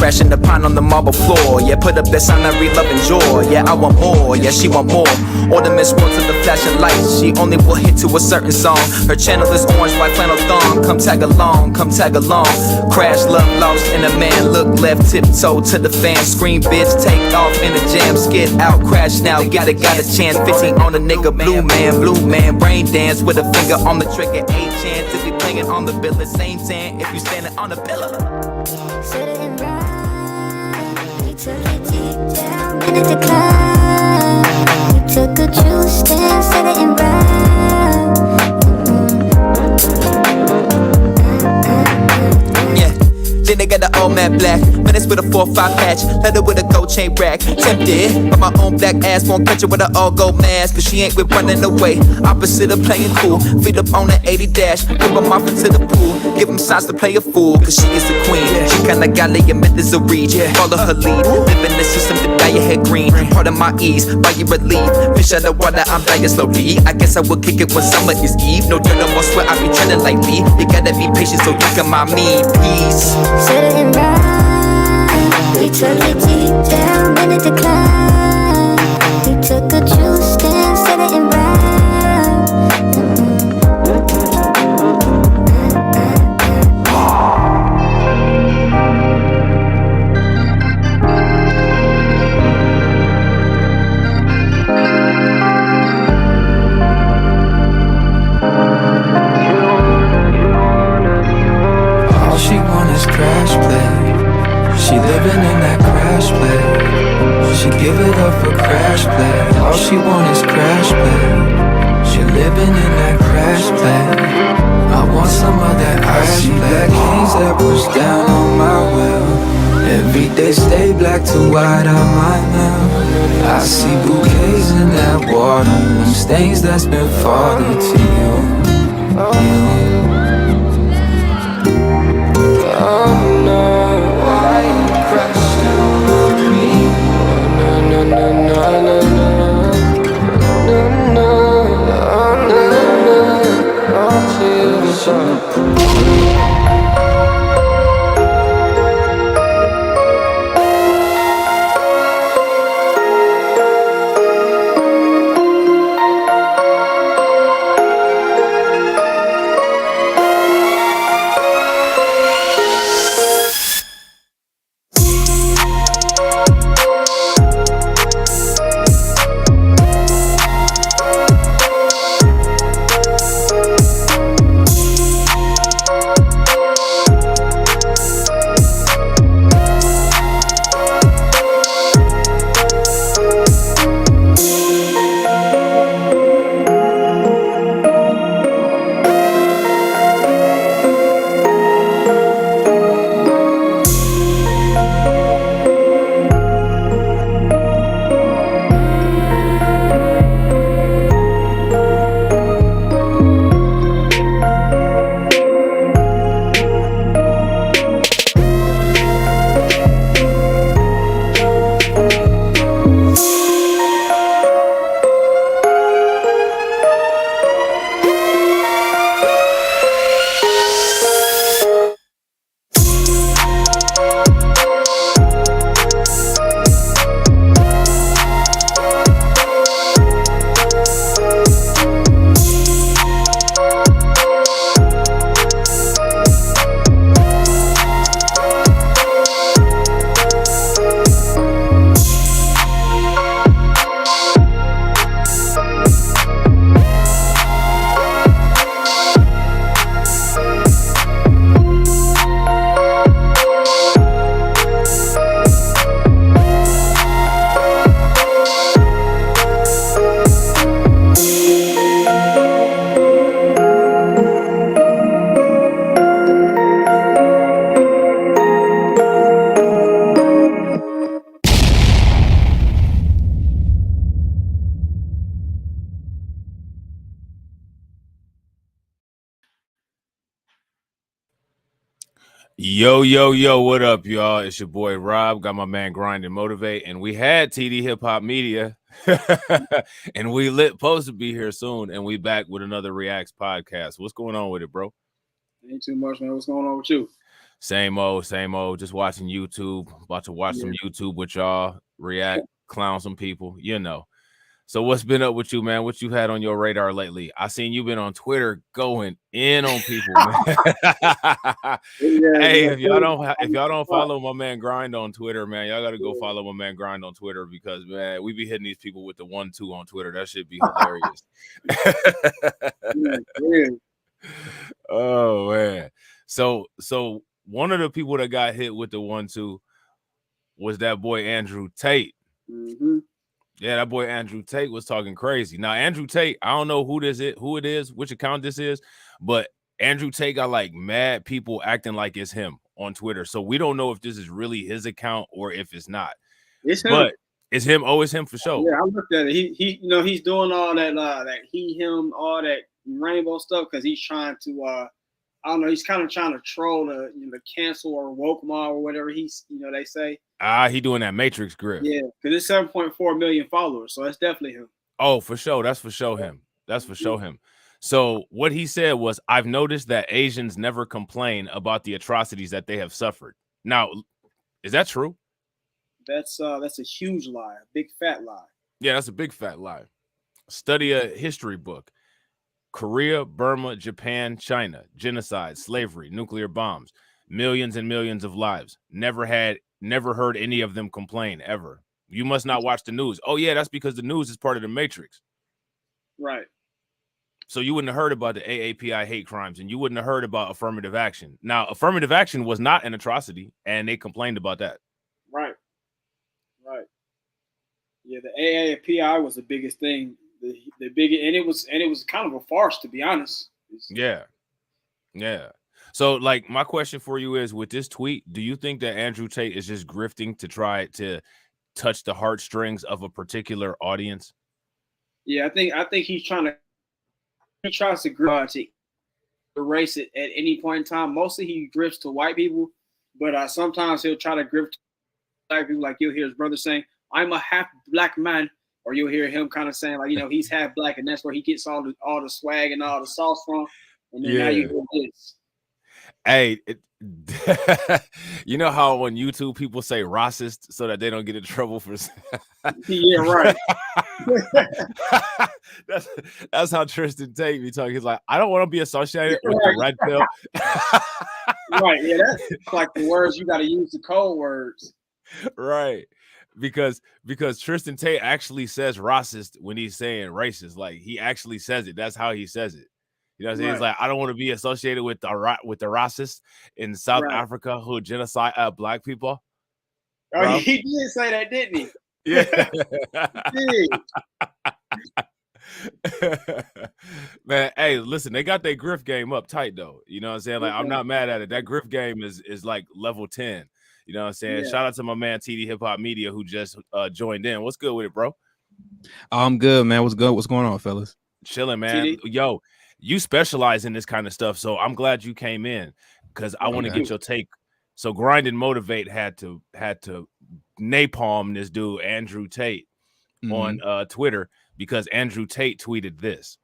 crashing the pine on the marble floor. Yeah, put up that sign I read love and joy. Yeah, I want more, yeah, she want more. Ornaments sports of the flashing lights. She only will hit to a certain song. Her channel is orange, white flannel thong. Come tag along, come tag along. Crash, love lost in a man. Look left, tiptoe to the fan. Scream, bitch, take off in a jam. Skid out, crash now, got a chance. 15 on a nigga, blue man. Brain dance with a finger on the trigger. 8 chance to be playing on the bill. Same tan if you standing on the pillar. Said it and right. We took it deep down in the decline. We took a true stand, said it and right. Yeah, then they got the old man black. Minutes with a 4-5 patch. Leather with a gold chain rack. Tempted, but my own black ass won't catch her with an all gold mask. Cause she ain't with running away. Opposite of playing cool. Feet up on the 80 dash. Whip them off into the pool. Give them signs to play a fool. Cause she is the queen. She kinda got ligamentous a reach. Follow her lead. Live in the system to dye your head green. Part of my ease, by your relief. Fish out the water, I'm dying slowly. I guess I will kick it when summer is eve. No dirt, no more sweat, I be treading lightly. You gotta be patient so you can mind me. Peace. Said it and right. We took it deep down in the decline. We took a true stand, said it and right. All she want is crash play. She living in that crash play. She give it up for crash play. All she want is crash play. She living in that crash play. I want some of that crash play. Black kings that push down on my will. Every day stay black to white, I might now. I see bouquets in that water. Them stains that's been falling to you. Oh no, why you crashing on me? Oh no, no, no, no, no, no, no, no, oh, Yo, what up, y'all? It's your boy Rob. Got my man Grind and Motivate, and we had TD Hip Hop Media, and we supposed to be here soon, and we back with another Reacts podcast. What's going on with it, bro? Ain't too much, man. What's going on with you? Same old, same old. Just watching YouTube. About to watch some YouTube with y'all. React, clown some people. You know. So what's been up with you, man? What you had on your radar lately? I seen you been on Twitter going in on people, man. Hey, if y'all don't follow my man Grind on Twitter, man, y'all gotta go follow my man Grind on Twitter because man, we be hitting these people with the 1-2 on Twitter. That should be hilarious. Oh man. So one of the people that got hit with the 1-2 was that boy Andrew Tate. Mm-hmm. Yeah, that boy Andrew Tate was talking crazy. Now, Andrew Tate, I don't know who it is, which account this is, but Andrew Tate got like mad people acting like it's him on Twitter. So we don't know if this is really his account or if it's not. It's him. But it's him. Oh, it's him for sure. Yeah, I looked at it. He he's doing all that him, all that rainbow stuff because he's trying to I don't know, he's kind of trying to troll the cancel or woke mob or whatever they say. He doing that Matrix grip. Yeah, because it's 7.4 million followers, so that's definitely him. Oh, for sure. That's for sure him. That's for sure him. So what he said was, I've noticed that Asians never complain about the atrocities that they have suffered. Now, is that true? That's a huge lie, a big fat lie. Yeah, that's a big fat lie. Study a history book. Korea, Burma, Japan, China, genocide, slavery, nuclear bombs, millions and millions of lives. Never heard any of them complain ever. You must not watch the news. Oh yeah, that's because the news is part of the Matrix. Right. So you wouldn't have heard about the AAPI hate crimes and you wouldn't have heard about affirmative action. Now, affirmative action was not an atrocity and they complained about that. Right. Right. Yeah, the AAPI was the biggest thing. The biggest, and it was kind of a farce, to be honest. Yeah. So, like, my question for you is, with this tweet, do you think that Andrew Tate is just grifting to try to touch the heartstrings of a particular audience? Yeah, I think he tries to erase it at any point in time. Mostly he grifts to white people, but sometimes he'll try to grift to black people. Like you'll hear his brother saying, "I'm a half black man." Or you'll hear him kind of saying, like, he's half black, and that's where he gets all the swag and all the sauce from. And then now you do this. Hey, you know how on YouTube people say racist so that they don't get in trouble for Yeah, right. that's how Tristan Tate be talking. He's like, I don't want to be associated with the red pill. Right, yeah, that's like the words you got to use, the code words. Right. Because Tristan Tate actually says racist when he's saying racist. Like he actually says it. That's how he says it. You know what I'm saying? He's like, I don't want to be associated with the racists in South Africa who genocide black people. Oh, bro. He did say that, didn't he? Yeah. Man, hey, listen, they got their grift game up tight though. You know what I'm saying? Like, I'm not mad at it. That grift game is like level 10. You know what I'm saying? Yeah. Shout out to my man TD Hip Hop Media who just joined in. What's good with it, bro? I'm good, man. What's good? What's going on, fellas? Chilling, man. TD? Yo, you specialize in this kind of stuff, so I'm glad you came in because I want to get your take. So Grind and Motivate had to napalm this dude Andrew Tate on Twitter because Andrew Tate tweeted this.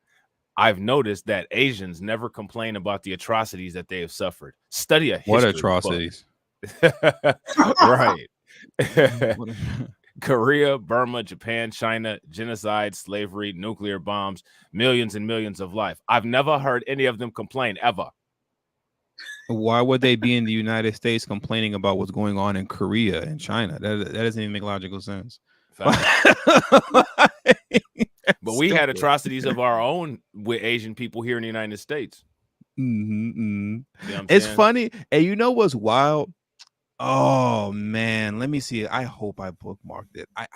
I've noticed that Asians never complain about the atrocities that they have suffered. Study a history. What atrocities? Right. Korea, Burma, Japan, China, genocide, slavery, nuclear bombs, millions and millions of life. I've never heard any of them complain ever. Why would they be in the United States complaining about what's going on in Korea and China? That doesn't even make logical sense. But we had atrocities of our own with Asian people here in the United States. You know it's funny. And you know what's wild? Oh man, let me see it. I hope I bookmarked it. I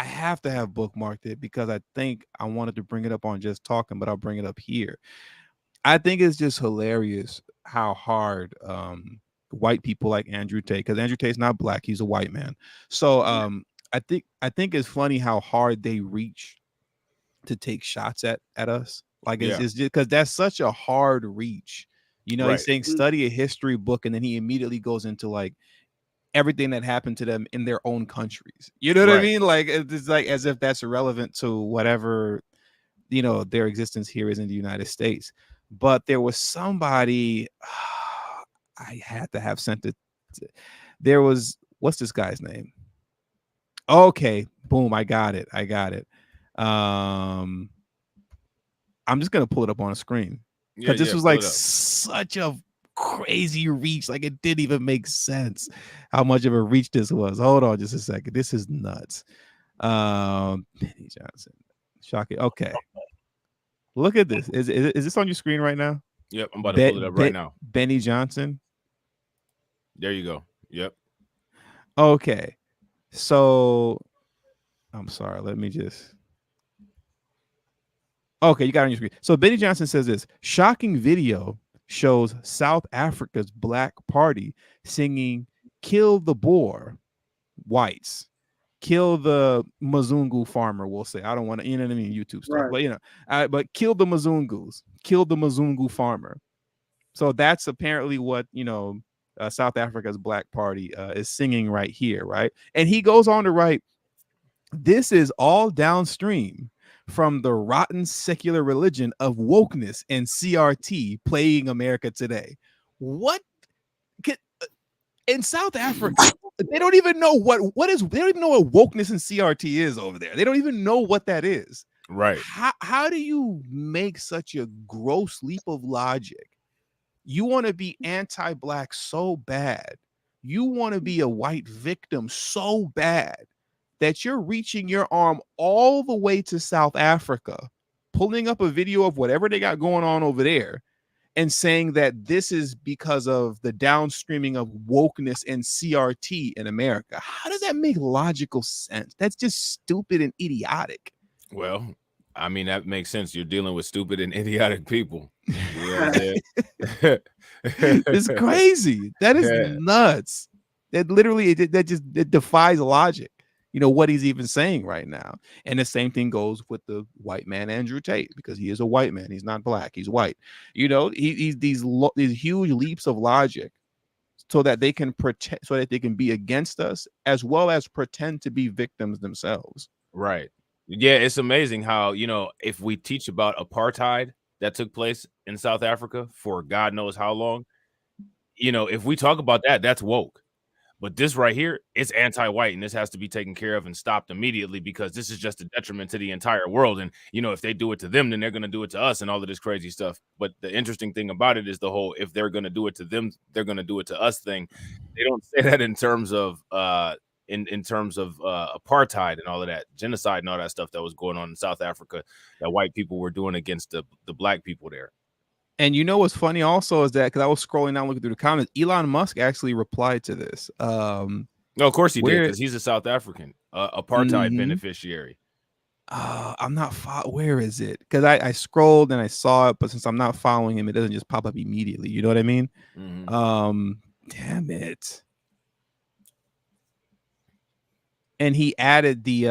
have to have bookmarked it because I think I wanted to bring it up on Just Talking, but I'll bring it up here. I think it's just hilarious how hard white people like Andrew Tate, because Andrew Tate's not black, he's a white man. So I think it's funny how hard they reach to take shots at us. Like it's just because that's such a hard reach. You know, he's saying study a history book, and then he immediately goes into like everything that happened to them in their own countries. You know what I mean? Like it's like as if that's irrelevant to whatever, you know, their existence here is in the United States. But there was somebody, I had to have sent it. There was, what's this guy's name? Okay, boom, I got it. I'm just gonna pull it up on a screen because this was like such a crazy reach. Like it didn't even make sense how much of a reach this was. Hold on just a second. This is nuts. Benny Johnson. Shocking. Okay. Look at this. Is this on your screen right now? Yep, I'm about to pull it up right now. Benny Johnson. There you go. Yep. Okay. So I'm sorry. Let me just. Okay, you got it on your screen. So Benny Johnson says this: shocking video shows South Africa's Black Party singing "Kill the Boer," whites. Kill the Mzungu farmer, we'll say. I don't want to, you know what I mean, YouTube stuff, right. But but kill the Mzungus, kill the Mzungu farmer. So that's apparently what South Africa's Black Party is singing right here, right? And he goes on to write, "This is all downstream from the rotten secular religion of wokeness and CRT plaguing America today." What? In South Africa, they don't even know what is. They don't even know what wokeness and CRT is over there. They don't even know what that is. Right. How do you make such a gross leap of logic? You want to be anti-black so bad. You want to be a white victim so bad that you're reaching your arm all the way to South Africa, pulling up a video of whatever they got going on over there, and saying that this is because of the downstreaming of wokeness and CRT in America. How does that make logical sense? That's just stupid and idiotic. Well, I mean, that makes sense. You're dealing with stupid and idiotic people. It's crazy. That is nuts. That literally, it defies logic. What he's even saying right now. And the same thing goes with the white man Andrew Tate, because he is a white man. He's not black. He's white. He's these huge leaps of logic so that they can protect, so that they can be against us as well as pretend to be victims themselves. Right. Yeah, it's amazing how, if we teach about apartheid that took place in South Africa for God knows how long, if we talk about that, that's woke. But this right here, it's anti-white, and this has to be taken care of and stopped immediately, because this is just a detriment to the entire world. And, if they do it to them, then they're going to do it to us and all of this crazy stuff. But the interesting thing about it is the whole, if they're going to do it to them, they're going to do it to us thing. They don't say that in terms of in terms of apartheid and all of that, genocide and all that stuff that was going on in South Africa that white people were doing against the black people there. And what's funny also is that, because I was scrolling down looking through the comments, Elon Musk actually replied to this. No, of course he did, because he's a South African apartheid beneficiary. I'm not where is it? Because I scrolled and I saw it, but since I'm not following him, it doesn't just pop up immediately. You know what I mean? Damn it. And he added the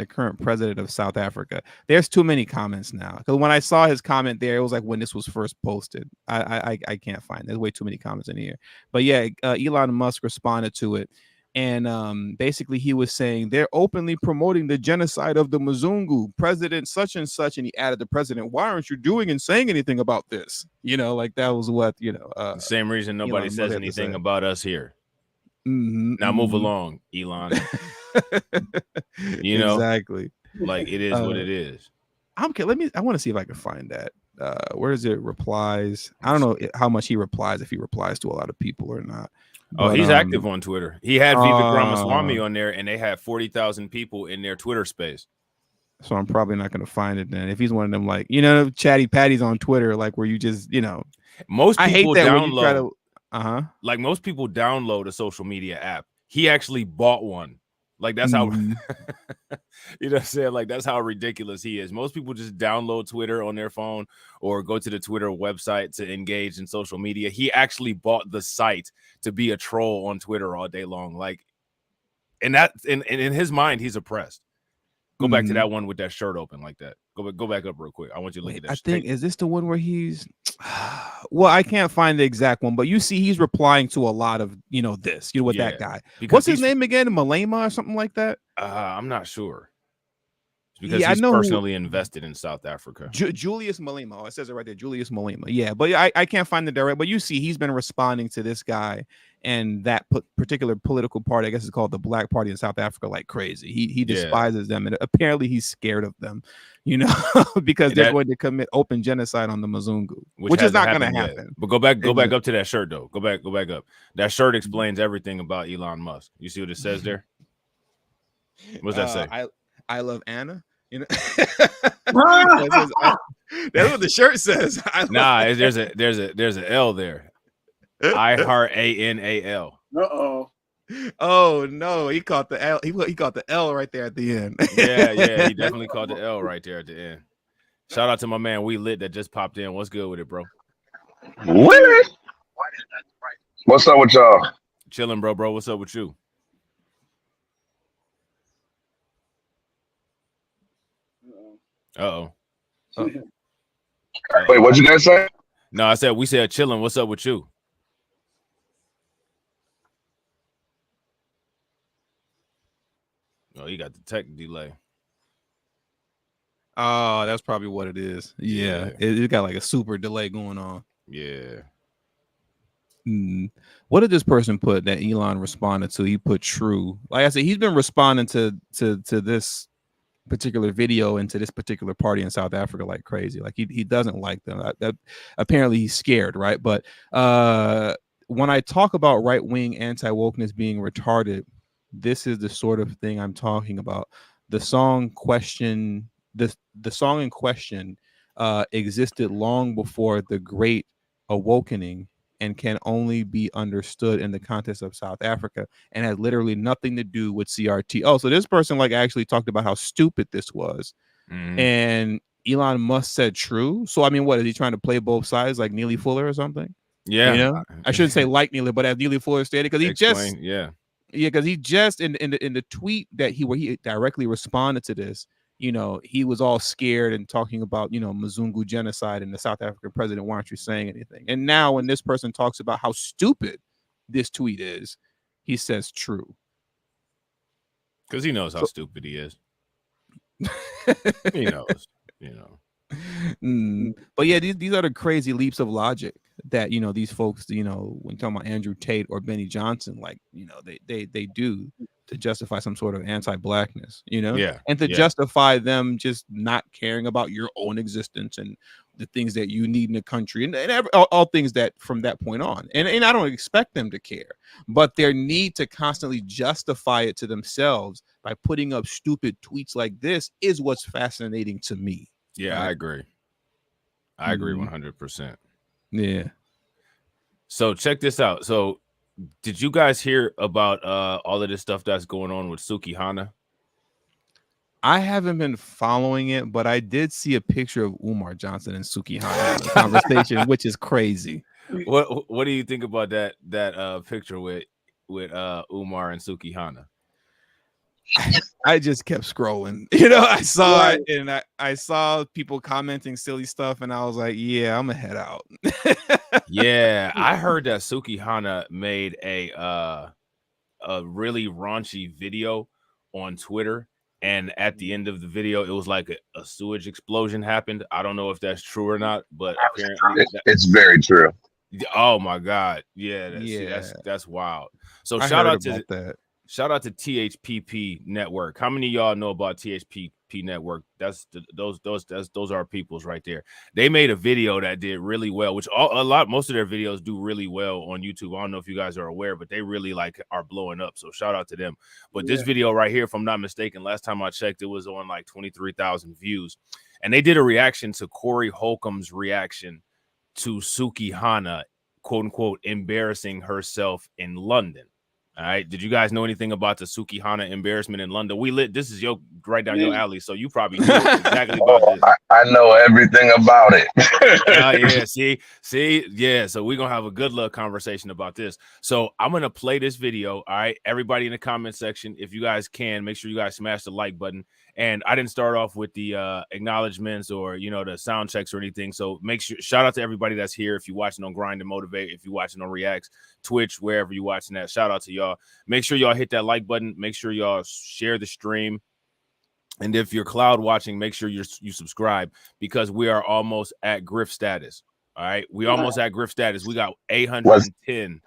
current president of South Africa. There's too many comments now, because when I saw his comment there, it was like when this was first posted. I can't find it. There's way too many comments in here. But yeah, Elon Musk responded to it, and basically he was saying they're openly promoting the genocide of the Mzungu, President such and such, and he added the president, why aren't you doing and saying anything about this? Like that was what the same reason nobody says anything about us here. Now move along, Elon. Exactly. Like it is what it is. Okay, I want to see if I can find that. Where is it? Replies. I don't know how much he replies, if he replies to a lot of people or not. But, he's active on Twitter. He had Vivek Ramaswamy on there, and they had 40,000 people in their Twitter space. So I'm probably not going to find it then. If he's one of them, like, chatty patties on Twitter, like where you just, most people I hate that download. when you try to, like most people download a social media app. He actually bought one. Like that's how you know what I'm saying? Like that's how ridiculous he is. Most people just download Twitter on their phone or go to the Twitter website to engage in social media. He actually bought the site to be a troll on Twitter all day long. Like, and that in his mind, he's oppressed. Go back to that one with that shirt open like that. Go back up real quick. I want you to look at that. I think is this the one where he's well, I can't find the exact one, but you see he's replying to a lot of this, with that guy. What's his name again? Malema or something like that? I'm not sure. It's because he's personally invested in South Africa. Julius Malema. Oh, it says it right there. Julius Malema. Yeah, but I can't find the direct. But you see, he's been responding to this guy and that particular political party. I guess it's called the Black Party in South Africa like crazy. He despises them, and apparently he's scared of them. You know, because they're going to commit open genocide on the Mzungu, which is not going to happen. But go back up to that shirt though. Go back up. That shirt explains everything about Elon Musk. You see what it says there? What's that say? I love Anna. You know, that's what the shirt says. Nah, there's an L there. I heart ANAL. Oh no, he caught the L. He caught the L right there at the end. yeah, he definitely caught the L right there at the end. Shout out to my man We Lit that just popped in. What's good with it, bro? What? What's up with y'all? Chilling, bro. What's up with you? Uh-oh. Wait, what'd you guys say? No, we said chilling. What's up with you? Oh, you got the tech delay. Oh, that's probably what it is. Yeah. It got like a super delay going on. Yeah. What did this person put that Elon responded to? He put true. Like I said, he's been responding to this particular video and to this particular party in South Africa like crazy. Like he doesn't like them. Apparently he's scared, right? But when I talk about right-wing anti-wokeness being retarded, this is the sort of thing I'm talking about. The song in question existed long before the Great Awakening and can only be understood in the context of South Africa and had literally nothing to do with CRT. Oh, so this person like actually talked about how stupid this was. And Elon Musk said true. So I mean, what is he trying to play both sides like Neely Fuller or something? Yeah. You know, I shouldn't say like Neely, but as Neely Fuller stated, because he just in the tweet that where he directly responded to this, you know, he was all scared and talking about, you know, Mzungu genocide and the South African president. Why aren't you saying anything? And now when this person talks about how stupid this tweet is, he says true. Because he knows how stupid he is. He knows, you know. But yeah, these are the crazy leaps of logic that, you know, these folks, you know, when talking about Andrew Tate or Benny Johnson, like, you know, they do to justify some sort of anti-blackness, you know, and to justify them just not caring about your own existence and the things that you need in the country and all things that from that point on. And I don't expect them to care, but their need to constantly justify it to themselves by putting up stupid tweets like this is what's fascinating to me. Yeah, I agree. I agree 100%. Yeah. So check this out. So did you guys hear about all of this stuff that's going on with Suki Hana? I haven't been following it, but I did see a picture of Umar Johnson and Suki Hana in a conversation, which is crazy. What do you think about that picture with Umar and Suki Hana? I just kept scrolling. You know, I saw it and I saw people commenting silly stuff, and I was like, yeah, I'm gonna head out. Yeah, I heard that Suki Hana made a really raunchy video on Twitter, and at the end of the video, it was like a sewage explosion happened. I don't know if that's true or not, but apparently it's very true. Oh my God, that's wild. So shout out to that. Shout out to THPP Network. How many of y'all know about THPP Network? Those are peoples right there. They made a video that did really well, which most of their videos do really well on YouTube. I don't know if you guys are aware, but they really are blowing up. So shout out to them. But this video right here, if I'm not mistaken, last time I checked, it was on like 23,000 views. And they did a reaction to Corey Holcomb's reaction to Suki Hana, quote unquote, embarrassing herself in London. All right. Did you guys know anything about the Suki Hana embarrassment in London? This is right down your alley, so you probably know exactly about this. I know everything about it. Yeah. So we're gonna have a good luck conversation about this. So I'm gonna play this video. All right, everybody in the comment section, if you guys can, make sure you guys smash the like button. And I didn't start off with the acknowledgments or, you know, the sound checks or anything. So make sure, shout out to everybody that's here. If you're watching on Grind and Motivate, if you're watching on Reacts, Twitch, wherever you're watching that, shout out to y'all. Make sure y'all hit that like button. Make sure y'all share the stream. And if you're cloud watching, make sure you subscribe because we are almost at Griff status. All right, we almost at Griff status. We got 810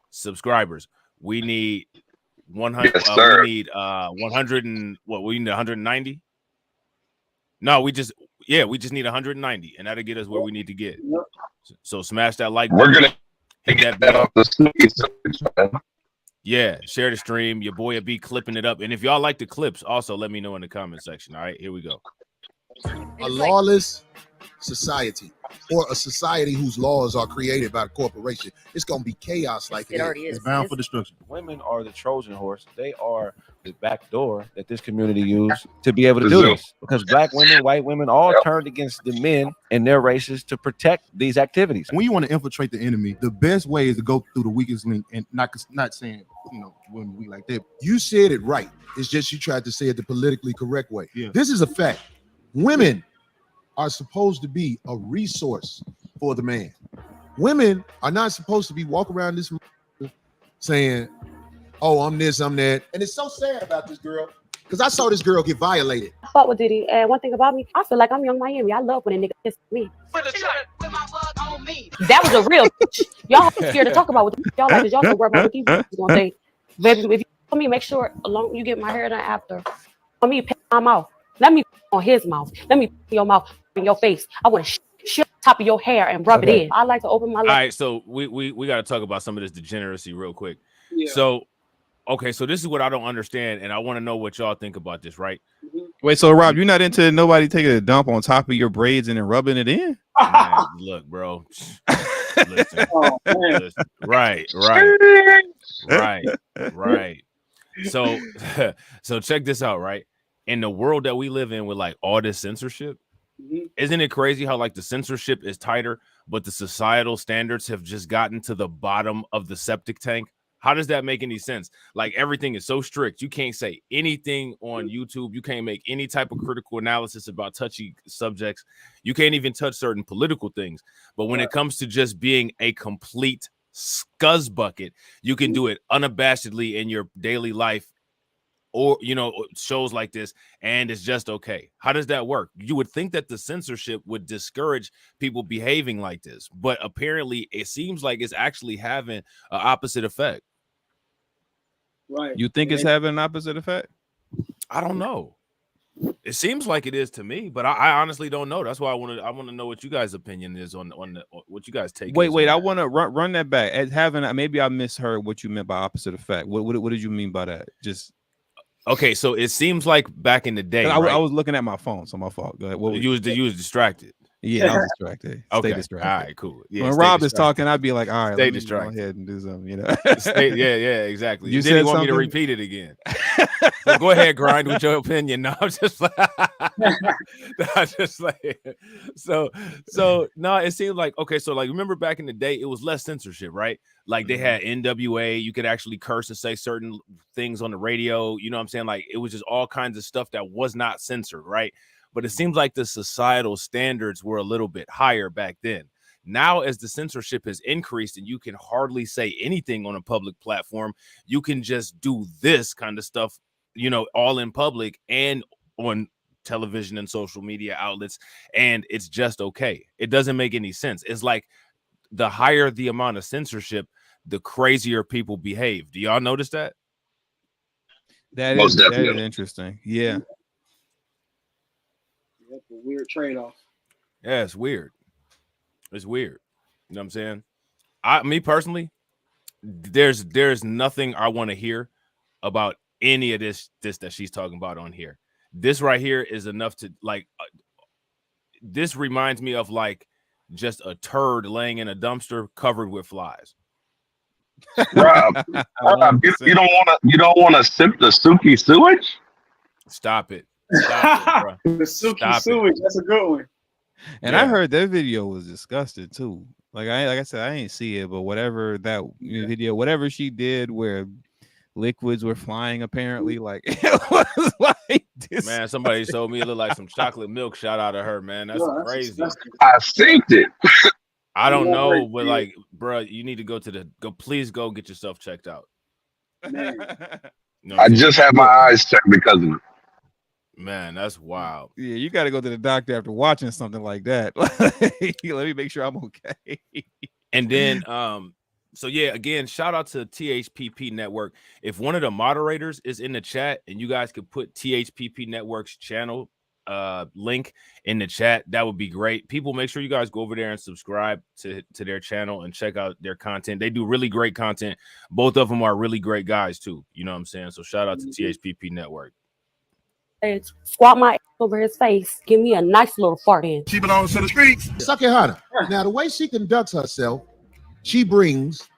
subscribers. We need 100. Yes, We need 100 and what? We need 190. No, we just need 190, and that'll get us where we need to get. So smash that like button. We're gonna hit that off the Snooki. Yeah, share the stream. Your boy will be clipping it up. And if y'all like the clips, also let me know in the comment section. All right, here we go. A lawless society, or a society whose laws are created by the corporation, it's going to be chaos like it already is. It's bound for destruction. Women are the Trojan horse. They are the back door that this community used to be able to do this. Because black women, white women, all turned against the men and their races to protect these activities. When you want to infiltrate the enemy, the best way is to go through the weakest link, and not saying, when we like that. You said it right. It's just you tried to say it the politically correct way. Yeah. This is a fact. Women are supposed to be a resource for the man. Women are not supposed to be walking around this saying, oh, I'm this, I'm that. And it's so sad about this girl because I saw this girl get violated. I fought with Diddy, and one thing about me, I feel like I'm Young Miami. I love when a nigga kisses me. That was a real bitch. Y'all scared to talk about what y'all like, because y'all so worried about what these bitches gonna say. Baby, if you tell me, make sure along you get my hair done after. For me, pay my mouth. Let me on his mouth. Let me your mouth in your face. I want to shit top of your hair and rub it in. I like to open my lips. All right, so we got to talk about some of this degeneracy real quick. Yeah. So, okay, so this is what I don't understand, and I want to know what y'all think about this, right? Wait, so Rob, you're not into nobody taking a dump on top of your braids and then rubbing it in? Man, look, bro. Listen, listen. Right. So check this out, right? In the world that we live in with like all this censorship, isn't it crazy how like the censorship is tighter, but the societal standards have just gotten to the bottom of the septic tank? How does that make any sense? Like everything is so strict. You can't say anything on YouTube. You can't make any type of critical analysis about touchy subjects. You can't even touch certain political things. But when it comes to just being a complete scuzz bucket, you can do it unabashedly in your daily life or, shows like this, and it's just okay. How does that work? You would think that the censorship would discourage people behaving like this, but apparently it seems like it's actually having an opposite effect. Right. You think it's having an opposite effect? I don't know. It seems like it is to me, but I honestly don't know. That's why I want to know what you guys' opinion is on what you guys take. Wait, I want to run that back. As having, maybe I misheard what you meant by opposite effect. What did you mean by that? Just okay. So it seems like back in the day, I was looking at my phone, so my fault. Go ahead. You was distracted. Yeah, I was distracted. Okay. Stay distracted. All right, cool. Yeah, when Rob is talking, I'd be like, all right, stay let me distracted. go ahead and do something, Yeah, exactly. You didn't want something? me to repeat it again. So go ahead, grind with your opinion. No, I'm just like, so no, it seems like, okay, so like, remember back in the day, it was less censorship, right? Like they had NWA, you could actually curse and say certain things on the radio, you know what I'm saying? Like it was just all kinds of stuff that was not censored, right? But it seems like the societal standards were a little bit higher back then. Now, as the censorship has increased and you can hardly say anything on a public platform, you can just do this kind of stuff, all in public and on television and social media outlets, and it's just okay. It doesn't make any sense. It's like the higher the amount of censorship, the crazier people behave. Do y'all notice that? That is interesting. Yeah. That's a weird trade-off. Yeah, it's weird. It's weird. You know what I'm saying? Me personally, there's nothing I want to hear about any of this that she's talking about on here. This right here is enough to like. This reminds me of like just a turd laying in a dumpster covered with flies. Rob, you don't want to sip the Suki sewage? Stop it. Stop it, bro. The Suki sewage. That's a good one. And I heard that video was disgusting too. Like I said, I ain't see it, but whatever that video, whatever she did, where liquids were flying, apparently, like it was like this. Man, somebody told me it looked like some chocolate milk shot out of her. Man, that's crazy. I synced it. I don't know, but like, bro, you need to please go get yourself checked out. I just had my eyes checked because of it. Man, that's wild. Yeah, you got to go to the doctor after watching something like that. Let me make sure I'm okay. And then, so yeah, again, shout out to THPP Network. If one of the moderators is in the chat and you guys could put THPP Network's channel link in the chat, that would be great. People, make sure you guys go over there and subscribe to their channel and check out their content. They do really great content. Both of them are really great guys too. You know what I'm saying? So shout out to THPP Network. Squat my ass over his face. Give me a nice little fart in. She belongs to the streets. Sukihana. Now, the way she conducts herself, she brings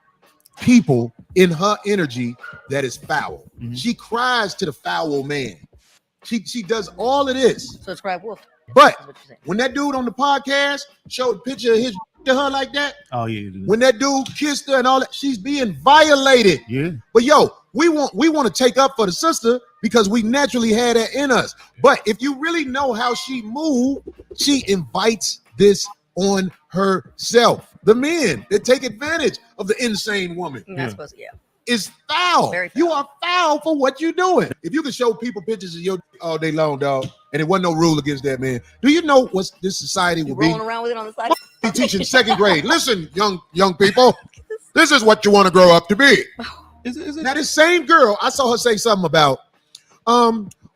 people in her energy that is foul. She cries to the foul man. She does all of this. Subscribe Wolf. But when that dude on the podcast showed a picture of his to her like that, oh yeah, dude. When that dude kissed her and all that, she's being violated. Yeah. But yo, we want to take up for the sister because we naturally had that in us. But if you really know how she moved, she invites this on herself. The men that take advantage of the insane woman. Not supposed to, Is foul. Very foul. You are foul for what you're doing. If you can show people pictures of your all day long, dog, and there wasn't no rule against that, man, do you know what this society will be? rolling around with it on the side. Be teaching second grade. Listen, young people, this is what you want to grow up to be. Now, this same girl, I saw her say something about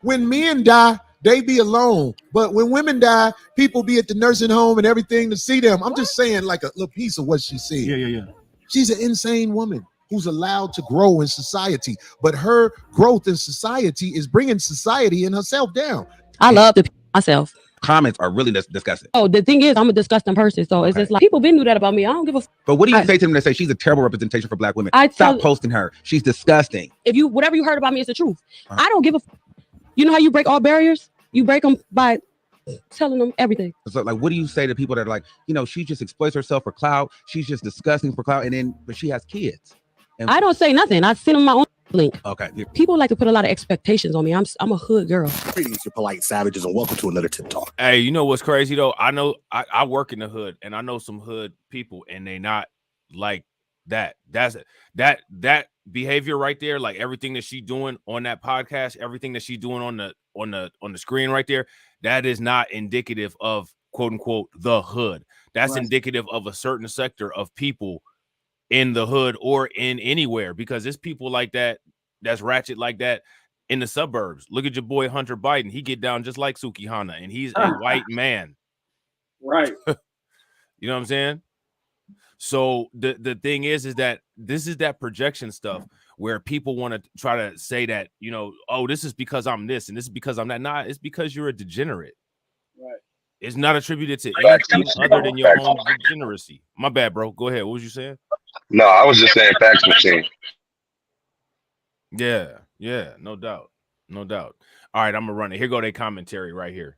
when men die, they be alone. But when women die, people be at the nursing home and everything to see them. I'm just saying like a little piece of what she said. Yeah. She's an insane woman who's allowed to grow in society. But her growth in society is bringing society and herself down. I love to myself. Comments are really disgusting. Oh, the thing is, I'm a disgusting person. So it's just like people been knew that about me. I don't give a But what do you say to them that say she's a terrible representation for Black women? Stop posting her. She's disgusting. If you whatever you heard about me is the truth. I don't give a you know how you break all barriers? You break them by telling them everything. So like, what do you say to people that are like, she just exploits herself for clout. She's just disgusting for clout. But she has kids. And I don't say nothing. I send them my own link. Okay. People like to put a lot of expectations on me. I'm a hood girl. Greetings, you polite savages, and welcome to another Tip Talk. Hey, you know what's crazy though? I know I work in the hood and I know some hood people and they not like that. That behavior right there, like everything that she doing on that podcast, everything that she's doing on the screen right there, that is not indicative of quote unquote the hood. That's indicative of a certain sector of people in the hood or in anywhere, because there's people like that that's ratchet like that in the suburbs. Look at your boy Hunter Biden. He get down just like Sukihana, and he's a white man. Right. You know what I'm saying? So the thing is that this is that projection stuff where people want to try to say that, oh, this is because I'm this and this is because I'm that. Nah, it's because you're a degenerate. Right. It's not attributed to anything other than your own degeneracy. My bad, bro. Go ahead. What was you saying? No, I was just saying fax machine. Yeah, no doubt. All right, I'm gonna run it. Here go their commentary right here.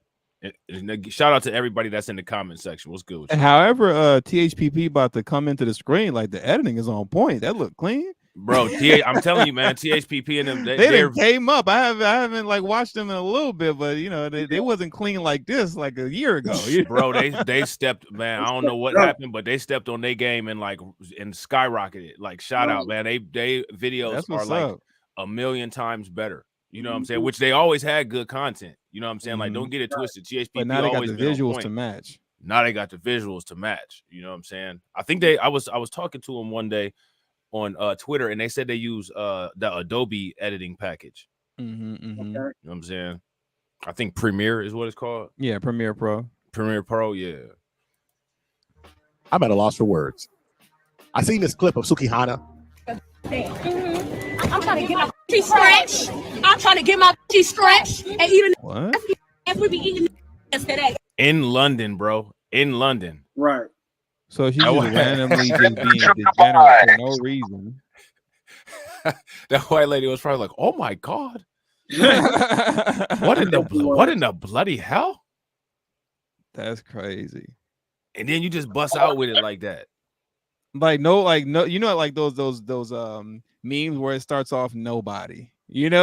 Shout out to everybody that's in the comment section. What's good with you? However, THPP about to come into the screen, like the editing is on point. That look clean. Bro, I'm telling you, man, THPP and them, they came up. I haven't like watched them in a little bit, but they wasn't clean like this like a year ago. Bro, they stepped, man. I don't know what happened, but they stepped on their game and skyrocketed. Like shout out, man. They videos are like a million times better. You know what I'm saying? Which they always had good content. You know what I'm saying? Like, don't get it twisted. THPP, but now they got the visuals to match. Now they got the visuals to match. You know what I'm saying? I think I was talking to them one day on Twitter, and they said they use the Adobe editing package. Okay. You know what I'm saying? I think Premiere is what it's called. Yeah, Premiere Pro. Yeah. I'm at a loss for words. I seen this clip of Sukihana. I'm trying to get my teeth stretched. I'm trying to get my teeth stretched and eat what? If we be eating today. In London, bro. In London. Right. So she's just randomly just being degenerate for no reason. That white lady was probably like, "Oh my god, what in the bloody hell?" That's crazy. And then you just bust out with it like that. Like no, you know, like those memes where it starts off nobody, and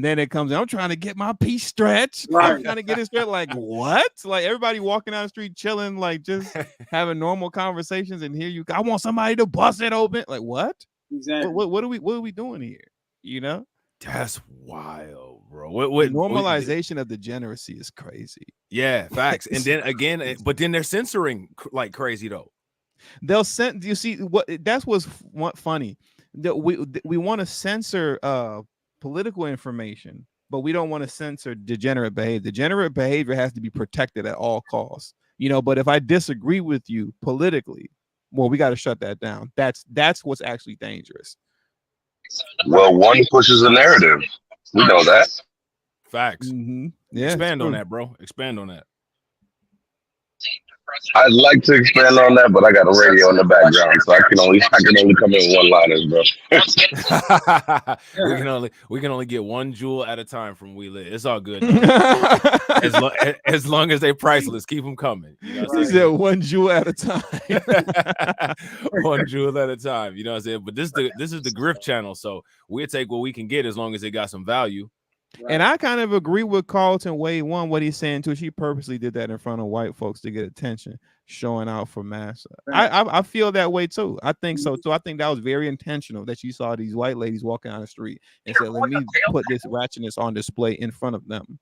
then it comes in, I'm trying to get my piece stretched. Right. I'm trying to get it stretched. Like what? Like everybody walking down the street chilling, like just having normal conversations, and here I want somebody to bust it open. Like what? Exactly. What are we doing here? That's wild, bro. What normalization of degeneracy is crazy. Yeah, facts. And then again, but then they're censoring like crazy though. They'll send. You see what? That's what's funny. That we want to censor political information, but we don't want to censor degenerate behavior. Degenerate behavior has to be protected at all costs. You know, but if I disagree with you politically, well, we got to shut that down. That's what's actually dangerous. Well, one pushes a narrative. We know that. Facts. Mm-hmm. Yeah, expand on that, bro. Expand on that. I'd like to expand on that, but I got a radio in the background, so I can only come in one liners, bro. we can only get one jewel at a time from We Lit. It's all good. as long as they priceless, keep them coming. You know what I'm saying? He said one jewel at a time. One jewel at a time. You know what I'm saying? But this is the Griff channel, so we'll take what we can get as long as it got some value. Right. And I kind of agree with Carlton Wade one, what he's saying too. She purposely did that in front of white folks to get attention, showing out for massa. Right. I feel that way too. I think so too. I think that was very intentional that you saw these white ladies walking down the street and said, "Let me put this ratchetness on display in front of them."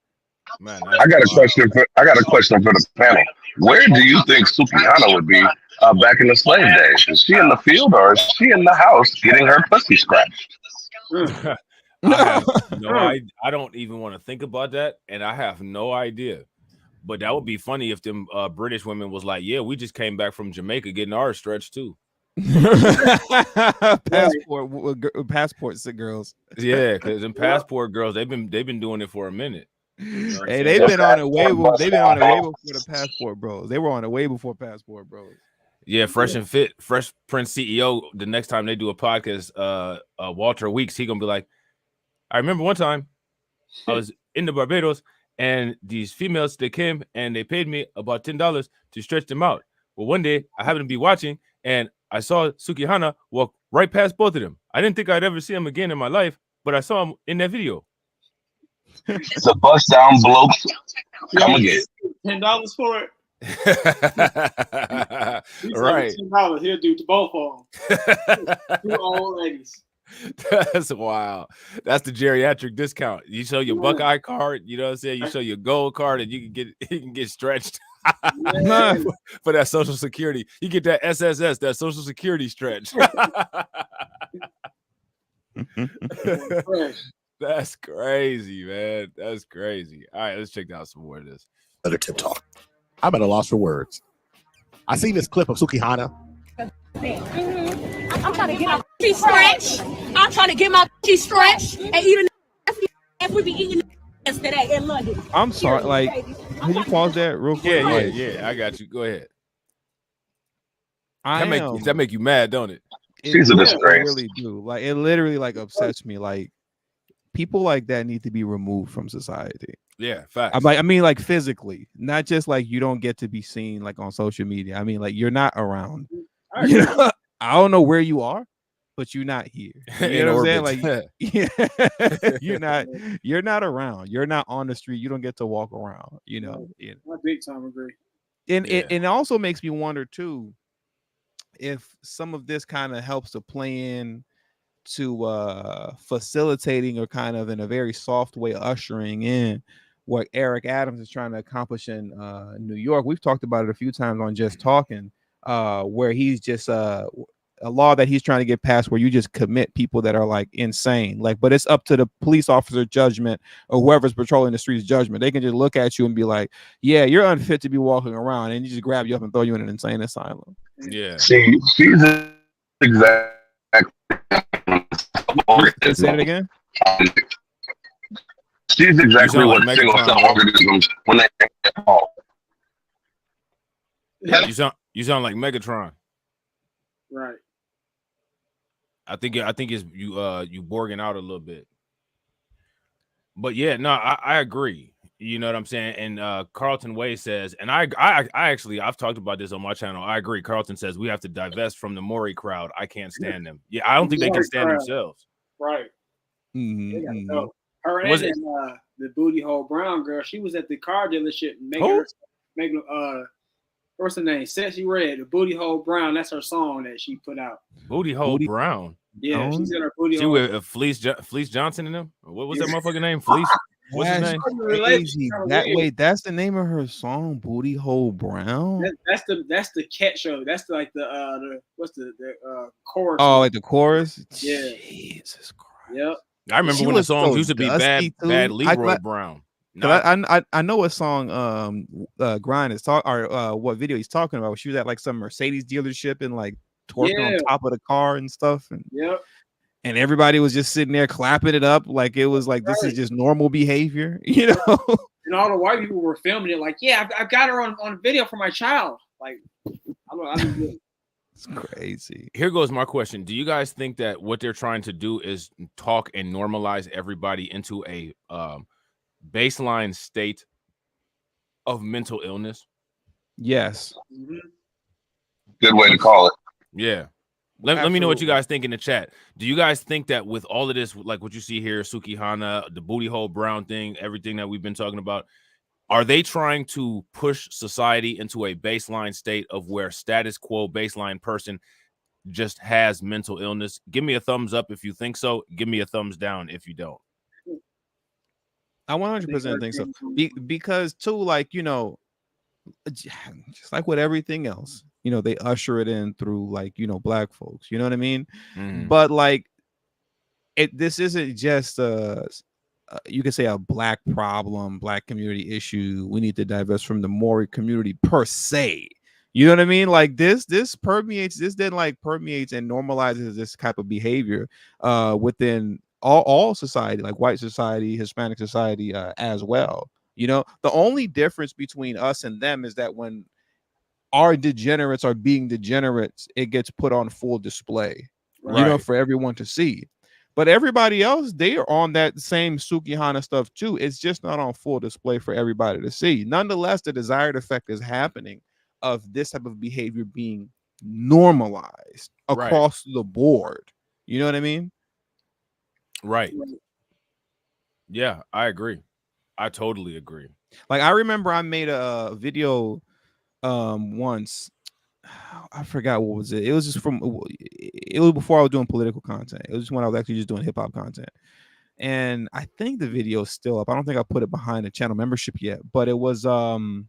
Man, I got a question for the panel. Where do you think Sukihana would be back in the slave days? Is she in the field or is she in the house getting her pussy scratched? I don't even want to think about that, and I have no idea. But that would be funny if them British women was like, "Yeah, we just came back from Jamaica getting ours stretched too." Passports, girls. Yeah, because them passport girls, they've been doing it for a minute. You know hey, they've been on it way before the passport bros. They were on it way before passport bros. Yeah, Fresh and Fit, Fresh Prince CEO. The next time they do a podcast, Walter Weeks, he gonna be like, I remember one time I was in the Barbados and these females, they came and they paid me about $10 to stretch them out. Well, one day I happened to be watching and I saw Sukihana walk right past both of them. I didn't think I'd ever see him again in my life, but I saw him in that video. It's a bust down bloke. I'm gonna get $10 for it. Right. $10. He'll do to both of them. Two old ladies. That's wild. That's the geriatric discount. You show your Buckeye card, you know what I'm saying? You show your gold card and you can get stretched for that Social Security. You get that SSS, that Social Security stretch. That's crazy, man. That's crazy. All right, let's check out some more of this. Other tip talk. I'm at a loss for words. I seen this clip of Sukihana. I'm trying to get my stretch. I'm trying to get my stretch and eat if we be eating yesterday in London. I'm sorry, like, can you pause that real quick? Yeah, I got you. Go ahead. That make you mad, don't it? She's a disgrace. Really do. Like, it literally like upsets me. Like, people like that need to be removed from society. Yeah, facts. I mean, like physically, not just like you don't get to be seen like on social media. I mean, like you're not around. You know? I don't know where you are, but you're not here. You know what I'm saying? Like, yeah, you're not around. You're not on the street. You don't get to walk around. You know. I big time agree. And it also makes me wonder too, if some of this kind of helps to play in to facilitating or kind of in a very soft way ushering in what Eric Adams is trying to accomplish in New York. We've talked about it a few times on Just Talking, where he's just a law that he's trying to get passed where you just commit people that are like insane, like, but it's up to the police officer judgment or whoever's patrolling the streets judgment. They can just look at you and be like, yeah, you're unfit to be walking around, and you just grab you up and throw you in an insane asylum. Yeah. She's exactly. Say it again. She's exactly what single cell organisms when they fall. You sound like Megatron. Right. I think it's you borging out a little bit. But yeah, no, I agree. You know what I'm saying? And Carlton Way says, and I actually, I've talked about this on my channel. I agree. Carlton says we have to divest from the Maury crowd. I can't stand them. Yeah, I don't think they can stand themselves. Right. Mm-hmm. They gotta go. Her and the booty hole brown girl, she was at the car dealership making what's her name? Sexy Red, the booty hole brown. That's her song that she put out. Booty hole brown. Yeah, she's in her booty hole. She with Fleece Johnson in them. What was that motherfucking name? Fleece. What's his name? Crazy. That's the name of her song, Booty Hole Brown. That's the cat show. That's like the what's the chorus? Oh, like the chorus. Yeah. Jesus Christ. Yep. I remember when the songs used to be bad Leroy Brown. I know what song Grind is talking or what video he's talking about. She was at like some Mercedes dealership and like twerking on top of the car and stuff. And and everybody was just sitting there clapping it up like it was like this is just normal behavior, you know. And all the white people were filming it like, yeah, I've got her on video for my child. Like, I'm it's crazy. Here goes my question. Do you guys think that what they're trying to do is talk and normalize everybody into a baseline state of mental illness? Yes. Good way to call it. Yeah. Let me know what you guys think in the chat. Do you guys think that with all of this, like what you see here, Sukihana, the booty hole brown thing, everything that we've been talking about, are they trying to push society into a baseline state of where status quo baseline person just has mental illness? Give me a thumbs up if you think so. Give me a thumbs down if you don't. I 100% think so. Because too, like, you know, just like with everything else, you know, they usher it in through like, you know, black folks, you know what I mean? But like this isn't just you could say a black problem, black community issue. We need to divest from the Maori community per se. You know what I mean? Like this permeates, this then like permeates and normalizes this type of behavior within all society, like white society, Hispanic society as well. You know, the only difference between us and them is that when our degenerates are being degenerates, it gets put on full display, you know, for everyone to see. But everybody else, they are on that same Sukihana stuff too. It's just not on full display for everybody to see. Nonetheless, the desired effect is happening of this type of behavior being normalized across the board. You know what I mean? Right. Yeah, I agree. I totally agree. Like I remember I made a video once. I forgot what was it. It was just it was before I was doing political content. It was just when I was actually just doing hip hop content. And I think the video is still up. I don't think I put it behind the channel membership yet, but it was damn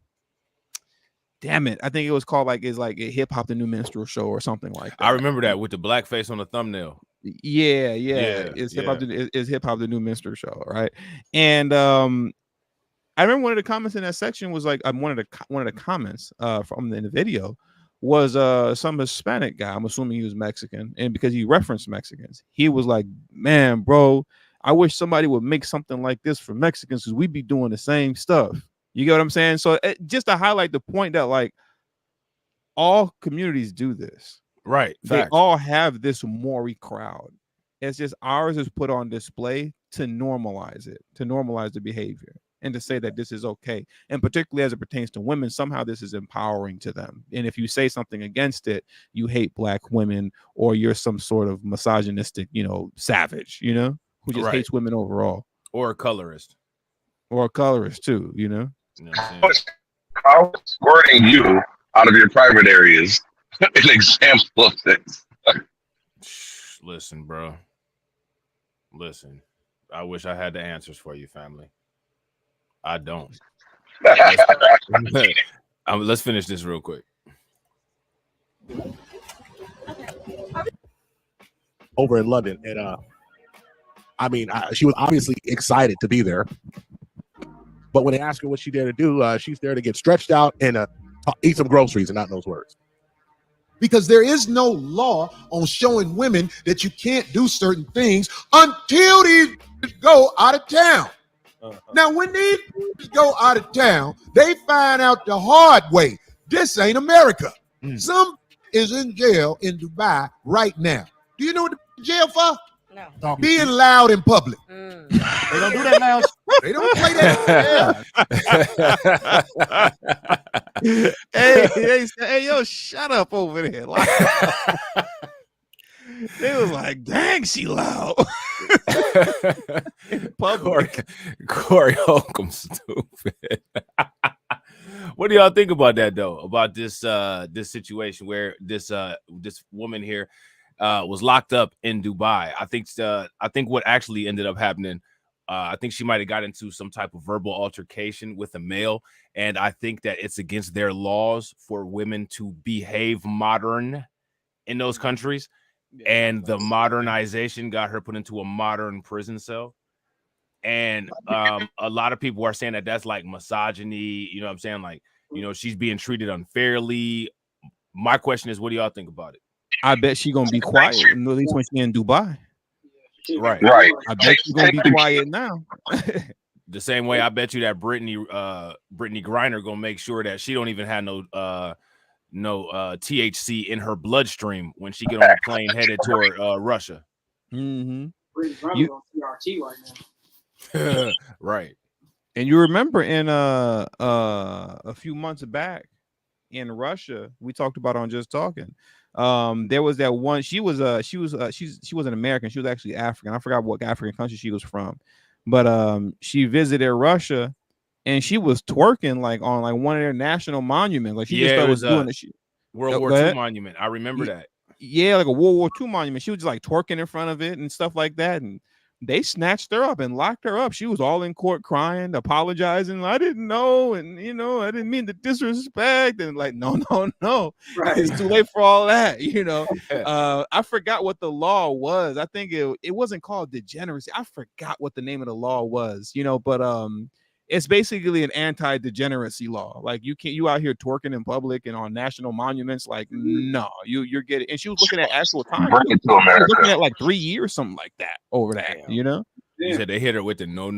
it. I think it was called like a hip hop the new minstrel show or something like that. I remember that with the blackface on the thumbnail. Yeah. It's hip hop the new minstrel show, right? And I remember one of the comments in that section was like one of the comments from in the video was some Hispanic guy. I'm assuming he was Mexican, and because he referenced Mexicans, he was like, "Man, bro, I wish somebody would make something like this for Mexicans because we'd be doing the same stuff." You get what I'm saying? So just to highlight the point that like all communities do this, right? They all have this Maori crowd. It's just ours is put on display to normalize it, to normalize the behavior. And to say that this is okay, and particularly as it pertains to women, somehow this is empowering to them. And if you say something against it, you hate black women, or you're some sort of misogynistic, you know, savage, you know, who just hates women overall, or a colorist, too, you know. How squirting you out of your private areas an example of this? Listen, bro. Listen, I wish I had the answers for you, family. I don't. Let's finish this real quick. Over in London, and I mean, she was obviously excited to be there. But when they ask her what she's there to do, she's there to get stretched out and eat some groceries, and not in those words. Because there is no law on showing women that you can't do certain things until these go out of town. Now, when these go out of town, they find out the hard way. This ain't America. Some is in jail in Dubai right now. Do you know what the jail for? No. Being loud in public. They don't do that now. They don't play that. Hey, yo, shut up over there. Like, they was like, dang, she loud. Corey Holcomb stupid. What do y'all think about that though? About this this situation where this woman here was locked up in Dubai. I think what actually ended up happening I think she might have got into some type of verbal altercation with a male, and I think that it's against their laws for women to behave modern in those countries, and the modernization got her put into a modern prison cell. And a lot of people are saying that that's like misogyny, you know what I'm saying? Like, you know, she's being treated unfairly. My question is, what do y'all think about it? I bet she's gonna be quiet, at least when she's in Dubai. Right. I bet she's gonna be quiet now. The same way I bet you that Brittany Griner gonna make sure that she don't even have no THC in her bloodstream when she get on a plane headed toward Russia. Mm-hmm. Brittany Griner on CRT right now. Right. And you remember in a few months back in Russia, we talked about on Just Talking. There was that one. She was an American. She was actually African. I forgot what African country she was from, but she visited Russia, and she was twerking like on like one of their national monuments. Like she just started doing it. World War II monument. I remember that. Yeah, like a World War II monument. She was just like twerking in front of it and stuff like that, and they snatched her up and locked her up. She was all in court crying, apologizing. I didn't know, and I didn't mean to disrespect. And like, no. Right. It's too late for all that, I forgot what the law was. I think it wasn't called degeneracy. I forgot what the name of the law was, but it's basically an anti-degeneracy law. Like you out here twerking in public and on national monuments. Like, no, you're getting. And she was looking at actual time. Bring it to America. Looking at like 3 years, something like that over that. You said they hit her with the no.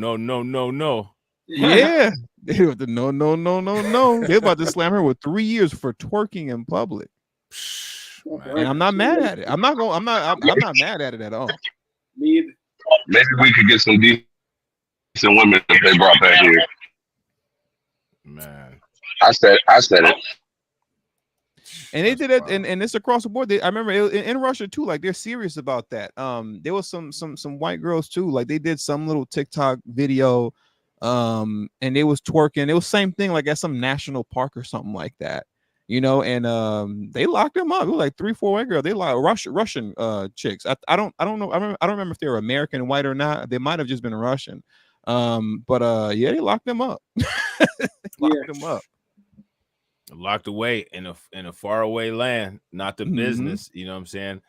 Yeah, they hit with the no. They're about to slam her with 3 years for twerking in public. And I'm not mad at it. I'm not mad at it at all. Me either. Maybe we could get some decent women if they brought back here. Man, I said it. And they did it, and it's across the board. I remember in Russia too. Like they're serious about that. There was some white girls too. Like they did some little TikTok video, and they was twerking. It was same thing like at some national park or something like that. And they locked them up. It was like 3-4 white girls. They locked Russian chicks. I don't know. I don't remember if they were American white or not. They might have just been Russian. But yeah, they locked them up. Them up. Locked away in a faraway land, not the business. You know what I'm saying?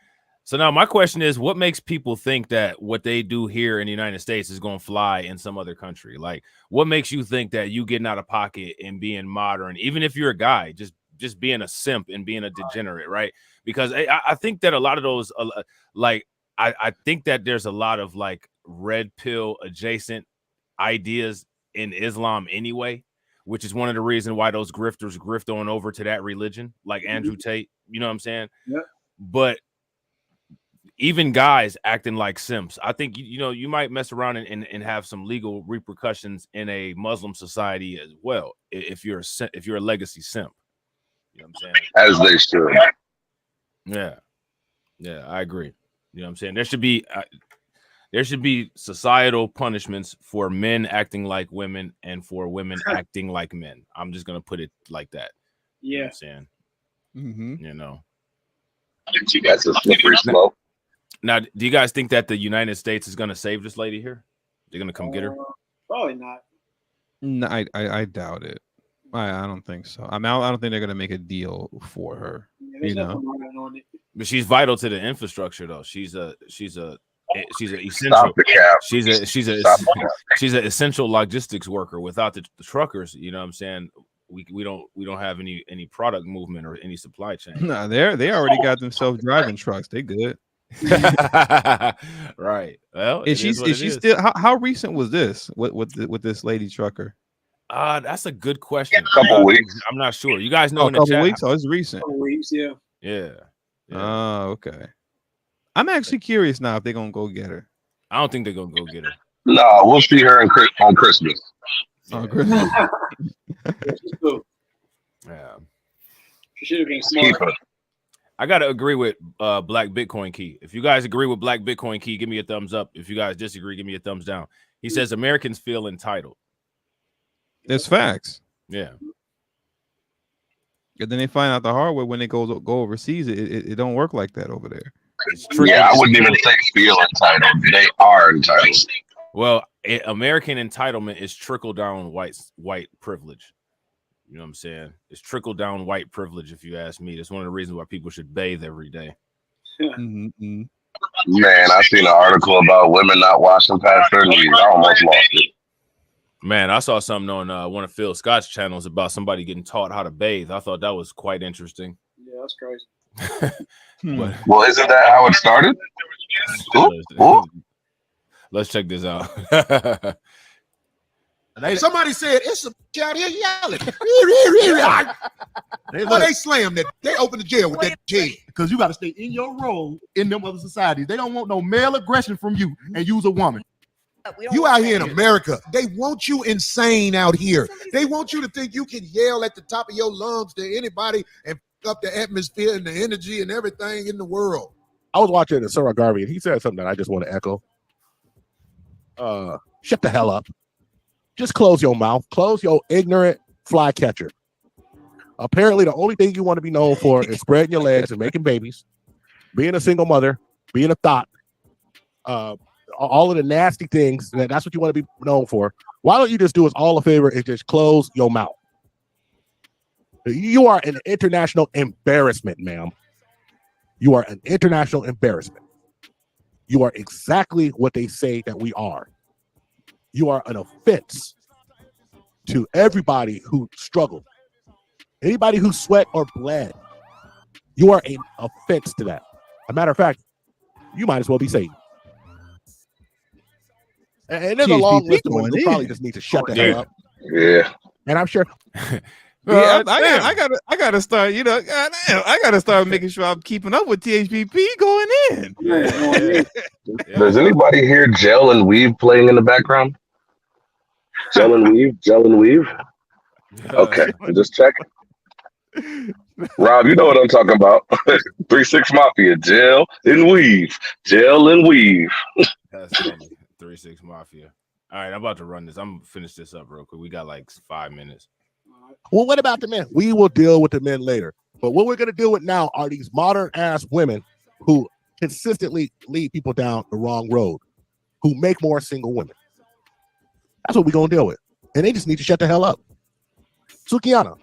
So now my question is, what makes people think that what they do here in the United States is going to fly in some other country? Like, what makes you think that you getting out of pocket and being modern, even if you're a guy, just being a simp and being a degenerate, right? Because I think that a lot of those, I think that there's a lot of like red pill adjacent ideas in Islam anyway, which is one of the reasons why those grifters grift on over to that religion, like Andrew Tate. You know what I'm saying? Yeah. But even guys acting like simps, I think you might mess around and have some legal repercussions in a Muslim society as well if you're a legacy simp. You know what I'm saying? As they should. Yeah, I agree. You know what I'm saying? There should be societal punishments for men acting like women and for women acting like men. I'm just gonna put it like that. Yeah. You know what I'm saying? Mm-hmm. You guys are slippery slope. Now, do you guys think that the United States is gonna save this lady here? They're gonna come get her? Probably not. No, I doubt it. I don't think so. I don't think they're gonna make a deal for her. Yeah, but she's vital to the infrastructure, though. She's an essential. She's an essential logistics worker. Without the truckers, you know what I'm saying? We don't have any product movement or any supply chain. No, they already got themselves driving trucks. They good. Right. Well, is she still? How recent was this with this lady trucker? That's a good question. Couple weeks. I'm not sure. You guys know in the couple chat? weeks. Oh, it's recent. Couple weeks, yeah. Yeah. Oh, okay. I'm actually curious now if they're gonna go get her. I don't think they're gonna go get her. No, we'll see her on Christmas. On Christmas. Yeah. She should have been smart. I gotta agree with Black Bitcoin Key. If you guys agree with Black Bitcoin Key, give me a thumbs up. If you guys disagree, give me a thumbs down. He says Americans feel entitled. It's facts. Yeah. And then they find out the hard way when they go overseas. It don't work like that over there. Yeah, I wouldn't even say feel entitled. They are entitled. Well, American entitlement is trickle down white privilege. You know what I'm saying? It's trickle down white privilege. If you ask me, that's one of the reasons why people should bathe every day. Mm-hmm. Man, I seen an article about women not washing past their knees. I almost lost it. Man, I saw something on one of Phil Scott's channels about somebody getting taught how to bathe. I thought that was quite interesting. Yeah, that's crazy. But, well, isn't that how it started? Let's check this out. Somebody said it's a out here yelling. They slam that. They open the jail with that jail because you got to stay in your role in them other societies. They don't want no male aggression from you and use a woman. You out here in America, they want you insane out here. They want you to think you can yell at the top of your lungs to anybody and f up the atmosphere and the energy and everything in the world. I was watching Sarah Garvey and he said something that I just want to echo. Shut the hell up. Just close your mouth. Close your ignorant fly catcher. Apparently, the only thing you want to be known for is spreading your legs and making babies, being a single mother, being a thought, all of the nasty things. That's what you want to be known for. Why don't you just do us all a favor and just close your mouth? You are an international embarrassment, ma'am. You are an international embarrassment. You are exactly what they say that we are. You are an offense to everybody who struggled. Anybody who sweat or bled. You are an offense to that. As a matter of fact, you might as well be Satan. And there's a long list of ones who probably just need to shut the hell up. Yeah. And I'm sure. Yeah, I gotta start. You know, I gotta start making sure I'm keeping up with THPP going in. Does anybody hear Gel and Weave playing in the background? Gel and Weave. Okay, I'm just checking. Rob, you know what I'm talking about. 3-6 Mafia, Gel and Weave. That's funny. 3-6 Mafia. All right, I'm about to run this. I'm gonna finish this up real quick. We got like 5 minutes. Well, what about the men? We will deal with the men later. But what we're going to deal with now are these modern ass women who consistently lead people down the wrong road, who make more single women. That's what we're going to deal with. And they just need to shut the hell up. Sukihana,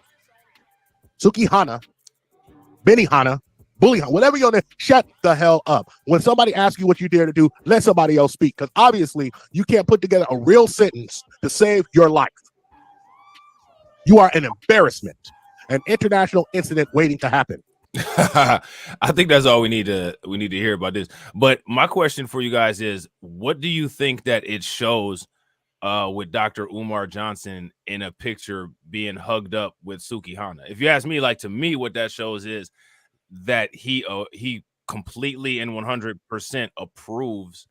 Benihana, Bullyhana, whatever you're on, shut the hell up. When somebody asks you what you dare to do, let somebody else speak. Because obviously you can't put together a real sentence to save your life. You are an embarrassment, an international incident waiting to happen. I think that's all we need to hear about this. But my question for you guys is, what do you think that it shows with Dr. Umar Johnson in a picture being hugged up with Sukihana? If you ask me, like, to me, what that shows is that he completely and 100% approves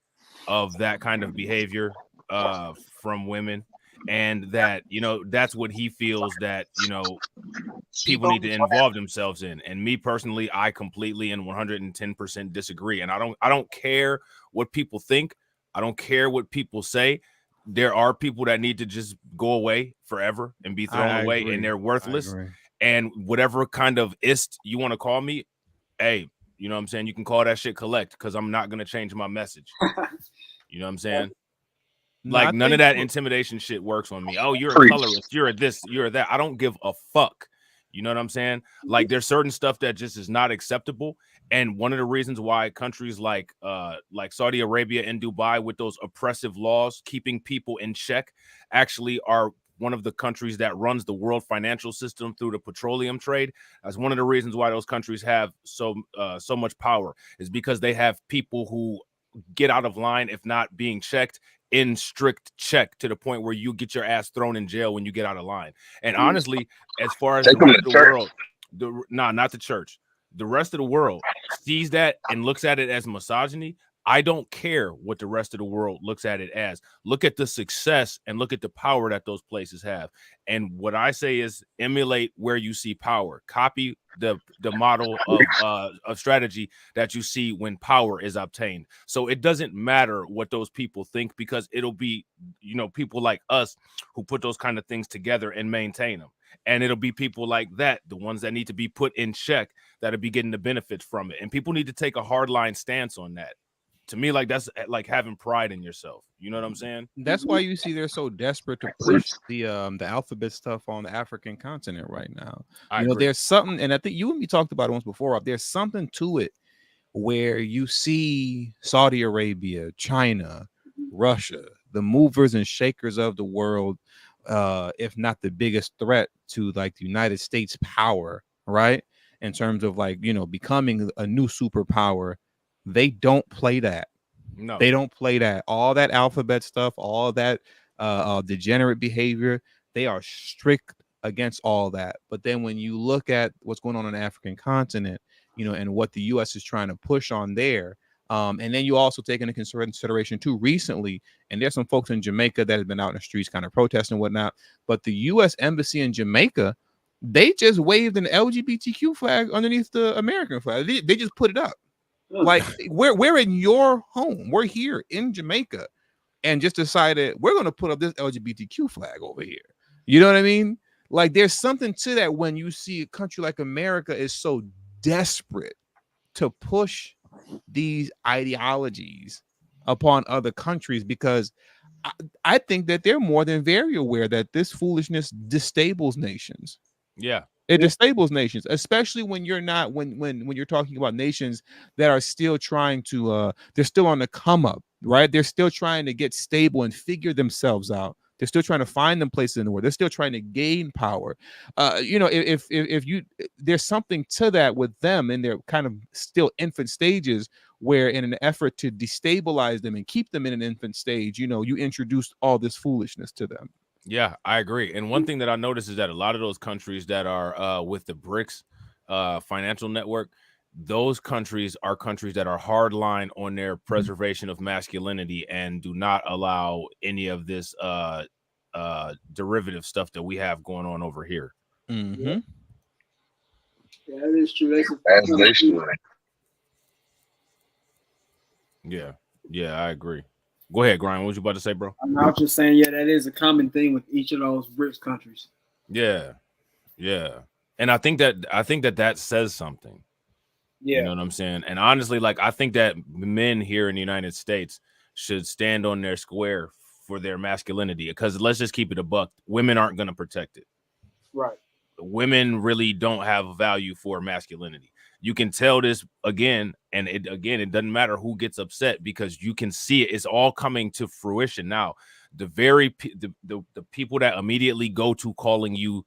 of that kind of behavior from women. And that, you know, that's what he feels that, you know, people need to involve themselves in. And me personally, I completely and 110% disagree. And I don't care what people think. I don't care what people say. There are people that need to just go away forever and be thrown away, and they're worthless. And whatever kind of ist you want to call me, hey, you know what I'm saying? You can call that shit collect, because I'm not going to change my message. You know what I'm saying? Like, none of that intimidation shit works on me. Oh, you're a colorist. You're a this, you're a that. I don't give a fuck. You know what I'm saying? Like, there's certain stuff that just is not acceptable. And one of the reasons why countries like Saudi Arabia and Dubai, with those oppressive laws keeping people in check, actually are one of the countries that runs the world financial system through the petroleum trade. That's one of the reasons why those countries have so much power, is because they have people who get out of line, if not being checked, in strict check, to the point where you get your ass thrown in jail when you get out of line. And honestly, as far as the rest of the world, not the church, the rest of the world sees that and looks at it as misogyny. I don't care what the rest of the world looks at it as. Look at the success and look at the power that those places have. And what I say is, emulate where you see power. Copy the model of strategy that you see when power is obtained. So it doesn't matter what those people think, because it'll be, you know, people like us who put those kind of things together and maintain them. And it'll be people like that, the ones that need to be put in check, that'll be getting the benefits from it. And people need to take a hardline stance on that. To me, like that's like having pride in yourself. You know what I'm saying? That's why you see they're so desperate to push the alphabet stuff on the African continent right now. I agree. There's something, and I think you and me talked about it once before. There's something to it where you see Saudi Arabia, China, Russia, the movers and shakers of the world, if not the biggest threat to like the United States power, right? In terms of like, becoming a new superpower, they don't play that. No, they don't play that. All that alphabet stuff, all that degenerate behavior, they are strict against all that. But then when you look at what's going on the African continent, and what the U.S. is trying to push on there, and then you also take into consideration too recently, and there's some folks in Jamaica that have been out in the streets kind of protesting and whatnot, but the U.S. Embassy in Jamaica, they just waved an LGBTQ flag underneath the American flag. They just put it up. Like we're in your home. We're here in Jamaica and just decided we're going to put up this LGBTQ flag over here. You know what I mean? Like there's something to that when you see a country like America is so desperate to push these ideologies upon other countries, because I think that they're more than very aware that this foolishness disables nations. Yeah. It disables nations, especially when you're not when you're talking about nations that are still trying to they're still on the come up, right? They're still trying to get stable and figure themselves out. They're still trying to find them places in the world. They're still trying to gain power. If you there's something to that with them, and they're kind of still infant stages, where in an effort to destabilize them and keep them in an infant stage, you introduced all this foolishness to them. Yeah, I agree. And one thing that I noticed is that a lot of those countries that are with the BRICS financial network, those countries are countries that are hardline on their preservation of masculinity and do not allow any of this derivative stuff that we have going on over here. Mm-hmm. Yeah, that is true. As they should. Yeah, I agree. Go ahead, Grind. What you about to say, bro? I was just saying, yeah, that is a common thing with each of those BRICS countries. Yeah, and I think that says something. Yeah, you know what I'm saying. And honestly, like I think that men here in the United States should stand on their square for their masculinity, because let's just keep it a buck. Women aren't going to protect it. Right. Women really don't have value for masculinity. You can tell this again, and it doesn't matter who gets upset, because you can see it. It's all coming to fruition now. The people that immediately go to calling you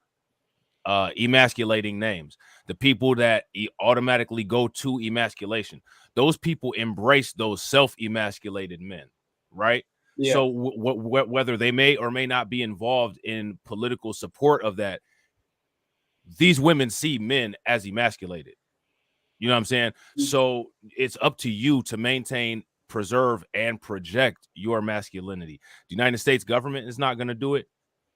emasculating names, the people that automatically go to emasculation, those people embrace those self-emasculated men, right? Yeah. So whether they may or may not be involved in political support of that, these women see men as emasculated. You know what I'm saying? So it's up to you to maintain, preserve, and project your masculinity. The United States government is not going to do it.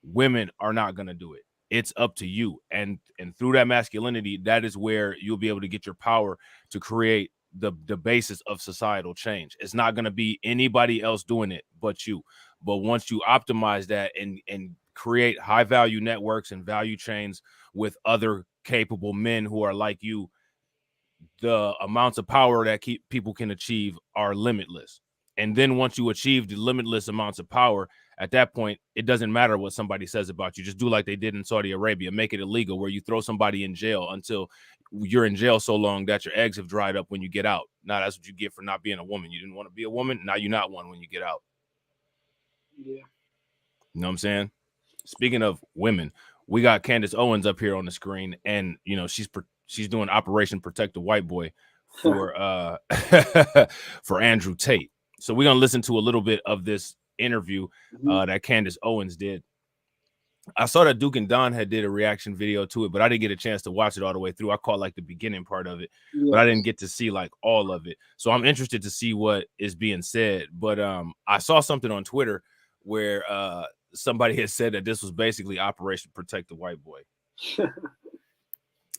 Women are not going to do it. It's up to you. And through that masculinity, that is where you'll be able to get your power to create the basis of societal change. It's not going to be anybody else doing it but you. But once you optimize that and create high value networks and value chains with other capable men who are like you, the amounts of power that people can achieve are limitless. And then once you achieve the limitless amounts of power, at that point, it doesn't matter what somebody says about you. Just do like they did in Saudi Arabia. Make it illegal, where you throw somebody in jail until you're in jail so long that your eggs have dried up when you get out. Now that's what you get for not being a woman. You didn't want to be a woman. Now you're not one when you get out. Yeah. You know what I'm saying? Speaking of women, we got Candace Owens up here on the screen, and she's doing Operation Protect the White Boy for for Andrew Tate. So we're gonna listen to a little bit of this interview that Candace Owens did. I saw that Duke and Don had did a reaction video to it, but I didn't get a chance to watch it all the way through. I caught like the beginning part of it, but I didn't get to see like all of it. So I'm interested to see what is being said. But I saw something on Twitter where somebody had said that this was basically Operation Protect the White Boy.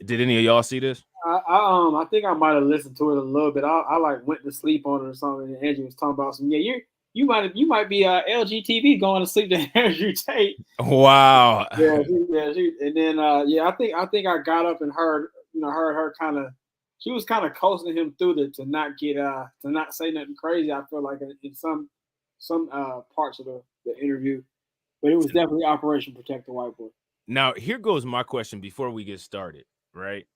Did any of y'all see this? I think I might have listened to it a little bit. I like went to sleep on it or something. And Andrew was talking about some. Yeah, you might be LGTV going to sleep to Andrew Tate. Wow. Yeah. And then I think I got up and heard her kind of she was kind of coasting him through to not say nothing crazy. I feel like in some parts of the interview, but it was definitely Operation Protect the White Boy. Now, here goes my question before we get started, right?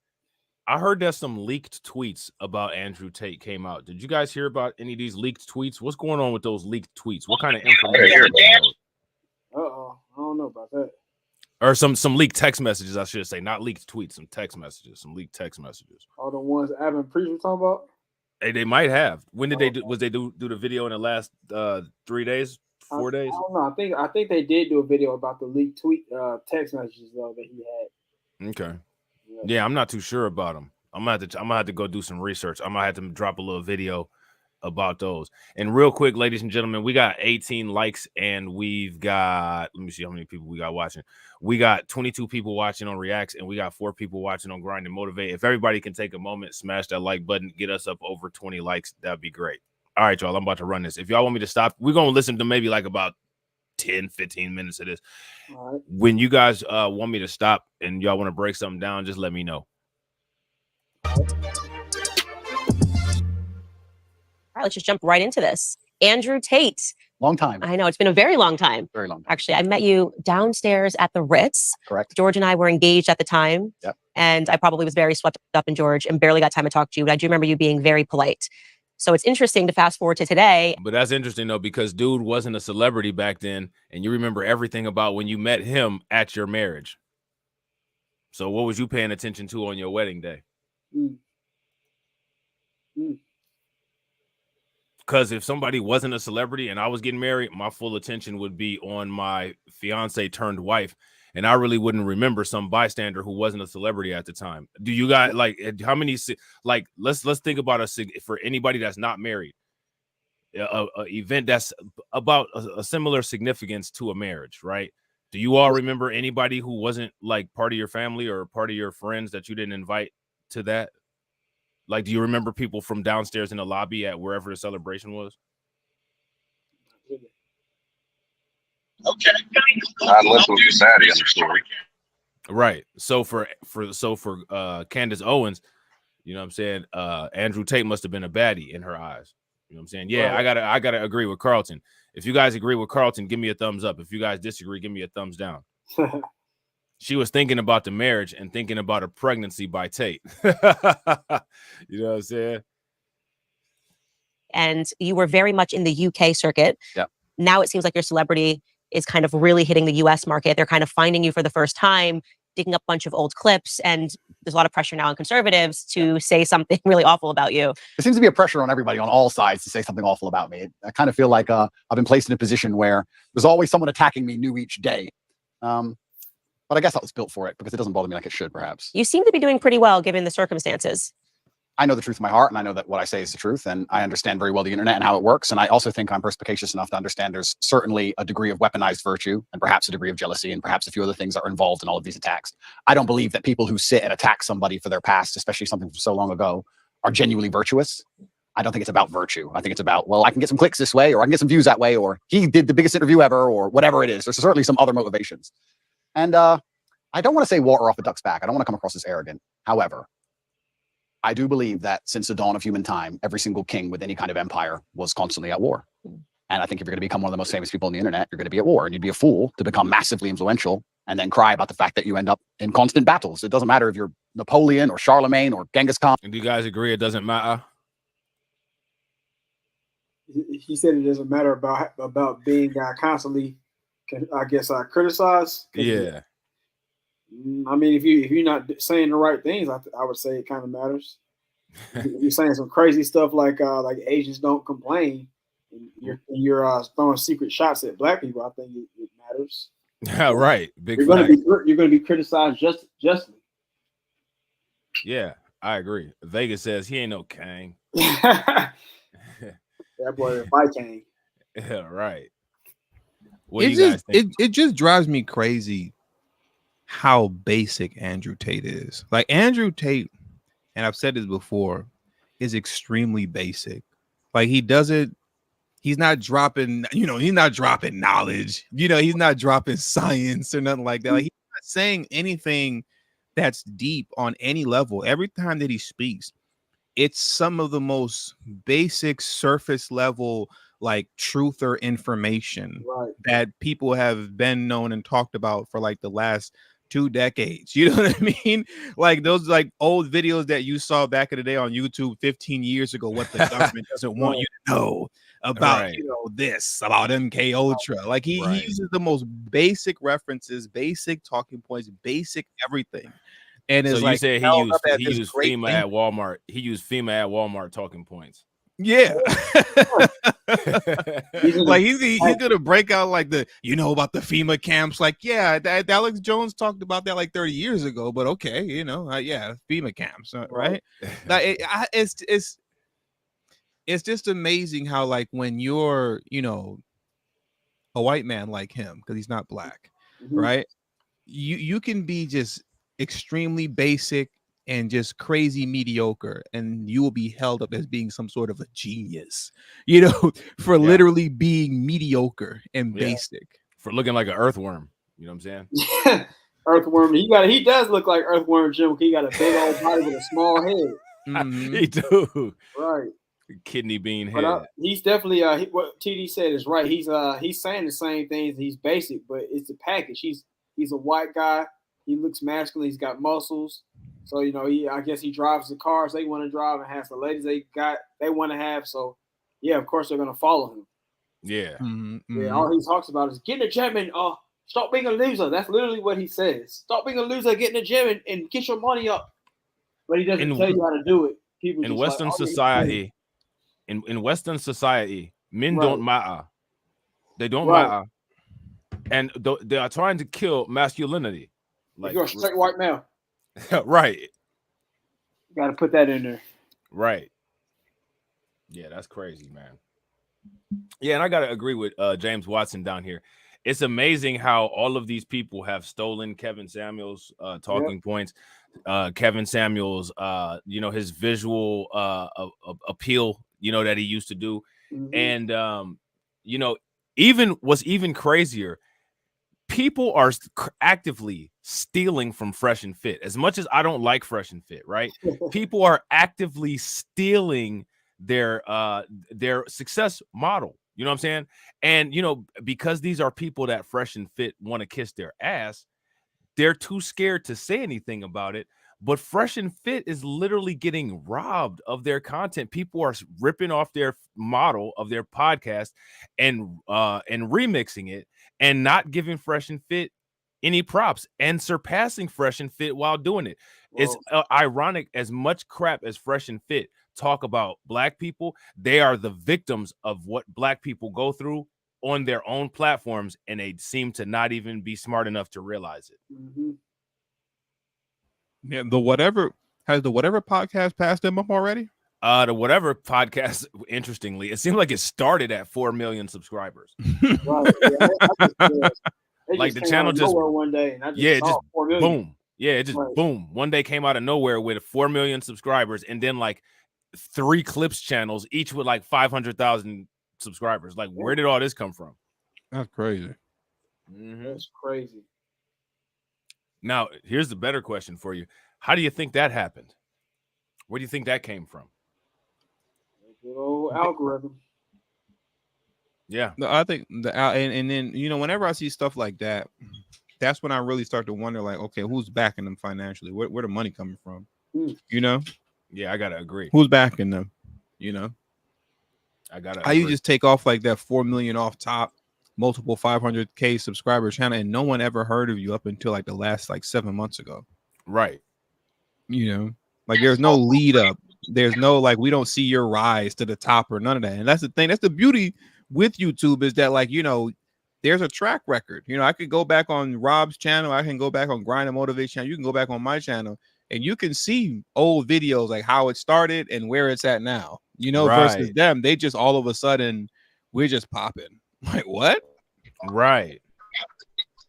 I heard that some leaked tweets about Andrew Tate came out. Did you guys hear about any of these leaked tweets? What's going on with those leaked tweets? What kind of information? I don't know about that. Or some leaked text messages, I should say, not leaked tweets, some text messages, some leaked text messages. All the ones Evan Priest was talking about. Hey, they might have. When did they do? Was they do the video in the last 3 days, 4 days? I don't know. I think they did do a video about the leaked tweet text messages though that he had. Okay. Yeah, I'm not too sure about them. I'm gonna have to go do some research. I'm gonna have to drop a little video about those. And real quick, ladies and gentlemen, we got 18 likes and we've got, let me see how many people we got watching. We got 22 people watching on Reacts and we got 4 people watching on Grind and Motivate. If everybody can take a moment, smash that like button, get us up over 20 likes, that'd be great. All right, y'all, I'm about to run this. If y'all want me to stop, we're gonna listen to maybe like about 10-15 minutes of this. All right. When you guys want me to stop and y'all want to break something down, just let me know. All right, let's just jump right into this. Andrew Tate. Long time. I know, it's been a very long time. Very long time. Actually, I met you downstairs at the Ritz. Correct. George and I were engaged at the time. Yep. And I probably was very swept up in George and barely got time to talk to you. But I do remember you being very polite. So it's interesting to fast forward to today. But that's interesting, though, because dude wasn't a celebrity back then. And you remember everything about when you met him at your marriage. So what was you paying attention to on your wedding day? Because if somebody wasn't a celebrity and I was getting married, my full attention would be on my fiance turned wife. And I really wouldn't remember some bystander who wasn't a celebrity at the time. Do you guys like how many, like, let's think about for anybody that's not married, a event that's about a similar significance to a marriage, right? Do you all remember anybody who wasn't like part of your family or part of your friends that you didn't invite to that? Like, do you remember people from downstairs in the lobby at wherever the celebration was? Okay. Unless it was a Saturday on the story. Right. So for Candace Owens, you know what I'm saying? Andrew Tate must have been a baddie in her eyes. You know what I'm saying? Yeah, right. I gotta agree with Carlton. If you guys agree with Carlton, give me a thumbs up. If you guys disagree, give me a thumbs down. She was thinking about the marriage and thinking about a pregnancy by Tate. You know what I'm saying? And you were very much in the UK circuit. Yeah. Now it seems like your celebrity is kind of really hitting the US market. They're kind of finding you for the first time, digging up a bunch of old clips, and there's a lot of pressure now on conservatives to say something really awful about you. There seems to be a pressure on everybody on all sides to say something awful about me. I kind of feel like I've been placed in a position where there's always someone attacking me new each day. But I guess I was built for it because it doesn't bother me like it should, perhaps. You seem to be doing pretty well given the circumstances. I know the truth in my heart, and I know that what I say is the truth, and I understand very well the internet and how it works. And I also think I'm perspicacious enough to understand there's certainly a degree of weaponized virtue and perhaps a degree of jealousy and perhaps a few other things that are involved in all of these attacks. I don't believe that people who sit and attack somebody for their past, especially something from so long ago, are genuinely virtuous. I don't think it's about virtue. I think it's about, well, I can get some clicks this way, or I can get some views that way, or he did the biggest interview ever, or whatever it is. There's certainly some other motivations. And I don't want to say water off a duck's back. I don't want to come across as arrogant. However, I do believe that since the dawn of human time, every single king with any kind of empire was constantly at war. And I think if you're going to become one of the most famous people on the internet, you're going to be at war, and you'd be a fool to become massively influential and then cry about the fact that you end up in constant battles. It doesn't matter if you're Napoleon or Charlemagne or Genghis Khan. And do you guys agree it doesn't matter? He said it doesn't matter about being constantly, I guess, criticized. Yeah. I mean, if you're not saying the right things, I would say it kind of matters. You're saying some crazy stuff like Asians don't complain, and you're throwing secret shots at black people. I think it matters. Yeah, right. You're going to be criticized justly. Yeah, I agree. Vegas says he ain't no king. That boy is my king. Yeah, right. It just drives me crazy how basic Andrew Tate is. Like, Andrew Tate, and I've said this before, is extremely basic. Like, he's not dropping, he's not dropping knowledge. He's not dropping science or nothing like that. Like, he's not saying anything that's deep on any level. Every time that he speaks, it's some of the most basic surface level like truth or information that people have been known and talked about for like the last 2 decades. You know what I mean? Like those like old videos that you saw back in the day on YouTube 15 years ago, what the government doesn't want you to know about, you know, this about MK Ultra. Like he uses the most basic references, basic talking points, basic everything. And so it's you like said he used FEMA at Walmart. He used FEMA at Walmart talking points. Yeah. Like he's gonna break out like the about the FEMA camps. Like, yeah, Alex Jones talked about that like 30 years ago, but okay, yeah, FEMA camps, right? Like it's just amazing how like when you're a white man like him, because he's not black, right? You can be just extremely basic and just crazy mediocre, and you will be held up as being some sort of a genius, for literally being mediocre and basic, for looking like an earthworm. You know what I'm saying? Earthworm. He does look like Earthworm Jim. He got a big old body with a small head. He do. Right. Kidney bean head. But he's definitely what TD said is right. He's saying the same things. He's basic, but it's a package. He's a white guy. He looks masculine. He's got muscles. So, I guess he drives the cars they want to drive and has the ladies they want to have. So, yeah, of course they're going to follow him. Yeah. Yeah, all he talks about is get in the gym and stop being a loser. That's literally what he says. Stop being a loser, get in the gym and get your money up. But he doesn't tell you how to do it. People in Western society, in Western society, men don't matter. They don't matter. And they are trying to kill masculinity. Like you're a straight white male. Right. You got to put that in there. Right. Yeah, that's crazy, man. Yeah, and I got to agree with James Watson down here. It's amazing how all of these people have stolen Kevin Samuels' talking points. Kevin Samuels, his visual appeal, that he used to do. And, even crazier, people are actively stealing from Fresh and Fit. As much as I don't like Fresh and Fit, right? People are actively stealing their success model. You know what I'm saying? And, because these are people that Fresh and Fit want to kiss their ass, they're too scared to say anything about it. But Fresh and Fit is literally getting robbed of their content. People are ripping off their model of their podcast and remixing it and not giving Fresh and Fit any props and surpassing Fresh and Fit while doing it. Whoa. It's ironic. As much crap as Fresh and Fit talk about black people, they are the victims of what black people go through on their own platforms, and they seem to not even be smart enough to realize it. Yeah, has the whatever podcast passed them up already? The whatever podcast, interestingly, it seemed like it started at 4 million subscribers. Right, yeah, like the channel just one day, and just boom. Yeah, it just boom. One day came out of nowhere with 4 million subscribers, and then like 3 clips channels, each with like 500,000 subscribers. Like, where did all this come from? That's crazy. That's crazy. Now, here's the better question for you. How do you think that happened? Where do you think that came from? Good old algorithm. Yeah. No, I think and then, whenever I see stuff like that, that's when I really start to wonder, like, okay, who's backing them financially? Where the money coming from? Yeah, I gotta agree. Who's backing them? I gotta. How you just take off like that 4 million off top, multiple 500K subscriber channel, and no one ever heard of you up until like the last 7 months ago. Right. Like there's no lead up. There's no we don't see your rise to the top or none of that. And that's the thing. That's the beauty with YouTube is that there's a track record. I could go back on Rob's channel. I can go back on Grind and Motivate channel. You can go back on my channel and you can see old videos like how it started and where it's at now. Versus them, they just all of a sudden we're just popping. Like what? Right.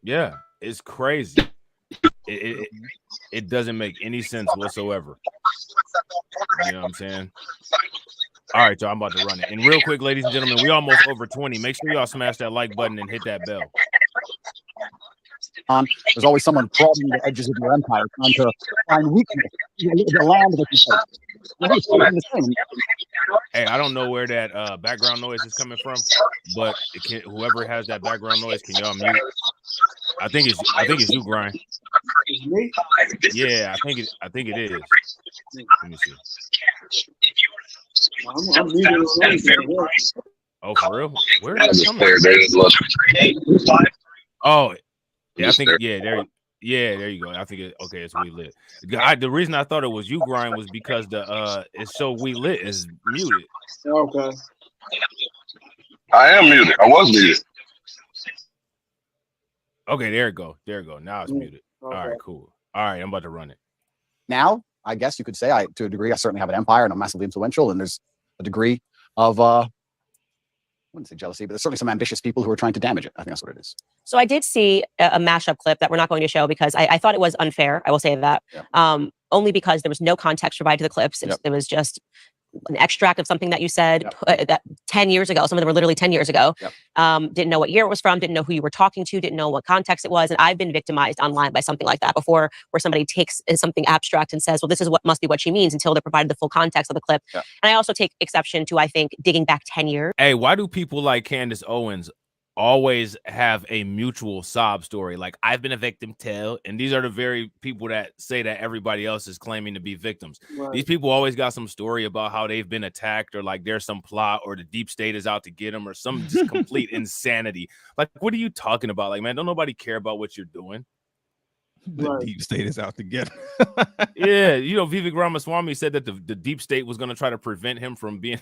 Yeah, it's crazy. It doesn't make any sense whatsoever. You know what I'm saying? All right, y'all, I'm about to run it. And real quick, ladies and gentlemen, we almost over 20. Make sure y'all smash that like button and hit that bell. There's always someone crawling the edges of your empire trying to find weakness. The land that you Hey, I don't know where that background noise is coming from, but whoever has that background noise, can y'all mute? I think it's you, Grind. Yeah, I think it is. Let me see. Oh, for real? Where is that coming? Oh, yeah, I think there you go. I think it's We Lit. The reason I thought it was you, Grind, was because it's so We Lit is muted. Okay. I am muted. I was muted. Okay, there it go. Now it's muted. Okay. All right, cool. All right, I'm about to run it. Now, I guess you could say, to a degree, I certainly have an empire and I'm massively influential, and there's a degree of I wouldn't say jealousy, but there's certainly some ambitious people who are trying to damage it. I think that's what it is. So I did see a mashup clip that we're not going to show because I thought it was unfair. I will say that. Yep. Only because there was no context provided to the clips. It was just an extract of something that you said that 10 years ago. Some of them were literally 10 years ago. Yep. Didn't know what year it was from, didn't know who you were talking to, didn't know what context it was. And I've been victimized online by something like that before, where somebody takes something abstract and says, well, this is what must be what she means, until they're provided the full context of the clip. Yep. And I also take exception to, I think, digging back 10 years. Hey, why do people like Candace Owens always have a mutual sob story? Like, I've been a victim too, and these are the very people that say that everybody else is claiming to be victims. Right. These people always got some story about how they've been attacked, or like there's some plot, or the deep state is out to get them, or some just complete insanity. Like, what are you talking about? Like, man, don't nobody care about what you're doing. The deep state is out to get him. Yeah, Vivek Ramaswamy said that the deep state was going to try to prevent him from being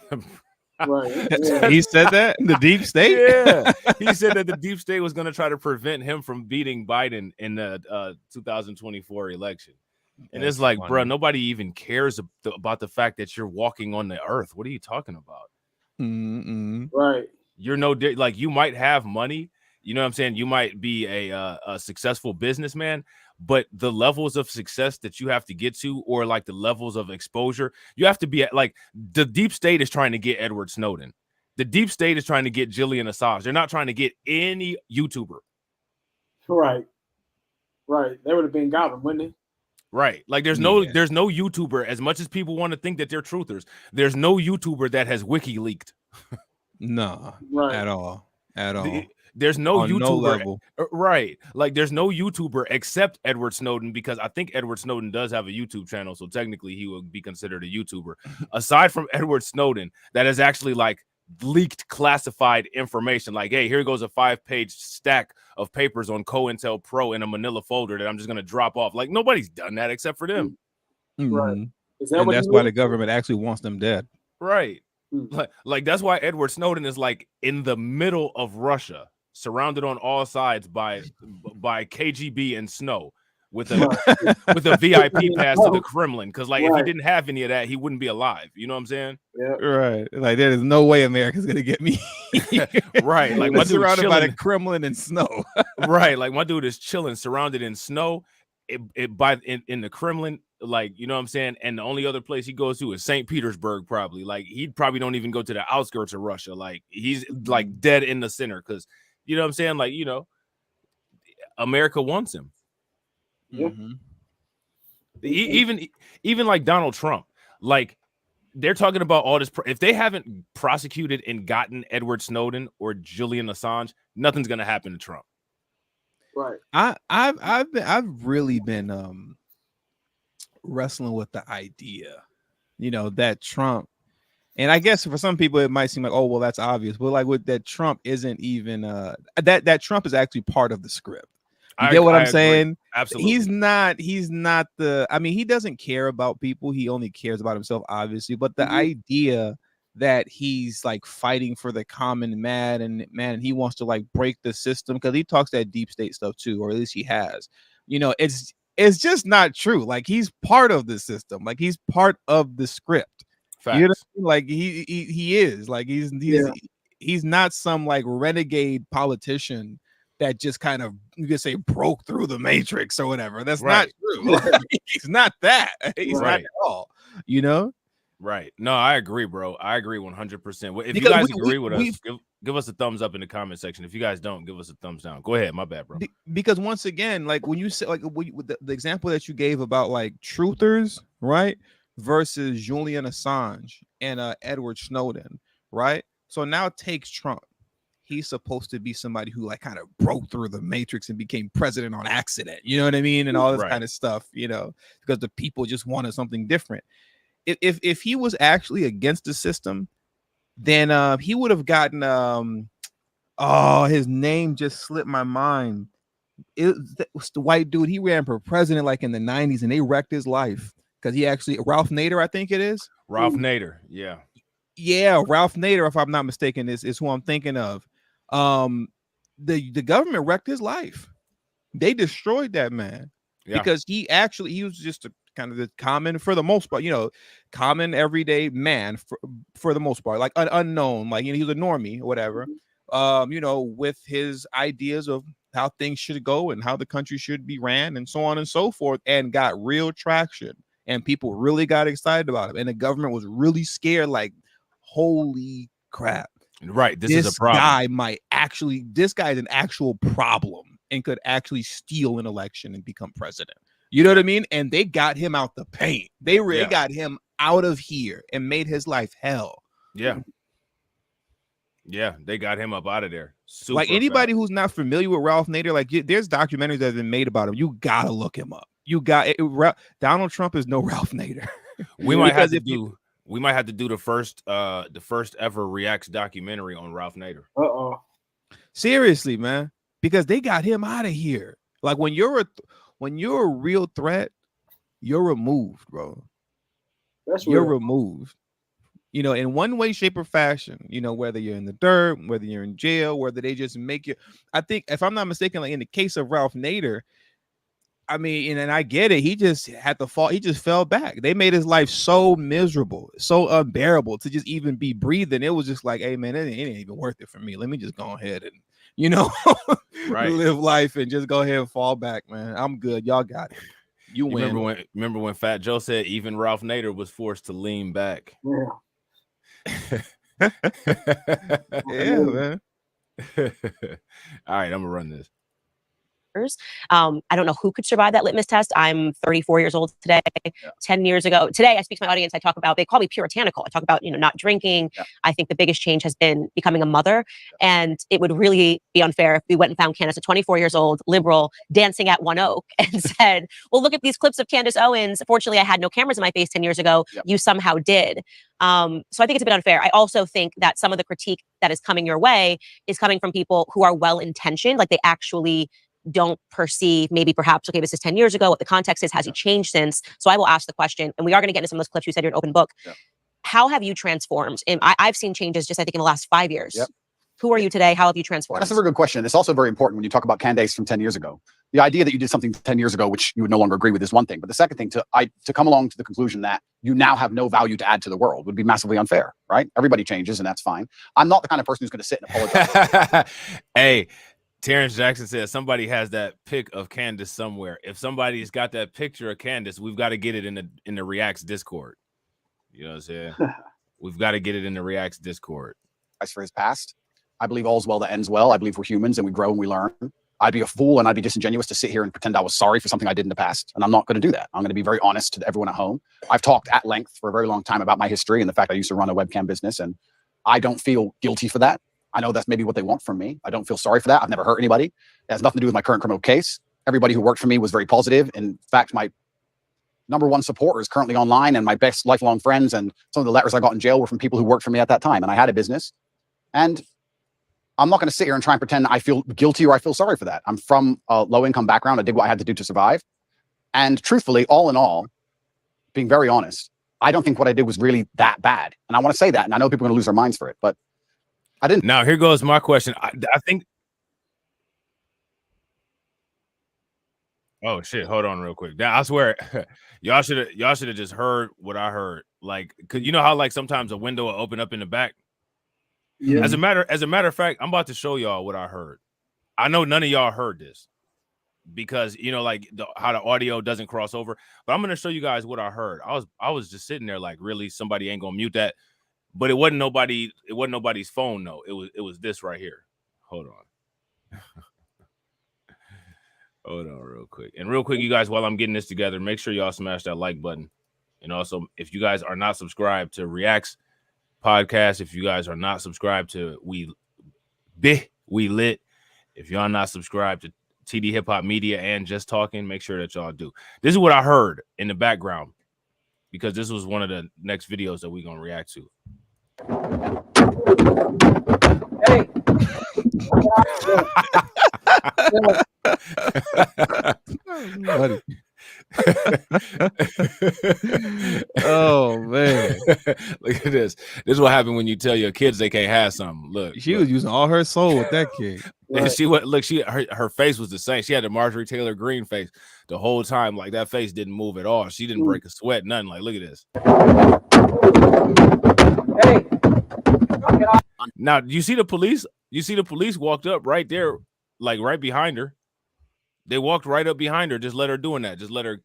Right. Yeah. He said that? The deep state? Yeah. He said that the deep state was going to try to prevent him from beating Biden in the 2024 election. And it's like, bro, nobody even cares about the fact that you're walking on the earth. What are you talking about? Right. You're like, you might have money. You know what I'm saying? You might be a successful businessman, but the levels of success that you have to get to, or like the levels of exposure, you have to be at, like, the deep state is trying to get Edward Snowden. The deep state is trying to get Julian Assange. They're not trying to get any YouTuber. Right. Right. They would have been got them, wouldn't they? Right. Like, there's no YouTuber, as much as people want to think that they're truthers, there's no YouTuber that has WikiLeaked. No, right. At all. There's no On YouTuber, no level. right? Like, there's no YouTuber except Edward Snowden, because I think Edward Snowden does have a YouTube channel, so technically he would be considered a YouTuber. Aside from Edward Snowden, that is actually like leaked classified information. Like, hey, here goes a 5-page stack of papers on COINTELPRO in a manila folder that I'm just gonna drop off. Like, nobody's done that except for them. Right. Is that And what that's why the government actually wants them dead. Right. Like that's why Edward Snowden is like in the middle of Russia, surrounded on all sides by KGB and snow, with a with a VIP pass to the Kremlin. Because like if he didn't have any of that, he wouldn't be alive. You know what I'm saying? Yeah. Right. Like, there is no way America's gonna get me. Right. Like, my dude surrounded by the chilling. Kremlin and snow. Right. Like, my dude is chilling, surrounded in snow, in the Kremlin. Like, you know what I'm saying? And the only other place he goes to is St. Petersburg, probably. Like, he probably don't even go to the outskirts of Russia. Like, he's like dead in the center, because, you know what I'm saying? Like, America wants him. Mm-hmm. Even like Donald Trump, like, they're talking about all this. If they haven't prosecuted and gotten Edward Snowden or Julian Assange, nothing's gonna happen to Trump. Right. I've really been wrestling with the idea, that Trump, and I guess for some people it might seem like, oh, well, that's obvious, but like with that, Trump isn't even that Trump is actually part of the script. You get what I'm saying? Absolutely. He's not he doesn't care about people. He only cares about himself, obviously. But the idea that he's like fighting for the common man, and he wants to like break the system, because he talks that deep state stuff too, or at least he has. It's just not true. Like, he's part of the system. Like, he's part of the script. Facts. You know, like he is. Like, he's not some like renegade politician that just kind of, you could say, broke through the matrix or whatever. That's not true. He's not that. He's not at all. Right. No, I agree, bro. I agree 100%. If Because you guys agree with us, give us a thumbs up in the comment section. If you guys don't, give us a thumbs down. Go ahead. My bad, bro. Because once again, like, when you say, like, the example that you gave about like truthers, right? versus Julian Assange and Edward Snowden, right? So now takes Trump. He's supposed to be somebody who like kind of broke through the matrix and became president on accident. You know what I mean? And all this kind of stuff, you know, because the people just wanted something different. If he was actually against the system, then he would have gotten his name just slipped my mind. It was the white dude. He ran for president like in the 90s and they wrecked his life because he actually Ralph Nader, I think it is. Ralph Nader, yeah. Yeah, Ralph Nader, if I'm not mistaken, is who I'm thinking of. The government wrecked his life. They destroyed that man because he was just a kind of the common, for the most part, you know, common everyday man for the most part, like unknown, like, you know, he was a normie or whatever, you know, with his ideas of how things should go and how the country should be ran and so on and so forth, and got real traction and people really got excited about it. And the government was really scared, like, holy crap. Right. This is a problem. This guy is an actual problem and could actually steal an election and become president. You know what I mean? And they got him out the paint. They really got him out of here and made his life hell. Yeah. Yeah, they got him up out of there. Super like anybody who's not familiar with Ralph Nader, like there's documentaries that have been made about him. You gotta look him up. Donald Trump is no Ralph Nader. We might have to do the first ever Reacts documentary on Ralph Nader. Seriously, man, because they got him out of here. Like when you're a real threat, you're removed, bro. You're removed. You know, in one way, shape, or fashion, you know, whether you're in the dirt, whether you're in jail, whether they just make you. I think, if I'm not mistaken, like in the case of Ralph Nader, I mean, and I get it, he just had to fall. He just fell back. They made his life so miserable, so unbearable to just even be breathing. It was just like, hey, man, it ain't even worth it for me. Let me just go ahead and, you know, live life and just go ahead and fall back, man. I'm good. Y'all got it. You win. Remember when Fat Joe said even Ralph Nader was forced to lean back? Yeah. Yeah, man. All right, I'm gonna run this. I don't know who could survive that litmus test. I'm 34 years old today. 10 years ago today, I speak to my audience. I talk about, they call me puritanical. I talk about, you know, not drinking. I think the biggest change has been becoming a mother. And it would really be unfair if we went and found Candace at 24 years old, liberal, dancing at One Oak and said, well, look at these clips of Candace Owens. Fortunately, I had no cameras in my face 10 years ago. You somehow did. So I think it's a bit unfair. I also think that some of the critique that is coming your way is coming from people who are well-intentioned, like they actually don't perceive maybe perhaps, okay, this is 10 years ago, what the context is, has he changed since? So I will ask the question, and we are going to get into some of those clips. You said you're an open book. How have you transformed? And I've seen changes just, I think, in the last 5 years. Who are you today? How have you transformed? That's a very good question. It's also very important when you talk about Candace from 10 years ago. The idea that you did something 10 years ago, which you would no longer agree with, is one thing. But the second thing, to come along to the conclusion that you now have no value to add to the world would be massively unfair, right? Everybody changes, and that's fine. I'm not the kind of person who's going to sit and apologize. Hey, Terrence Jackson says somebody has that pic of Candace somewhere. If somebody's got that picture of Candace, we've got to get it in the Reacts Discord. You know what I'm saying? We've got to get it in the Reacts Discord. As for his past, I believe all's well that ends well. I believe we're humans and we grow and we learn. I'd be a fool and I'd be disingenuous to sit here and pretend I was sorry for something I did in the past. And I'm not going to do that. I'm going to be very honest to everyone at home. I've talked at length for a very long time about my history and the fact I used to run a webcam business, and I don't feel guilty for that. I know that's maybe what they want from me. I don't feel sorry for that. I've never hurt anybody. It has nothing to do with my current criminal case. Everybody who worked for me was very positive. In fact, my #1 supporter is currently online, and my best lifelong friends and some of the letters I got in jail were from people who worked for me at that time. And I had a business. And I'm not going to sit here and try and pretend I feel guilty or I feel sorry for that. I'm from a low-income background. I did what I had to do to survive. And truthfully, all in all, being very honest, I don't think what I did was really that bad. And I want to say that. And I know people are going to lose their minds for it, but I didn't. Now, here goes my question. I think. Oh shit! Hold on, real quick. Now, I swear, y'all should have just heard what I heard. Like, cause you know how like sometimes a window will open up in the back. Yeah. As a matter of fact, I'm about to show y'all what I heard. I know none of y'all heard this because you know like how the audio doesn't cross over. But I'm gonna show you guys what I heard. I was just sitting there like, really, somebody ain't gonna mute that. But it wasn't nobody. It wasn't nobody's phone. No, it was this right here. Hold on. Hold on real quick. And real quick, you guys, while I'm getting this together, make sure y'all smash that like button. And also, if you guys are not subscribed to Reacts podcast, if you guys are not subscribed to We Lit, if y'all not subscribed to TD Hip Hop Media and Just Talking, make sure that y'all do. This is what I heard in the background, because this was one of the next videos that we're gonna react to. Hey. Oh man, look at this. This is what happened when you tell your kids they can't have something. Look, she was using all her soul with that kid. Right. Her face was the same. She had the Marjorie Taylor Greene face the whole time. Like, that face didn't move at all. She didn't break a sweat, nothing. Like, look at this. Hey. Now, you see the police? You see the police walked up right there, like right behind her. They walked right up behind her, just let her doing that. Just let her,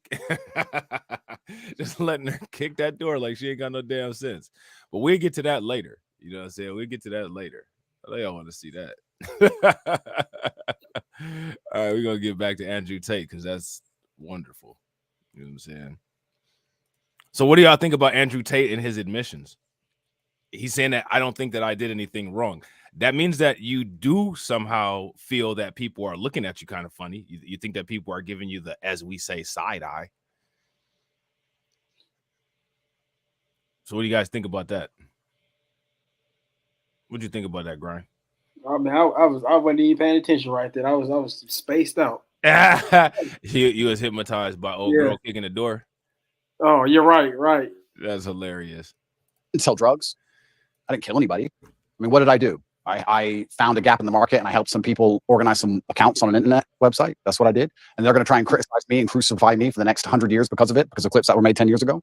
just letting her kick that door like she ain't got no damn sense. But we'll get to that later. You know what I'm saying? We'll get to that later. They all want to see that. All right, we're going to get back to Andrew Tate because that's wonderful. You know what I'm saying? So what do y'all think about Andrew Tate and his admissions? He's saying that I don't think that I did anything wrong. That means that you do somehow feel that people are looking at you kind of funny. You think that people are giving you the, as we say, side eye. So what do you guys think about that? What do you think about that, Grind? I mean, I wasn't even paying attention right then. I was spaced out. You was hypnotized by old girl kicking the door. Oh, you're right. That's hilarious. Didn't sell drugs. I didn't kill anybody. I mean, what did I do? I found a gap in the market and I helped some people organize some accounts on an internet website. That's what I did. And they're going to try and criticize me and crucify me for the next 100 years because of it, because of clips that were made 10 years ago.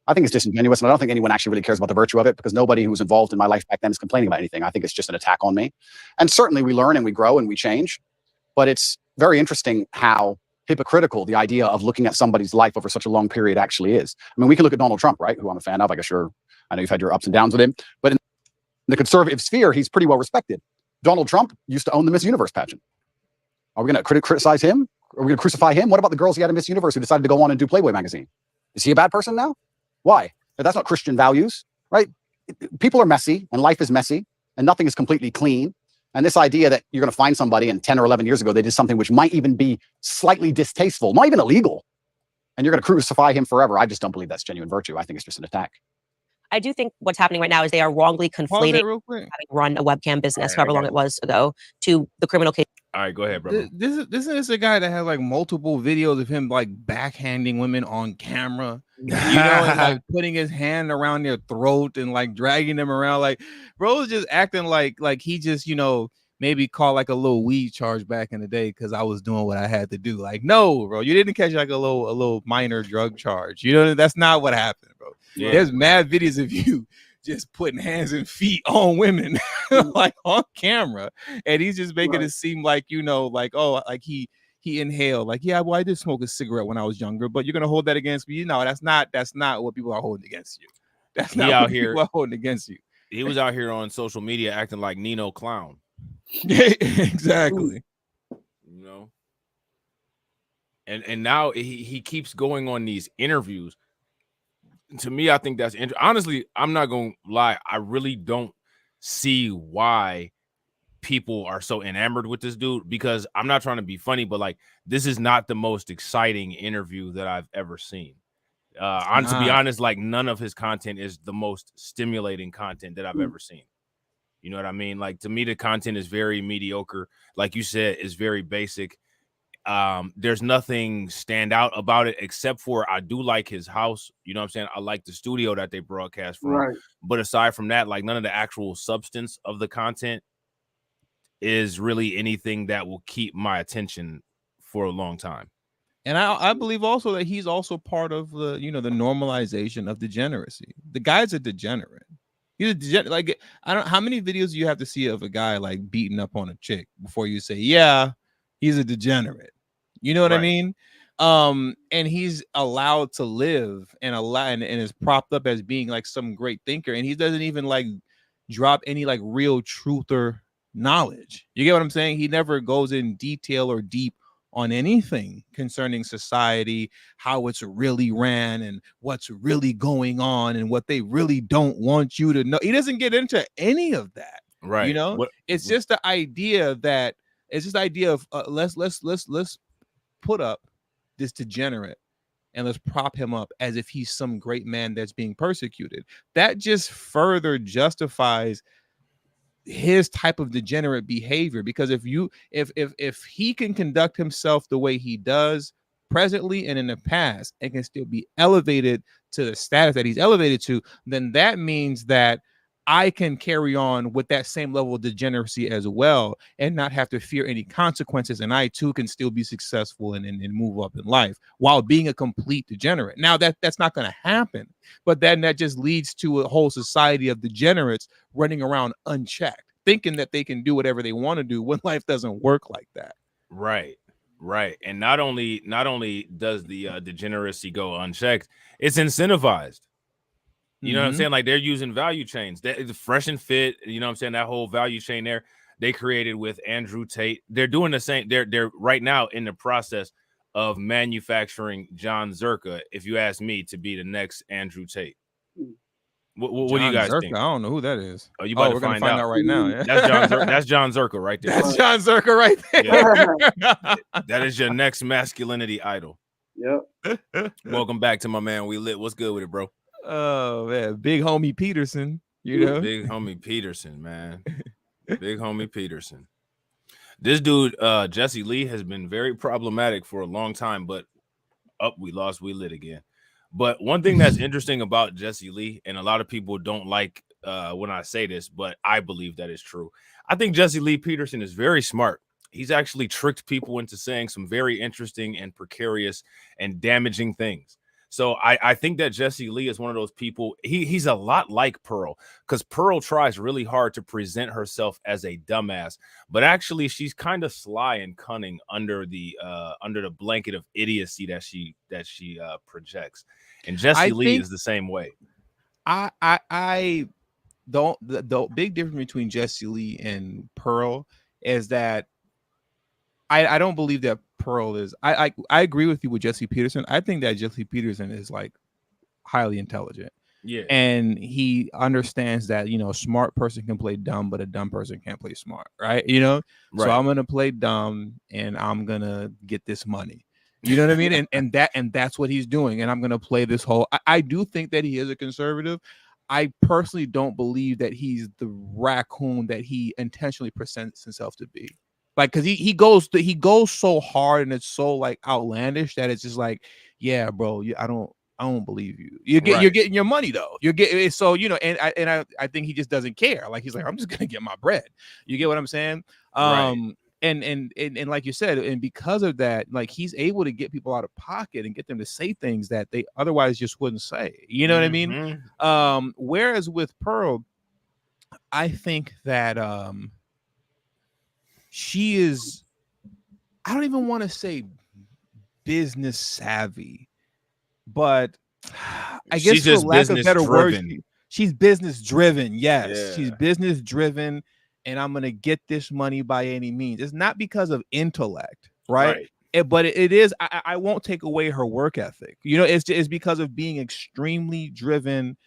I think it's disingenuous, and I don't think anyone actually really cares about the virtue of it, because nobody who was involved in my life back then is complaining about anything. I think it's just an attack on me. And certainly we learn and we grow and we change, but it's very interesting how hypocritical the idea of looking at somebody's life over such a long period actually is. I mean, we can look at Donald Trump, right, who I'm a fan of. I know you've had your ups and downs with him, but in the conservative sphere, he's pretty well respected. Donald Trump used to own the Miss Universe pageant. Are we going to criticize him? Are we going to crucify him? What about the girls he had in Miss Universe who decided to go on and do Playboy magazine? Is he a bad person now? Why? That's not Christian values, right? People are messy and life is messy and nothing is completely clean. And this idea that you're going to find somebody and 10 or 11 years ago, they did something which might even be slightly distasteful, not even illegal, and you're going to crucify him forever. I just don't believe that's genuine virtue. I think it's just an attack. I do think what's happening right now is they are wrongly conflating having run a webcam business, however long it was ago, to the criminal case. All right, go ahead, brother. This is a guy that has like multiple videos of him like backhanding women on camera, you know, and, like putting his hand around their throat and like dragging them around. Like, bro's just acting like he just, you know, maybe caught like a little weed charge back in the day because I was doing what I had to do. Like, no, bro, you didn't catch like a little minor drug charge. You know, that's not what happened, bro. Yeah. There's mad videos of you just putting hands and feet on women like on camera, and he's just making it seem like, you know, like, oh, like he inhaled, like, yeah, well, I did smoke a cigarette when I was younger, but you're gonna hold that against me? No, that's not what people are holding against you. That's not what people are holding against you. He was out here on social media acting like Nino Clown. Exactly. You know, and now he keeps going on these interviews. To me, I think that's honestly, I'm not gonna lie, I really don't see why people are so enamored with this dude, because I'm not trying to be funny, but like, this is not the most exciting interview that I've ever seen. To be honest, like, none of his content is the most stimulating content that I've ever seen. You know what I mean? Like, to me, the content is very mediocre. Like you said, it's very basic. There's nothing stand out about it, except for I do like his house. You know what I'm saying? I like the studio that they broadcast from. Right. But aside from that, like, none of the actual substance of the content is really anything that will keep my attention for a long time. And I believe also that he's also part of the, you know, the normalization of degeneracy. The guy's a degenerate. He's a degenerate. Like, I don't, how many videos do you have to see of a guy like beating up on a chick before you say, yeah, he's a degenerate? You know what I mean? And he's allowed to live and is propped up as being like some great thinker, and he doesn't even like drop any like real truth or knowledge. You get what I'm saying? He never goes in detail or deep on anything concerning society, how it's really ran and what's really going on and what they really don't want you to know. He doesn't get into any of that. Right. You know, it's just the idea that let's put up this degenerate and let's prop him up as if he's some great man that's being persecuted. That just further justifies his type of degenerate behavior, because if he can conduct himself the way he does presently and in the past and can still be elevated to the status that he's elevated to, then that means that I can carry on with that same level of degeneracy as well and not have to fear any consequences, and I too can still be successful and move up in life while being a complete degenerate. Now that's not going to happen, but then that just leads to a whole society of degenerates running around unchecked, thinking that they can do whatever they want to do when life doesn't work like that. Right. And not only does the degeneracy go unchecked, it's incentivized. You know what I'm saying? Like, they're using value chains. That Fresh and Fit, you know what I'm saying? That whole value chain there, they created with Andrew Tate. They're doing the same. They're right now in the process of manufacturing John Zherka, if you ask me, to be the next Andrew Tate. What do you guys think? I don't know who that is. Oh, we're gonna find out right now. Yeah. That's John Zherka right there. That's John Zherka right there. Yeah. That is your next masculinity idol. Yep. Welcome back to my man. We lit. What's good with it, bro? Oh man, big homie Peterson, you know. Big homie Peterson, man. Big homie Peterson. This dude, Jesse Lee, has been very problematic for a long time, but we lit again. But one thing that's interesting about Jesse Lee, and a lot of people don't like when I say this, but I believe that is true. I think Jesse Lee Peterson is very smart. He's actually tricked people into saying some very interesting and precarious and damaging things. So I think that Jesse Lee is one of those people. He's a lot like Pearl, because Pearl tries really hard to present herself as a dumbass, but actually she's kind of sly and cunning under the blanket of idiocy that she projects. And Jesse Lee is the same way. I don't. The big difference between Jesse Lee and Pearl is that I don't believe that Pearl is. I agree with you with Jesse Peterson. I think that Jesse Peterson is like highly intelligent. Yeah. And he understands that, you know, a smart person can play dumb, but a dumb person can't play smart, right? You know, Right. So I'm gonna play dumb and I'm gonna get this money. You know what I mean? And that's what he's doing. And I'm gonna play this whole. I do think that he is a conservative. I personally don't believe that he's the raccoon that he intentionally presents himself to be. Like, because he goes so hard and it's so like outlandish that it's just like, yeah, bro, I don't believe you. You're getting your money though. You're getting so, you know, and I think he just doesn't care. Like, he's like, I'm just gonna get my bread. You get what I'm saying? Right. And like you said, and because of that, like, he's able to get people out of pocket and get them to say things that they otherwise just wouldn't say. You know what I mean? Whereas with Pearl, I think that she is, I don't even want to say business savvy, but I guess She's for just lack of better words, business-driven. she's business driven. Yes, Yeah. she's business driven, and I'm gonna get this money by any means. It's not because of intellect, right? But it is. I won't take away her work ethic. You know, it's because of being extremely driven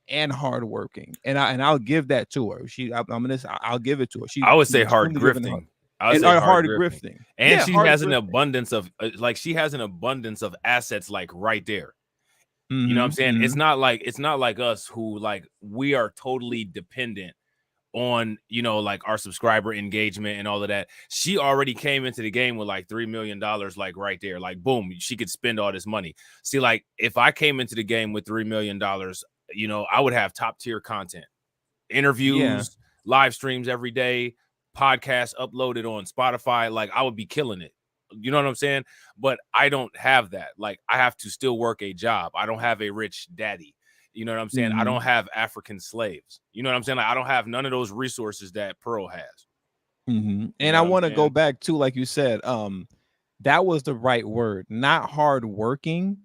and hardworking, and I'll give that to her. I'll give it to her. I would say hard grifting. I would say hard grifting. And Yeah, she hard has an grifting. abundance of assets, like right there. You know what I'm Mhm, saying? mhm. It's not like us who, like, we are totally dependent on, you know, like our subscriber engagement and all of that. She already came into the game with like $3 million, like right there. Like, boom, she could spend all this money. See, like, if I came into the game with $3 million, you know, I would have top tier content, interviews, live streams every day, podcasts uploaded on Spotify. Like, I would be killing it. You know what I'm saying? But I don't have that. Like, I have to still work a job. I don't have a rich daddy. You know what I'm saying? I don't have African slaves. You know what I'm saying? Like, I don't have none of those resources that Pearl has. And I want to go back to, like you said, that was the right word. Not hard working,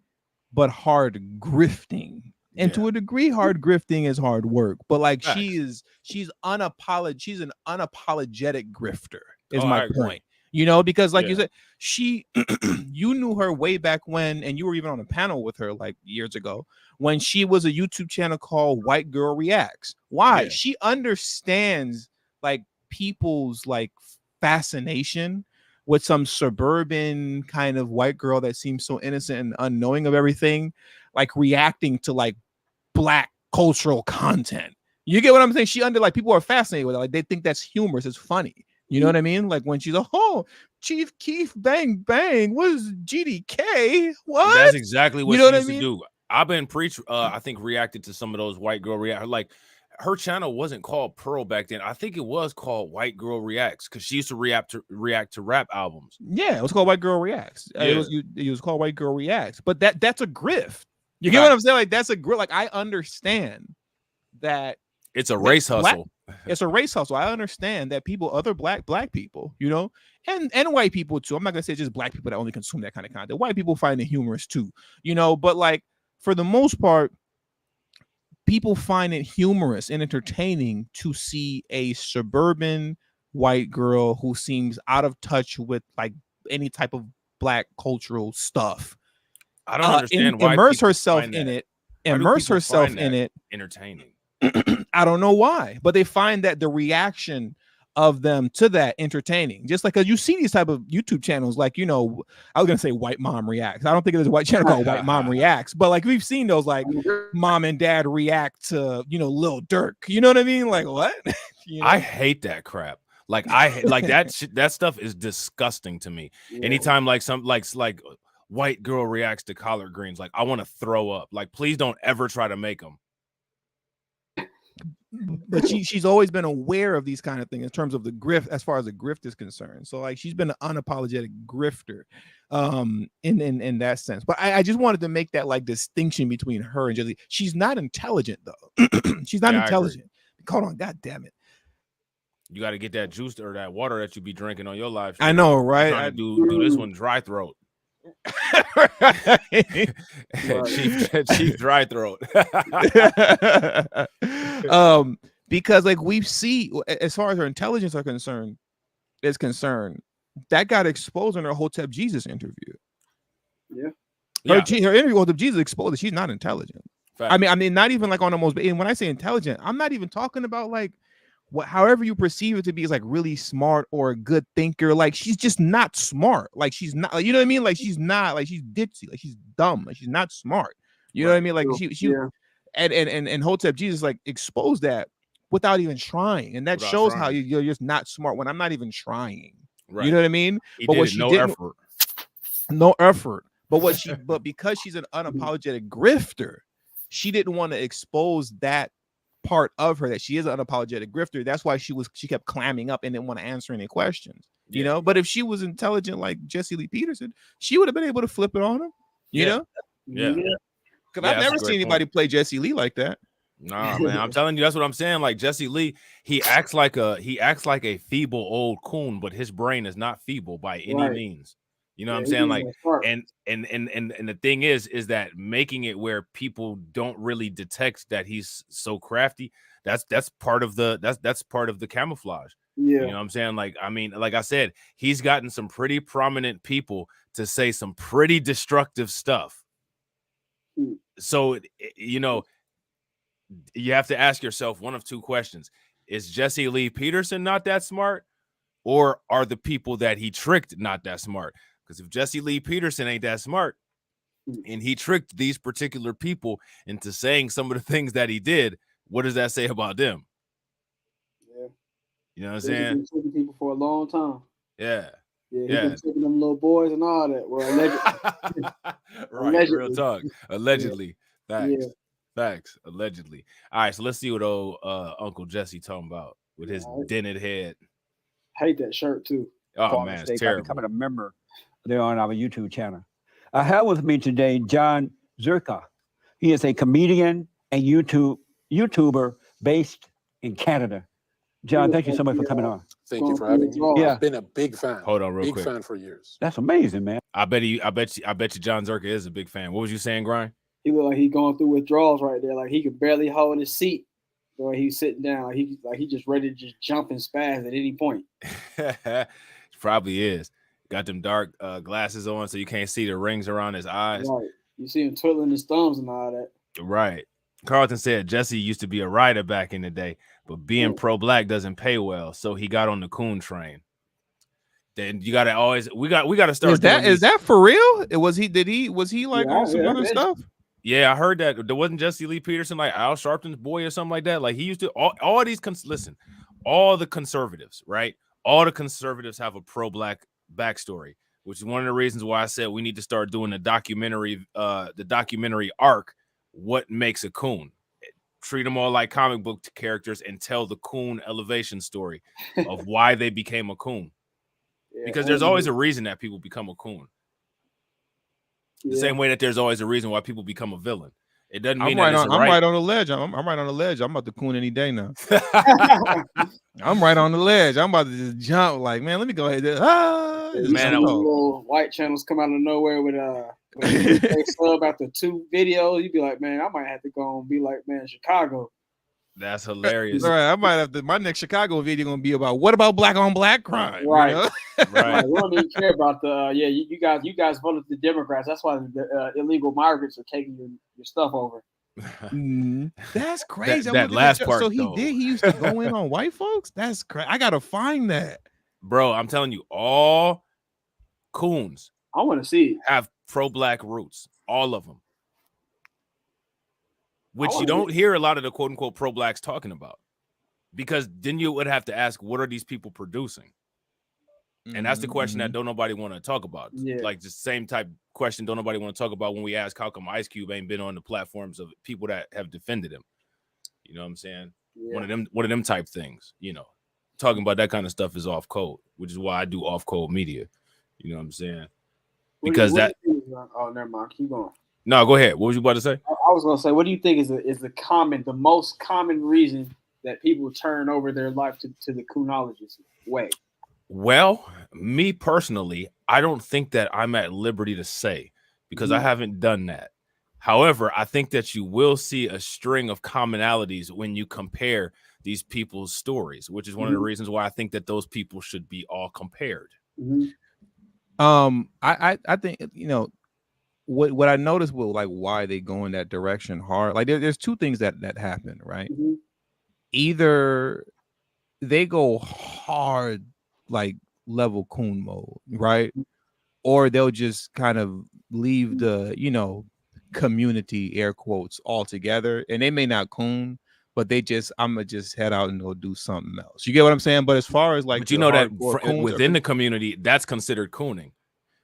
but hard grifting. And to a degree, hard grifting is hard work. But like, she's an unapologetic grifter, is my point. You know, because like you said, she, you knew her way back when, and you were even on a panel with her like years ago when she was a YouTube channel called White Girl Reacts. Why? Yeah. She understands like people's like fascination with some suburban kind of white girl that seems so innocent and unknowing of everything, like reacting to like Black cultural content. You get what I'm saying? She like people are fascinated with it. Like they think that's humorous. It's funny. You know what I mean? Like when she's like, oh, Chief Keef Bang Bang, what is GDK? What? That's exactly what you know she what I used mean? to do. I've been I think reacted to some of those white girl react. Like her channel wasn't called Pearl back then. I think it was called White Girl Reacts because she used to react to rap albums. Yeah, it was called White Girl Reacts. Yeah. It was called White Girl Reacts. But that's a grift. You get what I'm saying? Like that's a grift. Like I understand that it's a race hustle. It's a race hustle. I understand that people, other black people, you know, and white people too. I'm not gonna say just black people that only consume that kind of content. White people find it humorous too, you know. But like for the most part, people find it humorous and entertaining to see a suburban white girl who seems out of touch with like any type of Black cultural stuff. I don't understand why immerse people herself find in that. it. Why do Immerse people herself find in that it. entertaining. I don't know why, but they find that the reaction of them to that entertaining. Just like you see these type of YouTube channels, like, you know, I was gonna say White Mom Reacts. I don't think there's a white channel called White Mom Reacts, but like we've seen those like mom and dad react to, you know, Lil Durk. You know what I mean? Like what? You know? I hate that crap. Like like that that stuff is disgusting to me. Yeah. Anytime like some like white girl reacts to collard greens, like I want to throw up. Like please don't ever try to make them. But she's always been aware of these kind of things in terms of the grift, as far as the grift is concerned. So like she's been an unapologetic grifter in that sense. But I just wanted to make that like distinction between her and Jesse. She's not intelligent though. She's not intelligent. Hold on, god damn it. You got to get that juice or that water that you be drinking on your live. I know, right? I do this one dry throat. Chief dry throat. Because like we see, as far as her intelligence is concerned, that got exposed in her Hotep Jesus interview. Yeah. Her interview with Hotep Jesus exposed that she's not intelligent. Fact. I mean, not even like on the most. And when I say intelligent, I'm not even talking about like however you perceive it to be is like really smart or a good thinker. Like she's just not smart. Like she's not, you know what I mean? Like she's not, like she's ditzy, like she's dumb, like she's not smart. You know what I mean? Like and Hotep Jesus like exposed that without even trying, and that shows how you're just not smart when I'm not even trying. Right. You know what I mean? No effort. But because she's an unapologetic grifter, she didn't want to expose that part of her, that she is an unapologetic grifter. That's why she kept clamming up and didn't want to answer any questions. You know, but if she was intelligent like Jesse Lee Peterson, she would have been able to flip it on him. You know? Yeah. Because I've never seen anybody play Jesse Lee like that. Nah, man, I'm telling you, that's what I'm saying. Like Jesse Lee, he acts like a feeble old coon, but his brain is not feeble by any means. You know what I'm saying? Like, and the thing is that making it where people don't really detect that he's so crafty, that's part of the camouflage. Yeah. You know what I'm saying? Like, I mean, like I said, he's gotten some pretty prominent people to say some pretty destructive stuff. So, you know, you have to ask yourself one of two questions. Is Jesse Lee Peterson not that smart? Or are the people that he tricked not that smart? Because if Jesse Lee Peterson ain't that smart and he tricked these particular people into saying some of the things that he did, what does that say about them? Yeah. You know what I'm saying? Been tricking people for a long time. Yeah. Yeah, he's been tricking them little boys and all that. Well, allegedly. Right, allegedly. Real talk. Allegedly. Yeah. Facts. Yeah. Facts. Allegedly. All right, so let's see what old Uncle Jesse talking about with his dented head. Hate that shirt too. Oh man, it's terrible. Becoming a member there on our YouTube channel. I have with me today John Zherka. He is a comedian and YouTuber based in Canada. John, thank you so much for coming on. Thank you for having me. Yeah. I've been a big fan. Hold on, real quick. Big fan for years. That's amazing, man. I bet you John Zherka is a big fan. What was you saying, Grind? He looked like he going through withdrawals right there. Like he could barely hold his seat. Or he's sitting down. He just ready to just jump and spaz at any point. It's Probably is. Got them dark glasses on, so you can't see the rings around his eyes. Right. You see him twiddling his thumbs and all that. Right. Carlton said Jesse used to be a writer back in the day, but being pro-black doesn't pay well, so he got on the coon train. Then you gotta always we gotta start. Is that for real? Was he like on some other stuff? Yeah, I heard that there wasn't Jesse Lee Peterson like Al Sharpton's boy or something like that. Like he used to all these listen, all the conservatives, right? All the conservatives have a pro-black backstory, which is one of the reasons why I said we need to start doing the documentary arc. What makes a coon? Treat them all like comic book characters and tell the coon elevation story of why they became a coon. Because there's always a reason that people become a coon. The same way that there's always a reason why people become a villain. It doesn't mean I'm right on the ledge. I'm right on the ledge. I'm about to coon any day now. I'm right on the ledge. I'm about to just jump. Like, man, let me go ahead. Man, little white channels come out of nowhere with they sub after 2 videos. You'd be like, man, I might have to go and be like, man, Chicago. That's hilarious. All right, I might have to. My next Chicago video gonna be about what about black on black crime? Right, you know? Right. Like, we don't even care about the you guys voted the Democrats. That's why the illegal migrants are taking your stuff over. That's crazy. That last part. So he used to go in on white folks. That's crazy. I gotta find that, bro. I'm telling you, all coons. I want to see have pro-black roots. All of them. Which you don't hear a lot of the quote unquote pro-blacks talking about, because then you would have to ask, what are these people producing? And that's the question that don't nobody want to talk about. Like the same type question don't nobody want to talk about when we ask how come Ice Cube ain't been on the platforms of people that have defended him. You know what I'm saying? One of them type things, you know, talking about that kind of stuff is off code, which is why I do off code media. You know what I'm saying? Because oh, never mind. Keep going. No, go ahead. What was you about to say? I was gonna say, what do you think is the most common reason that people turn over their life to the coonologist way? Well, me personally, I don't think that I'm at liberty to say because I haven't done that. However, I think that you will see a string of commonalities when you compare these people's stories, which is one of the reasons why I think that those people should be all compared. I think, you know, what I noticed with like why they go in that direction hard, like there's 2 things that happen, right? Either they go hard, like level coon mode, right? Or they'll just kind of leave the, you know, community air quotes altogether, and they may not coon, but they just, I'm gonna just head out and go do something else. You get what I'm saying? But as far as like, but you know that within the community, that's considered cooning.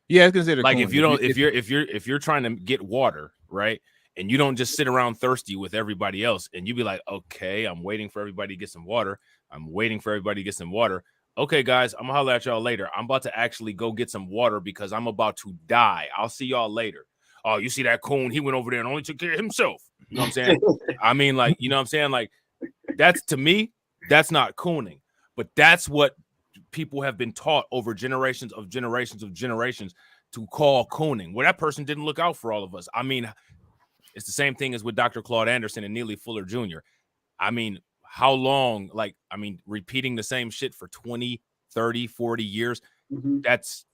Yeah, it's considered like cooning. if you don't, if you're trying to get water, right? And you don't just sit around thirsty with everybody else, and you be like, okay, I'm waiting for everybody to get some water. I'm waiting for everybody to get some water. Okay, guys, I'm gonna holler at y'all later. I'm about to actually go get some water because I'm about to die. I'll see y'all later. Oh, you see that coon? He went over there and only took care of himself. You know what I'm saying? I mean, like, you know what I'm saying? Like, that's, to me, that's not cooning. But that's what people have been taught over generations to call cooning. Well, that person didn't look out for all of us. I mean, it's the same thing as with Dr. Claude Anderson and Neely Fuller Jr. I mean, how long, like, I mean, repeating the same shit for 20, 30, 40 years, that's,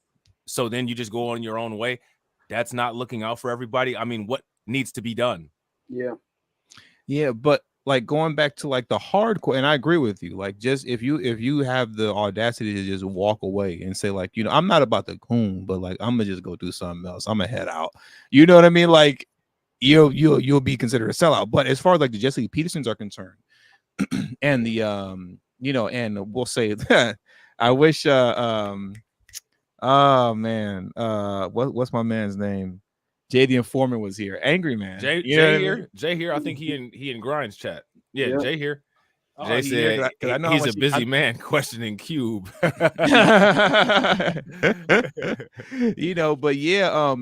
so then you just go on your own way. That's not looking out for everybody. I mean, what needs to be done? Yeah, but like going back to like the hardcore, and I agree with you. Like, just if you have the audacity to just walk away and say, like, you know, I'm not about to coon, but like I'm gonna just go do something else. I'm gonna head out. You know what I mean? Like, you'll be considered a sellout. But as far as like the Jesse Petersons are concerned, and the you know, and we'll say that I wish oh man, what's my man's name? Jay the Informant was here. Angry Man. Jay here. Jay here. I think he in Grind's chat. Yeah, Jay here. Jay said he's a busy man questioning Cube. You know, but yeah,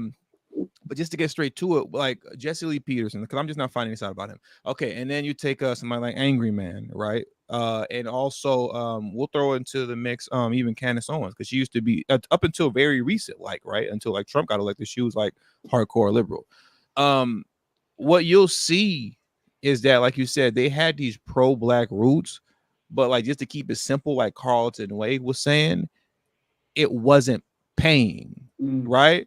but just to get straight to it, like Jesse Lee Peterson, because I'm just not finding this out about him. Okay, and then you take somebody like Angry Man, right? And also we'll throw into the mix even Candace Owens, because she used to be up until very recent, like, right, until like Trump got elected, she was like hardcore liberal. What you'll see is that, like you said, they had these pro-black roots, but like just to keep it simple, like Carlton Wade was saying, it wasn't paying, right?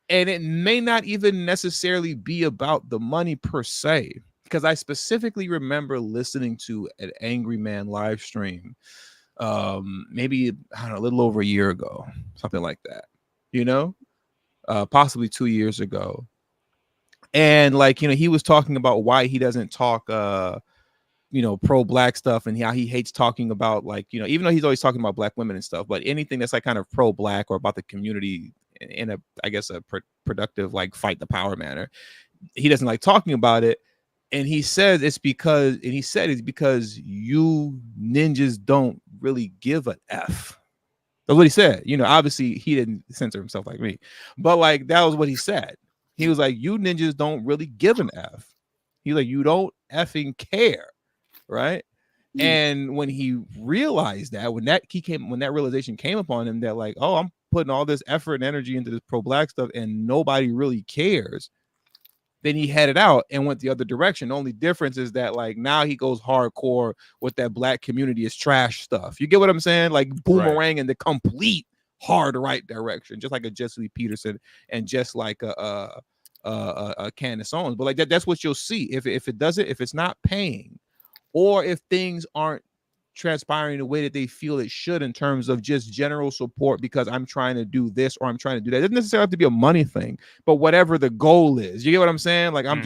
And it may not even necessarily be about the money per se, because I specifically remember listening to an Angry Man live stream, maybe I don't know, a little over a year ago, something like that, possibly 2 years ago. And like, he was talking about why he doesn't talk pro-black stuff, and how he hates talking about, like, even though he's always talking about black women and stuff, but anything that's like kind of pro-black or about the community in a, I guess, a productive, like, fight the power manner, he doesn't like talking about it. And he said it's because you ninjas don't really give a F. That's what he said. Obviously he didn't censor himself like me, but like, that was what he said. He was like, you ninjas don't really give an F. He's like, you don't effing care. Right. And when he realized that, when that realization came upon him, that like, oh, I'm putting all this effort and energy into this pro-black stuff and nobody really cares, then he headed out and went the other direction. The only difference is that, like, now he goes hardcore with that black community is trash stuff. You get what I'm saying? Like, boomerang in the complete hard right direction, just like a Jesse Lee Peterson and just like a Candace Owens. But like that's what you'll see if it's not paying, or if things aren't transpiring the way that they feel it should in terms of just general support because I'm trying to do this or I'm trying to do that. It doesn't necessarily have to be a money thing, but whatever the goal is, you get what I'm saying? Like, I'm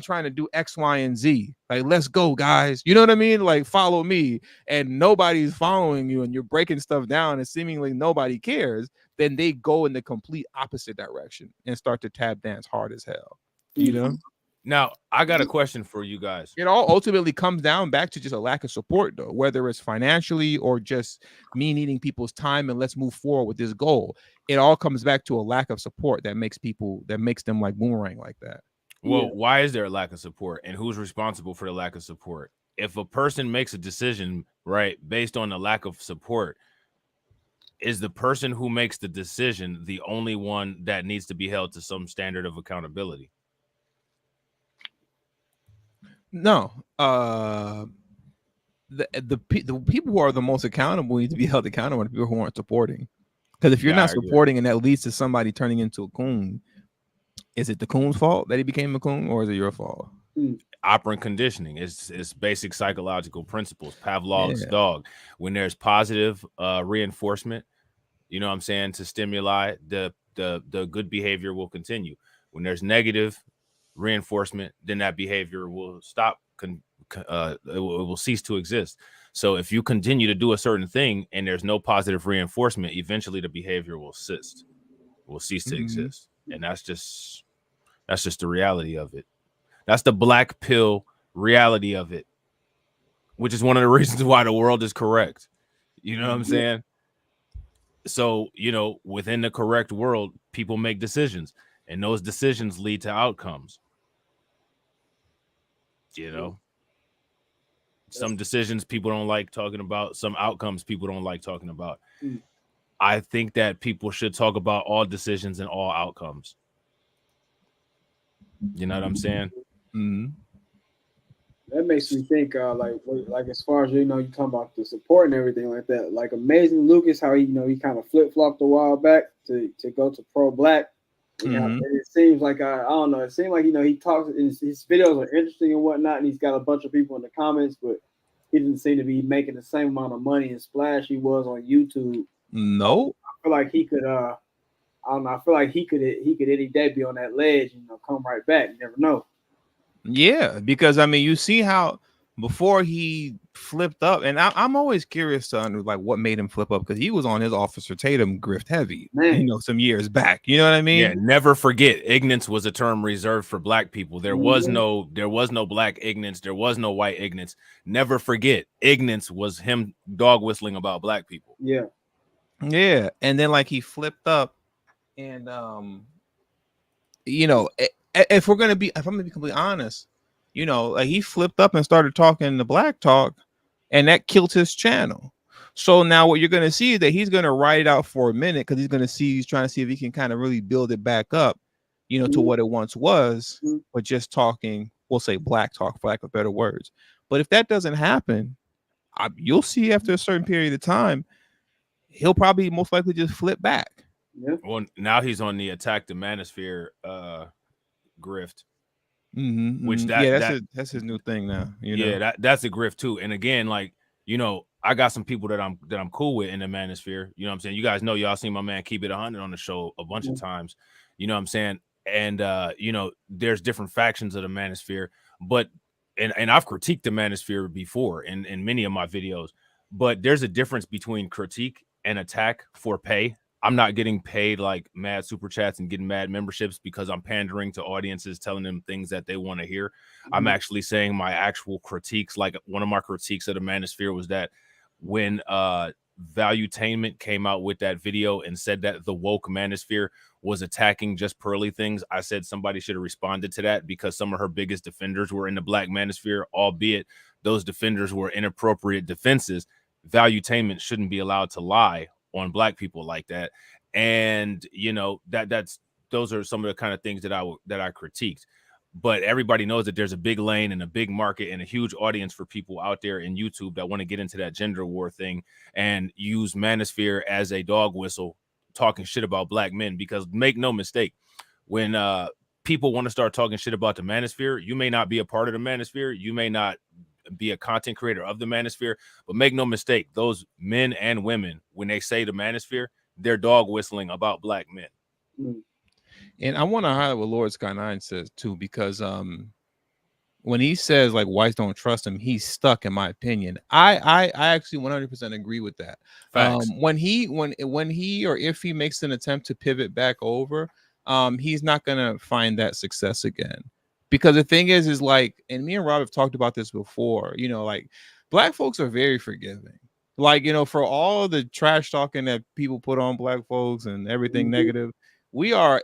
trying to do X, Y, and Z. Like, let's go, guys. You know what I mean? Like, follow me, and nobody's following you and you're breaking stuff down and seemingly nobody cares. Then they go in the complete opposite direction and start to tap dance hard as hell. Now, I got a question for you guys. It all ultimately comes down back to just a lack of support, though, whether it's financially or just me needing people's time and let's move forward with this goal. It all comes back to a lack of support that makes them like boomerang like that. Well, why is there a lack of support, and who's responsible for the lack of support? If a person makes a decision, right, based on the lack of support, is the person who makes the decision the only one that needs to be held to some standard of accountability? No, the people who are the most accountable need to be held accountable are the people who aren't supporting. Because if you're not supporting and that leads to somebody turning into a coon, is it the coon's fault that he became a coon, or is it your fault? Operant conditioning is basic psychological principles. Pavlov's dog. When there's positive reinforcement, you know what I'm saying, to stimuli, the good behavior will continue. When there's negative reinforcement, then that behavior will stop. It will cease to exist. So if you continue to do a certain thing and there's no positive reinforcement, eventually the behavior will cease to exist. And that's just the reality of it. That's the black pill reality of it, which is one of the reasons why the world is correct. You know what I'm saying? So, within the correct world, people make decisions, and those decisions lead to outcomes. Some decisions people don't like talking about, some outcomes people don't like talking about. I think that people should talk about all decisions and all outcomes. You know what I'm saying? That makes me think, like as far as you talking about the support and everything like that. Like Amazing Lucas, how he kind of flip flopped a while back to go to pro black. And it seems like I don't know. It seems like he talks. His videos are interesting and whatnot, and he's got a bunch of people in the comments, but he didn't seem to be making the same amount of money and splash he was on YouTube. No, I feel like he could. I don't know. I feel like he could any day be on that ledge, come right back. You never know. Yeah, because I mean, you see how before he flipped up, and I'm always curious to under like what made him flip up, because he was on his Officer Tatum grift heavy, some years back. You know what I mean? Yeah. Never forget, ignorance was a term reserved for black people. There was no black ignorance. There was no white ignorance. Never forget, ignorance was him dog whistling about black people. Yeah. Yeah, and then like he flipped up, and if I'm gonna be completely honest, like he flipped up and started talking the black talk, and that killed his channel. So now what you're gonna see is that he's gonna ride it out for a minute, because he's trying to see if he can kind of really build it back up, to what it once was, but just talking, we'll say black talk for lack of better words. But if that doesn't happen, you'll see after a certain period of time, he'll probably most likely just flip back. Yeah. Well, now he's on the attack the manosphere grift. Which that's his new thing now. You know? That's a grift too. And again, like, you know, I got some people that I'm cool with in the manosphere. You know what I'm saying? You guys know, y'all seen my man Keep It 100 on the show a bunch of times. You know what I'm saying? And you know, there's different factions of the manosphere, but and I've critiqued the manosphere before in many of my videos, but there's a difference between critique and attack for pay. I'm not getting paid like mad super chats and getting mad memberships because I'm pandering to audiences, telling them things that they want to hear. I'm actually saying my actual critiques. Like one of my critiques of the manosphere was that when Valuetainment came out with that video and said that the woke manosphere was attacking just pearly things, I said somebody should have responded to that because some of her biggest defenders were in the black manosphere, albeit those defenders were inappropriate defenses. Valuetainment shouldn't be allowed to lie on black people like that. And you know, those are some of the kind of things that I critiqued. But everybody knows that there's a big lane and a big market and a huge audience for people out there in YouTube that want to get into that gender war thing and use manosphere as a dog whistle, talking shit about black men. Because make no mistake, when people want to start talking shit about the manosphere, you may not be a part of the manosphere, you may not be a content creator of the manosphere, but make no mistake, those men and women, when they say the manosphere, they're dog whistling about black men. And I want to highlight what Lord Sky 9 says too, because when he says like whites don't trust him, he's stuck, in my opinion. I actually 100% agree with that. When he or if he makes an attempt to pivot back over, he's not gonna find that success again. Because the thing is like, and me and Rob have talked about this before, you know, like black folks are very forgiving. Like, you know, for all the trash talking that people put on black folks and everything negative, we are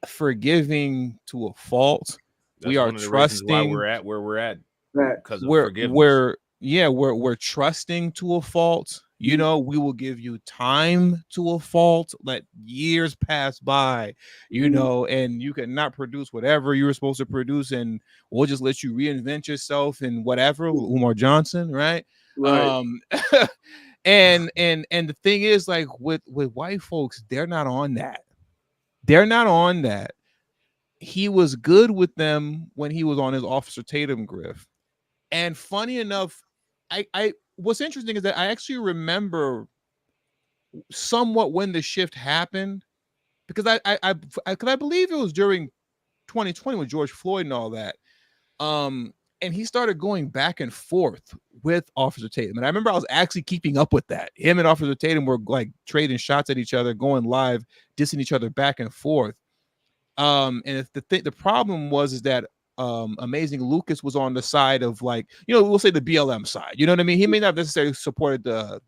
forgiving to a fault. We are trusting why we're at where we're at because of forgiveness. We're trusting to a fault. You know, we will give you time to a fault. Let years pass by, you know, and you cannot produce whatever you were supposed to produce, and we'll just let you reinvent yourself and whatever. Umar Johnson, right? And the thing is, like with white folks, they're not on that. They're not on that. He was good with them when he was on his Officer Tatum grift. And funny enough, I what's interesting is that I actually remember somewhat when the shift happened, because I believe it was during 2020 with George Floyd and all that. And he started going back and forth with Officer Tatum. And I remember I was actually keeping up with that. Him and Officer Tatum were like trading shots at each other, going live, dissing each other back and forth. And if the problem is that Amazing Lucas was on the side of, like, you know, we'll say the BLM side. You know what I mean? He may not necessarily supported the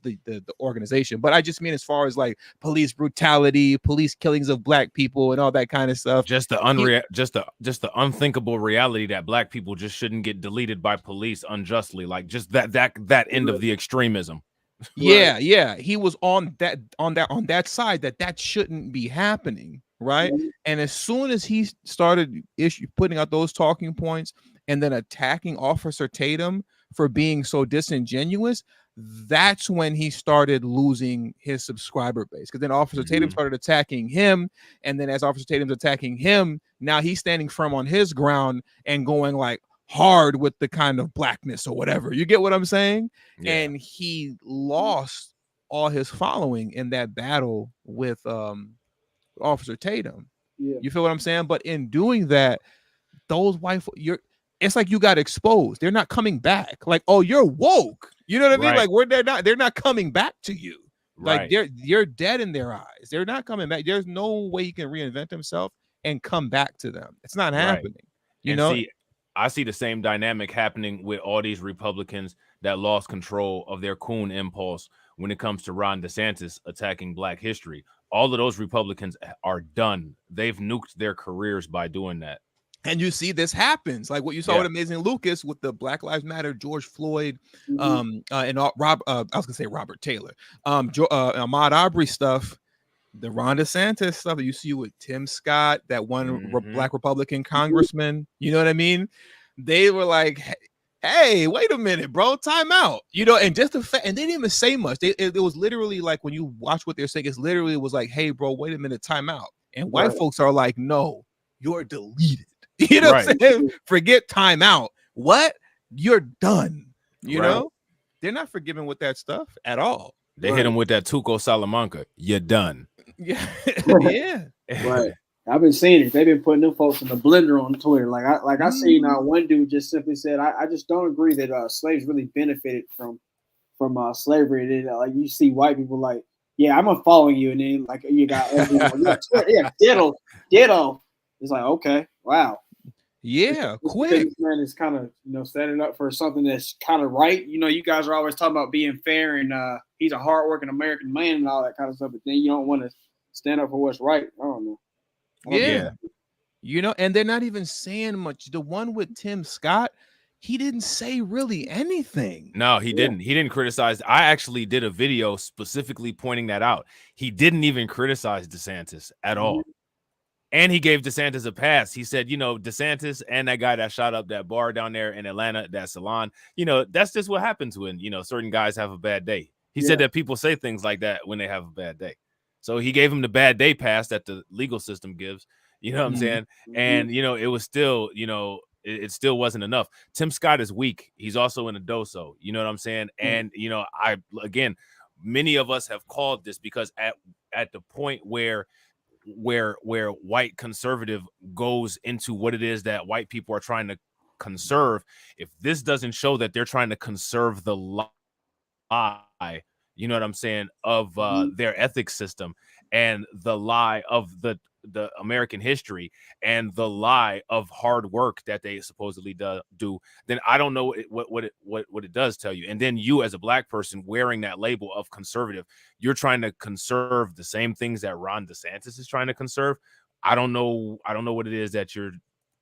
organization, but I just mean as far as like police brutality, police killings of black people, and all that kind of stuff. Just the unthinkable reality that black people just shouldn't get deleted by police unjustly. Like just that end of the extremism. Yeah. He was on that side that shouldn't be happening. Right. And as soon as he started putting out those talking points and then attacking Officer Tatum for being so disingenuous, that's when he started losing his subscriber base. Because then Officer Tatum started attacking him. And then as Officer Tatum's attacking him, now he's standing firm on his ground and going like hard with the kind of blackness or whatever. You get what I'm saying? Yeah. And he lost all his following in that battle with Officer Tatum. You feel what I'm saying? But in doing that, those white it's like you got exposed. They're not coming back. Like, oh, you're woke. You know what I mean? Like they're not coming back to you. Like you're dead in their eyes. They're not coming back. There's no way he can reinvent himself and come back to them. It's not happening. You know? I see the same dynamic happening with all these Republicans that lost control of their coon impulse when it comes to Ron DeSantis attacking Black history. All of those Republicans are done. They've nuked their careers by doing that. And you see this happens, like what you saw with Amazing Lucas with the Black Lives Matter, George Floyd, and I was gonna say Robert Taylor, Ahmaud Arbery stuff, the Ron DeSantis stuff that you see with Tim Scott, that one Black Republican congressman. You know what I mean? They were like, hey, wait a minute, bro, time out. And just the fact, and they didn't even say much. It was literally like when you watch what they're saying, it was like, hey, bro, wait a minute, time out. And white folks are like, no, you're deleted. You know what I'm saying? Forget time out. What? You're done. You know? They're not forgiving with that stuff at all. They hit him with that Tuco Salamanca. You're done. Yeah. Yeah. Right. I've been seeing it. They've been putting them folks in the blender on Twitter. I seen one dude just simply said, I just don't agree that slaves really benefited from slavery. And then, like you see white people like, yeah, I'm unfollowing you, and then like you got ditto. It's like, okay, wow. Yeah, this quick. Man is kind of setting up for something that's kind of right. You guys are always talking about being fair, and he's a hardworking American man and all that kind of stuff. But then you don't want to stand up for what's right. I don't know. Yeah. And they're not even saying much. The one with Tim Scott, he didn't say really anything. No, he didn't. He didn't criticize. I actually did a video specifically pointing that out. He didn't even criticize DeSantis at all. And he gave DeSantis a pass. He said, DeSantis and that guy that shot up that bar down there in Atlanta, that salon, that's just what happens when, certain guys have a bad day. He said that people say things like that when they have a bad day. So he gave him the bad day pass that the legal system gives, you know what I'm saying? And, it was still, it still wasn't enough. Tim Scott is weak. He's also in a doso, you know what I'm saying? And, many of us have called this because at the point where white conservative goes into what it is that white people are trying to conserve, if this doesn't show that they're trying to conserve the lie, you know what I'm saying, of their ethics system and the lie of the American history and the lie of hard work that they supposedly do, then I don't know what it does tell you. And then you as a black person wearing that label of conservative, you're trying to conserve the same things that Ron DeSantis is trying to conserve. I don't know what it is that you're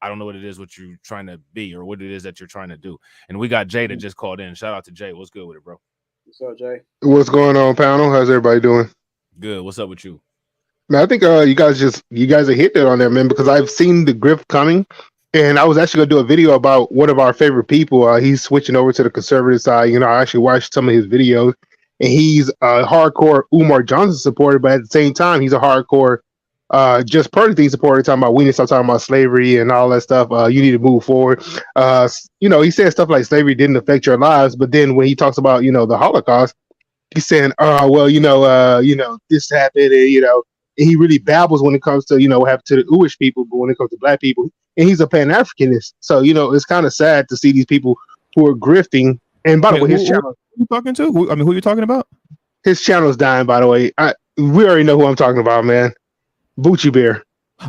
what you're trying to be or what it is that you're trying to do. And we got Jay that just called in. Shout out to Jay. What's good with it, bro? What's up, Jay? What's going on, panel? How's everybody doing? Good. What's up with you? Man, I think you guys are hitting it on there, man, because I've seen the grift coming, and I was actually gonna do a video about one of our favorite people. He's switching over to the conservative side. I actually watched some of his videos, and he's a hardcore Umar Johnson supporter, but at the same time, he's a hardcore just Purdy supporter, talking about we need to stop talking about slavery and all that stuff. You need to move forward. He says stuff like slavery didn't affect your lives, but then when he talks about the Holocaust, he's saying, this happened, and and he really babbles when it comes to what happened to the Jewish people, but when it comes to black people, and he's a Pan-Africanist, so it's kind of sad to see these people who are grifting. And by the way, his channel. Who you talking to? Who are you talking about? His channel's dying. By the way, we already know who I'm talking about, man. Bucci Bear.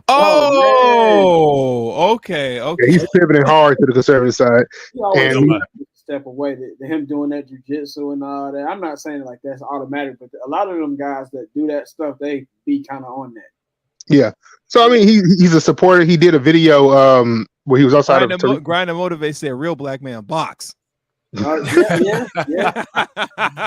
Oh, okay. Yeah, he's pivoting hard to the conservative side, and step away. Him doing that jujitsu and all that. I'm not saying like that's automatic, but a lot of them guys that do that stuff, they be kind of on that. Yeah. So I mean, he's a supporter. He did a video where he was outside Grind and Motivate said, "Real black man box." Yeah.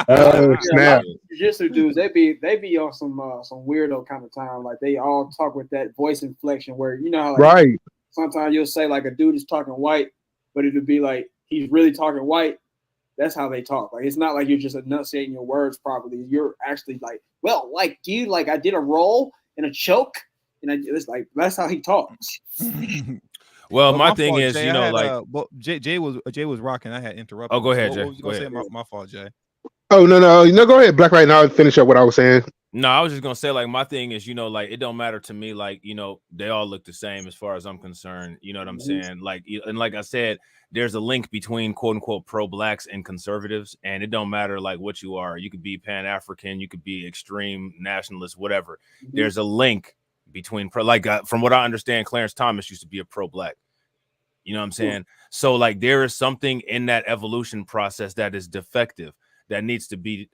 Oh snap! Jiu-jitsu dudes, they be on some weirdo kind of time. Like they all talk with that voice inflection where how, right. Sometimes you'll say like a dude is talking white, but it'll be like he's really talking white. That's how they talk. Like it's not like you're just enunciating your words properly. You're actually like, well, like dude, like I did a roll and a choke, and it's like that's how he talks. Well, my thing fault, is, Jay, Jay was rocking. I had interrupted. Oh, go ahead, Jay. What was you gonna say? My fault, Jay. Oh no, go ahead, Black. Right now, I'll finish up what I was saying. No, I was just gonna say, like, my thing is, like, it don't matter to me, like, they all look the same as far as I'm concerned. You know what I'm saying? Like, and like I said, there's a link between quote unquote pro-blacks and conservatives, and it don't matter like what you are. You could be Pan-African, you could be extreme nationalist, whatever. There's a link between from what I understand, Clarence Thomas used to be a pro-black. You know what I'm saying? So like there is something in that evolution process that is defective, that needs to be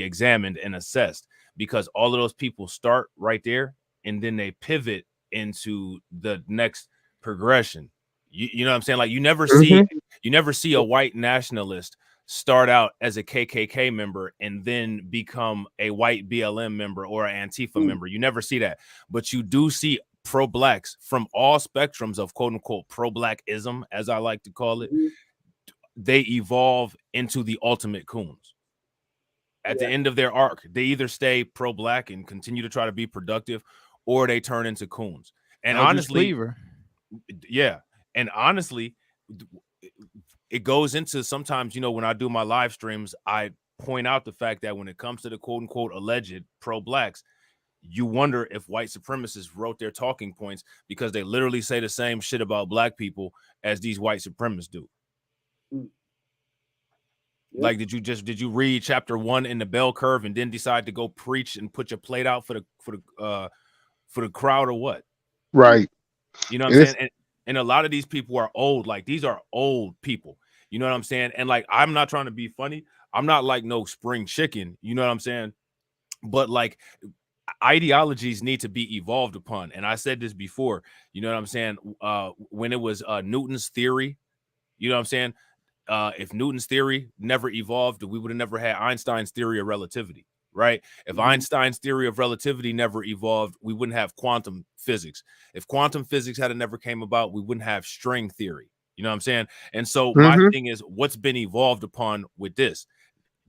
examined and assessed, because all of those people start right there and then they pivot into the next progression. You know what I'm saying? Like you never see a white nationalist start out as a KKK member and then become a white BLM member or an Antifa member. You never see that, but you do see pro-blacks from all spectrums of quote unquote pro-blackism, as I like to call it, they evolve into the ultimate coons. At the end of their arc, they either stay pro-black and continue to try to be productive, or they turn into coons. And honestly, yeah, and honestly, it goes into sometimes, you know, when I do my live streams, I point out the fact that when it comes to the quote unquote alleged pro-blacks, you wonder if white supremacists wrote their talking points because they literally say the same shit about black people as these white supremacists do. Like, did you read chapter 1 in the bell curve and then decide to go preach and put your plate out for the crowd or what? Right. You know what I'm saying? And a lot of these people are old. Like, these are old people. You know what I'm saying? And like, I'm not trying to be funny. I'm not like no spring chicken. You know what I'm saying? But like, ideologies need to be evolved upon. And I said this before, you know what I'm saying? When it was Newton's theory, you know what I'm saying? If Newton's theory never evolved, we would have never had Einstein's theory of relativity, right? If Einstein's theory of relativity never evolved, we wouldn't have quantum physics. If quantum physics had never came about, we wouldn't have string theory. You know what I'm saying? And so my thing is, what's been evolved upon with this?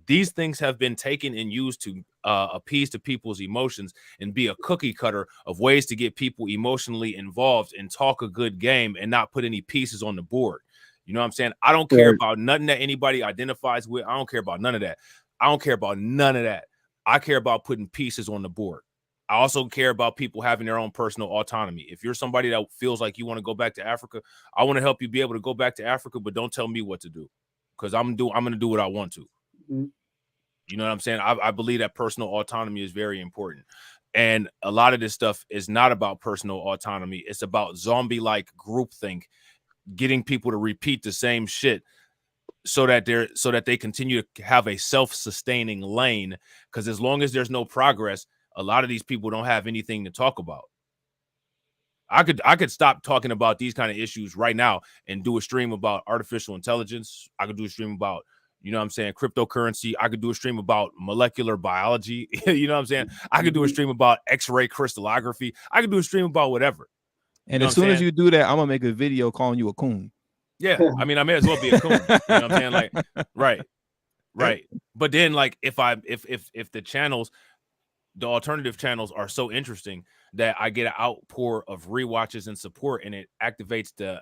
These things have been taken and used to appease to people's emotions and be a cookie cutter of ways to get people emotionally involved and talk a good game and not put any pieces on the board. You know what I'm saying? I don't care about nothing that anybody identifies with. I don't care about none of that. I don't care about none of that. I care about putting pieces on the board. I also care about people having their own personal autonomy. If you're somebody that feels like you want to go back to Africa, I want to help you be able to go back to Africa, but don't tell me what to do, because I'm going to do what I want to. You know what I'm saying? I believe that personal autonomy is very important. And a lot of this stuff is not about personal autonomy. It's about zombie-like groupthink, getting people to repeat the same shit so that they continue to have a self-sustaining lane. Because as long as there's no progress, a lot of these people don't have anything to talk about. I could stop talking about these kind of issues right now and do a stream about artificial intelligence. I could do a stream about, you know what I'm saying, cryptocurrency. I could do a stream about molecular biology. You know what I'm saying? I could do a stream about X-ray crystallography. I could do a stream about whatever. And as soon as you do that, I'm gonna make a video calling you a coon. Yeah, I mean, I may as well be a coon. You know what I'm saying? Like, right. But then, like, if the channels, the alternative channels are so interesting that I get an outpour of rewatches and support, and it activates the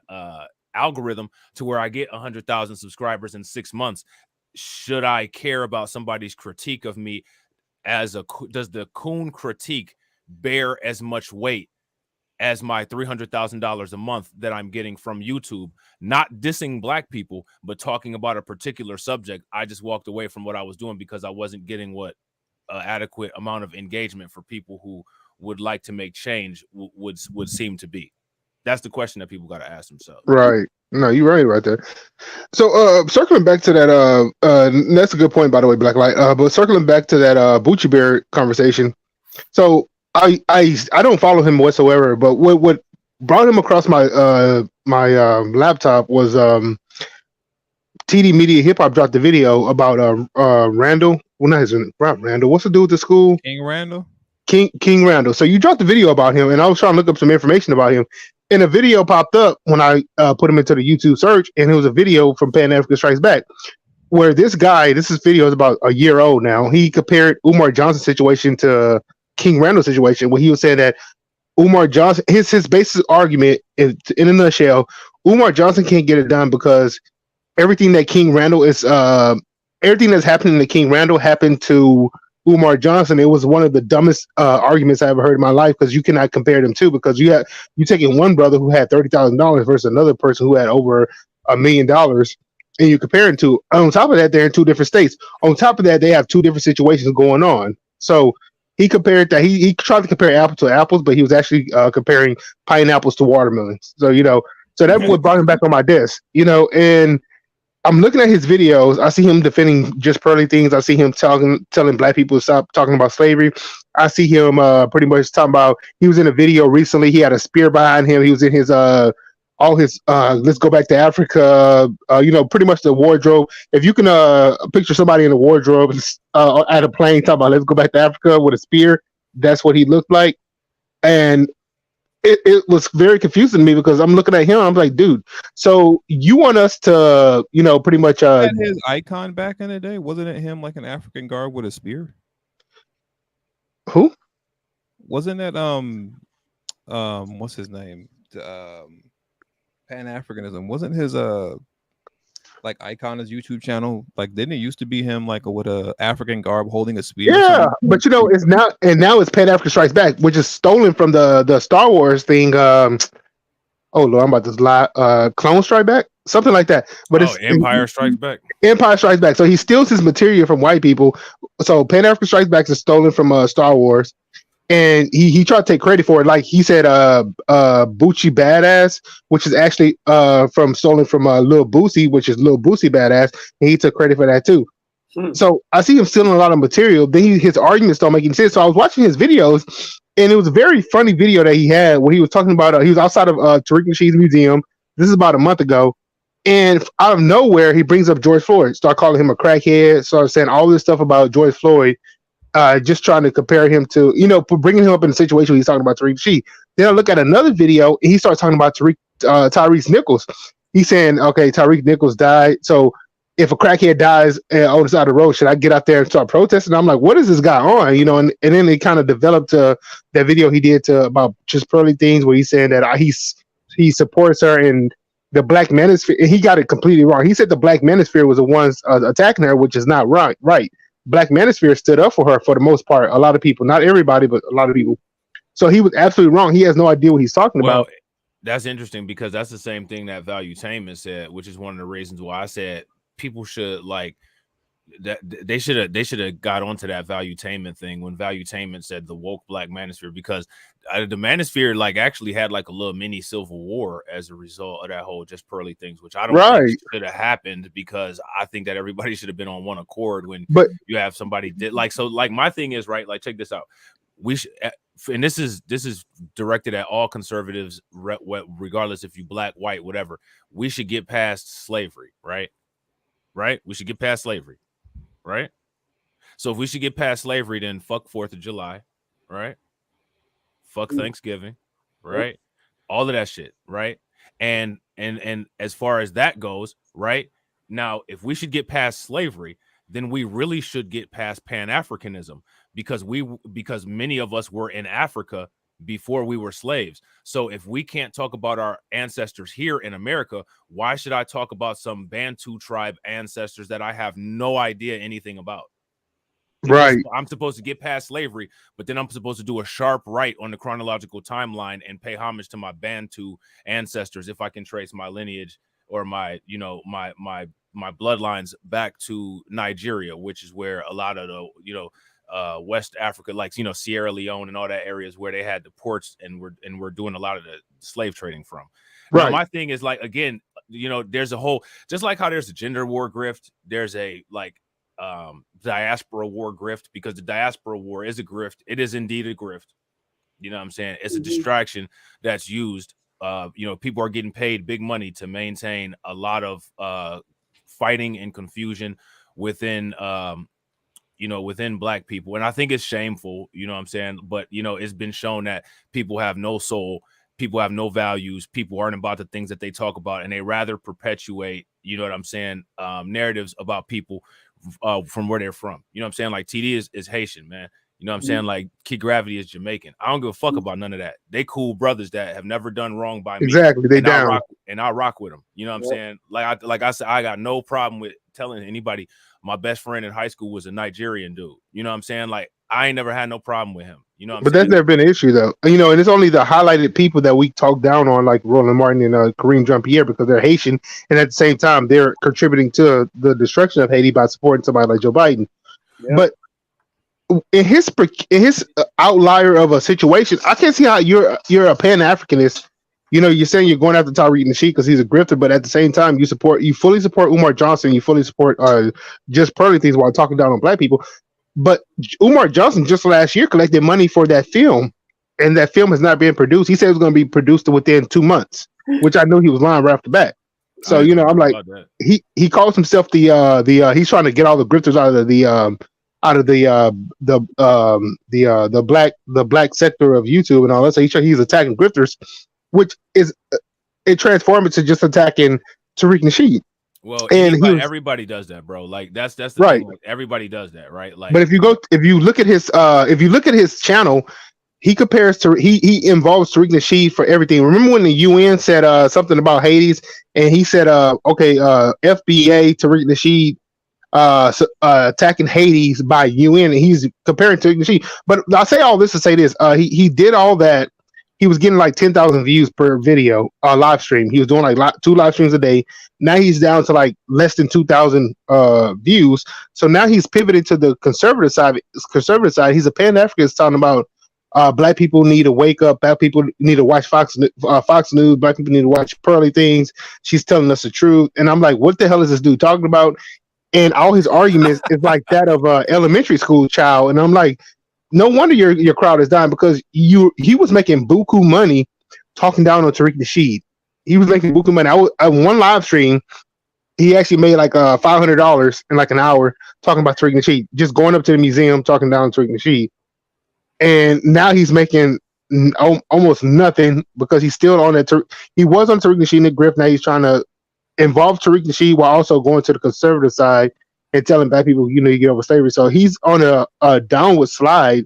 algorithm to where I get 100,000 subscribers in 6 months. Should I care about somebody's critique of me does the coon critique bear as much weight as my $300,000 a month that I'm getting from YouTube? Not dissing black people, but talking about a particular subject. I just walked away from what I was doing because I wasn't getting what adequate amount of engagement for people who would like to make change would seem to be. That's the question that people got to ask themselves. Right. No, you're right there. So circling back to that, that's a good point, by the way, Black Light. But circling back to that Bucci Bear conversation. So I don't follow him whatsoever, but what brought him across my laptop was TD Media Hip Hop dropped the video about Randall. Well, not Randall. What's the dude at the school? King Randall. King Randall. So you dropped the video about him, and I was trying to look up some information about him. And a video popped up when I put him into the YouTube search, and it was a video from Pan African Strikes Back, where this video is about a year old now. He compared Umar Johnson's situation to King Randall's situation, where he was saying that Umar Johnson, his basic argument in a nutshell, Umar Johnson can't get it done because everything that King Randall is, everything that's happening to King Randall happened to Umar Johnson. It was one of the dumbest arguments I ever heard in my life, because you cannot compare them two, because you taking one brother who had $30,000 versus another person who had over $1 million, and you compare them to. On top of that, they're in two different states. On top of that, they have two different situations going on. So he compared that. He tried to compare apples to apples, but he was actually comparing pineapples to watermelons. So so that's what brought him back on my desk. And I'm looking at his videos. I see him defending just pearly things. I see him telling black people to stop talking about slavery. I see him pretty much talking about, he was in a video recently. He had a spear behind him. He was in his let's go back to Africa, pretty much the wardrobe. If you can picture somebody in a wardrobe at a plane talking about let's go back to Africa with a spear, that's what he looked like. And it was very confusing to me because I'm looking at him. I'm like, dude, so you want us to, pretty much his icon back in the day? Wasn't it him like an African garb with a spear? Who? Wasn't it what's his name? Pan-Africanism. Wasn't his like icon his YouTube channel? Like, didn't it used to be him like with a African garb holding a spear? Yeah, but it's now it's Pan-African Strikes Back, which is stolen from the Star Wars thing. Oh Lord, I'm about to lie. Clone Strike Back, something like that. But it's Empire Strikes Back. Empire Strikes Back. So he steals his material from white people. So Pan-African Strikes Back is stolen from Star Wars. And he tried to take credit for it. Like he said, Bucci Badass, which is actually stolen from Lil Boosie, which is Lil Boosie Badass, and he took credit for that too. So I see him stealing a lot of material. Then his arguments don't make any sense. So I was watching his videos, and it was a very funny video that he had where he was talking about he was outside of Tariq Nasheed's museum. This is about a month ago, and out of nowhere he brings up George Floyd, start calling him a crackhead, start saying all this stuff about George Floyd. Just trying to compare him to, bringing him up in a situation where he's talking about Tariq Nasheed. Then I look at another video and he starts talking about Tyrese Nichols. He's saying, okay, Tyrese Nichols died. So if a crackhead dies on the side of the road, should I get out there and start protesting? And I'm like, what is this guy on? And then it kind of developed that video he did about just pearly things where he's saying that he supports her and the Black Manosphere. And he got it completely wrong. He said the Black Manosphere was the ones attacking her, which is not right. Black Manosphere stood up for her for the most part. A lot of people, not everybody, but a lot of people. So he was absolutely wrong. He has no idea what he's talking about. That's interesting because that's the same thing that Valuetainment said, which is one of the reasons why I said people should that they should have got onto that Valuetainment thing when Valuetainment said the woke Black Manosphere, because the Manosphere actually had a little mini civil war as a result of that whole just pearly things, which I don't think should have happened, because I think that everybody should have been on one accord when you have somebody my thing is check this out. We should, and this is directed at all conservatives, regardless if you black, white, whatever. We should get past slavery, right? We should get past slavery. Right. So if we should get past slavery, then fuck 4th of July. Right. Fuck Thanksgiving. Right. All of that shit. Right. And as far as that goes, right now, if we should get past slavery, then we really should get past Pan-Africanism, because many of us were in Africa before we were slaves. So if we can't talk about our ancestors here in America, why should I talk about some Bantu tribe ancestors that I have no idea anything about? Because I'm supposed to get past slavery, but then I'm supposed to do a sharp right on the chronological timeline and pay homage to my Bantu ancestors if I can trace my lineage or my bloodlines back to Nigeria, which is where a lot of the West Africa, Sierra Leone and all that areas where they had the ports and we're doing a lot of the slave trading from. Now, my thing is again, there's a whole, just like how there's a gender war grift, there's a diaspora war grift, because the diaspora war is a grift. It is indeed a grift. You know what I'm saying? It's a distraction that's used. People are getting paid big money to maintain a lot of fighting and confusion within within black people. And I think it's shameful, you know what I'm saying? But, it's been shown that people have no soul, people have no values, people aren't about the things that they talk about, and they rather perpetuate, you know what I'm saying, narratives about people from where they're from. You know what I'm saying? Like TD is Haitian, man. You know what I'm saying? Like Key Gravity is Jamaican. I don't give a fuck about none of that. They cool brothers that have never done wrong by me. Exactly. They down. I rock with them. You know what I'm saying? Like I said, I got no problem with telling anybody my best friend in high school was a Nigerian dude. You know what I'm saying? Like, I ain't never had no problem with him. You know what I'm saying? But that's never been an issue, though. And it's only the highlighted people that we talk down on, like Roland Martin and Kareem Jean-Pierre, because they're Haitian. And at the same time, they're contributing to the destruction of Haiti by supporting somebody like Joe Biden. Yeah. But in his outlier of a situation, I can't see how you're a Pan-Africanist. You're saying you're going after Tariq Nasheed because he's a grifter, but at the same time, you fully support Umar Johnson, you fully support just pearly things while talking down on black people. But Umar Johnson just last year collected money for that film, and that film has not been produced. He said it was going to be produced within 2 months, which I knew he was lying right off the bat. So I'm like, he calls himself the he's trying to get all the grifters out of the out of the black sector of YouTube and all that. So he's attacking grifters, which is it transformed to just attacking Tariq Nasheed. Well, and everybody does that, bro. Like that's the right. thing. Like, everybody does that, right? Like, But if you look at his channel, he involves Tariq Nasheed for everything. Remember when the UN said something about Hades, and he said, FBA Tariq Nasheed attacking Hades by UN, and he's comparing Tariq Nasheed. But I'll say all this to say this: he did all that. He was getting like 10,000 views per video live stream. He was doing like 2 live streams a day. Now he's down to like less than 2,000 views. So now he's pivoted to the conservative side. He's a Pan-Africanist talking about black people need to wake up. Black people need to watch Fox News. Black people need to watch Pearly Things. She's telling us the truth. And I'm like, what the hell is this dude talking about? And all his arguments is like that of an elementary school child. And I'm like, no wonder your crowd is dying, because he was making buku money talking down on Tariq Nasheed. He was making buku money. I one live stream, he actually made like $500 in like an hour talking about Tariq Nasheed, just going up to the museum talking down on Tariq Nasheed. And now he's making almost nothing because he's still on that. He was on Tariq Nasheed in the grift. Now he's trying to involve Tariq Nasheed while also going to the conservative side and telling black people, you get over slavery. So he's on a downward slide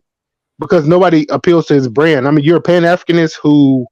because nobody appeals to his brand. I mean, you're a Pan-Africanist who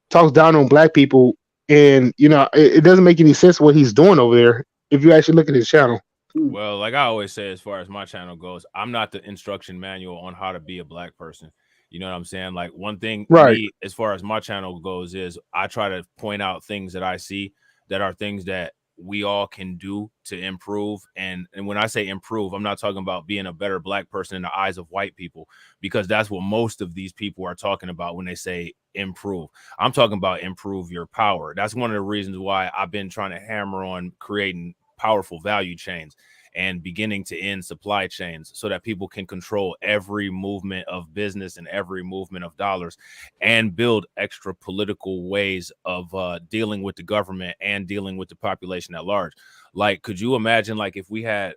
talks down on black people, and it doesn't make any sense what he's doing over there if you actually look at his channel. Well, like I always say, as far as my channel goes, I'm not the instruction manual on how to be a black person. You know what I'm saying? Like, one thing, right, me, as far as my channel goes, is I try to point out things that I see that are things that we all can do to improve. And when I say improve, I'm not talking about being a better black person in the eyes of white people, because that's what most of these people are talking about when they say improve. I'm talking about improve your power. That's one of the reasons why I've been trying to hammer on creating powerful value chains and beginning to end supply chains so that people can control every movement of business and every movement of dollars, and build extra political ways of dealing with the government and dealing with the population at large. Like, could you imagine, like, if we had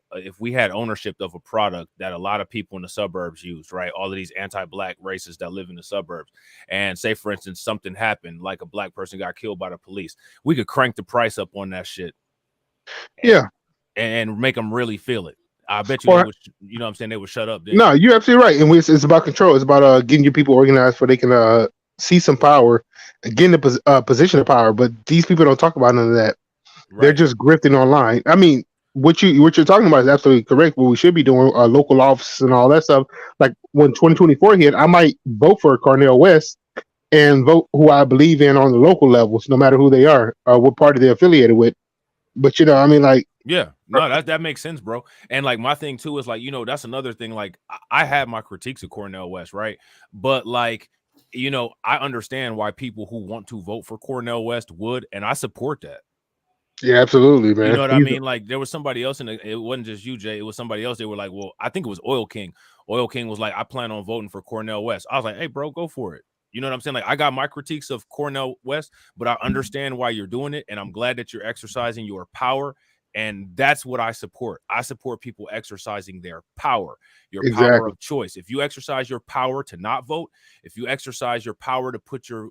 ownership of a product that a lot of people in the suburbs used, right? All of these anti-black racists that live in the suburbs, and say, for instance, something happened, like a black person got killed by the police, we could crank the price up on that shit. And make them really feel it. I bet you, you know what I'm saying, they would shut up. No, you're absolutely right. And it's about control. It's about getting your people organized so they can see some power and get in a position of power. But these people don't talk about none of that. Right. They're just grifting online. I mean, what you're talking about is absolutely correct. What we should be doing, local offices and all that stuff. Like when 2024 hit, I might vote for Cornel West and vote who I believe in on the local levels, no matter who they are, what party they're affiliated with. But I mean, like, yeah, no, that makes sense, bro. And like, my thing too is like, that's another thing. Like, I have my critiques of Cornel West, right? But like, I understand why people who want to vote for Cornel West would, and I support that. Yeah, absolutely, man. You know what I mean? Like, there was somebody else it wasn't just you, Jay. It was somebody else. They were like, well, I think it was Oil King. Oil King was like, I plan on voting for Cornel West. I was like, hey, bro, go for it. You know what I'm saying? Like, I got my critiques of Cornel West, but I understand why you're doing it, and I'm glad that you're exercising your power. And that's what I support. I support people exercising their power, power of choice. If you exercise your power to not vote, if you exercise your power to put your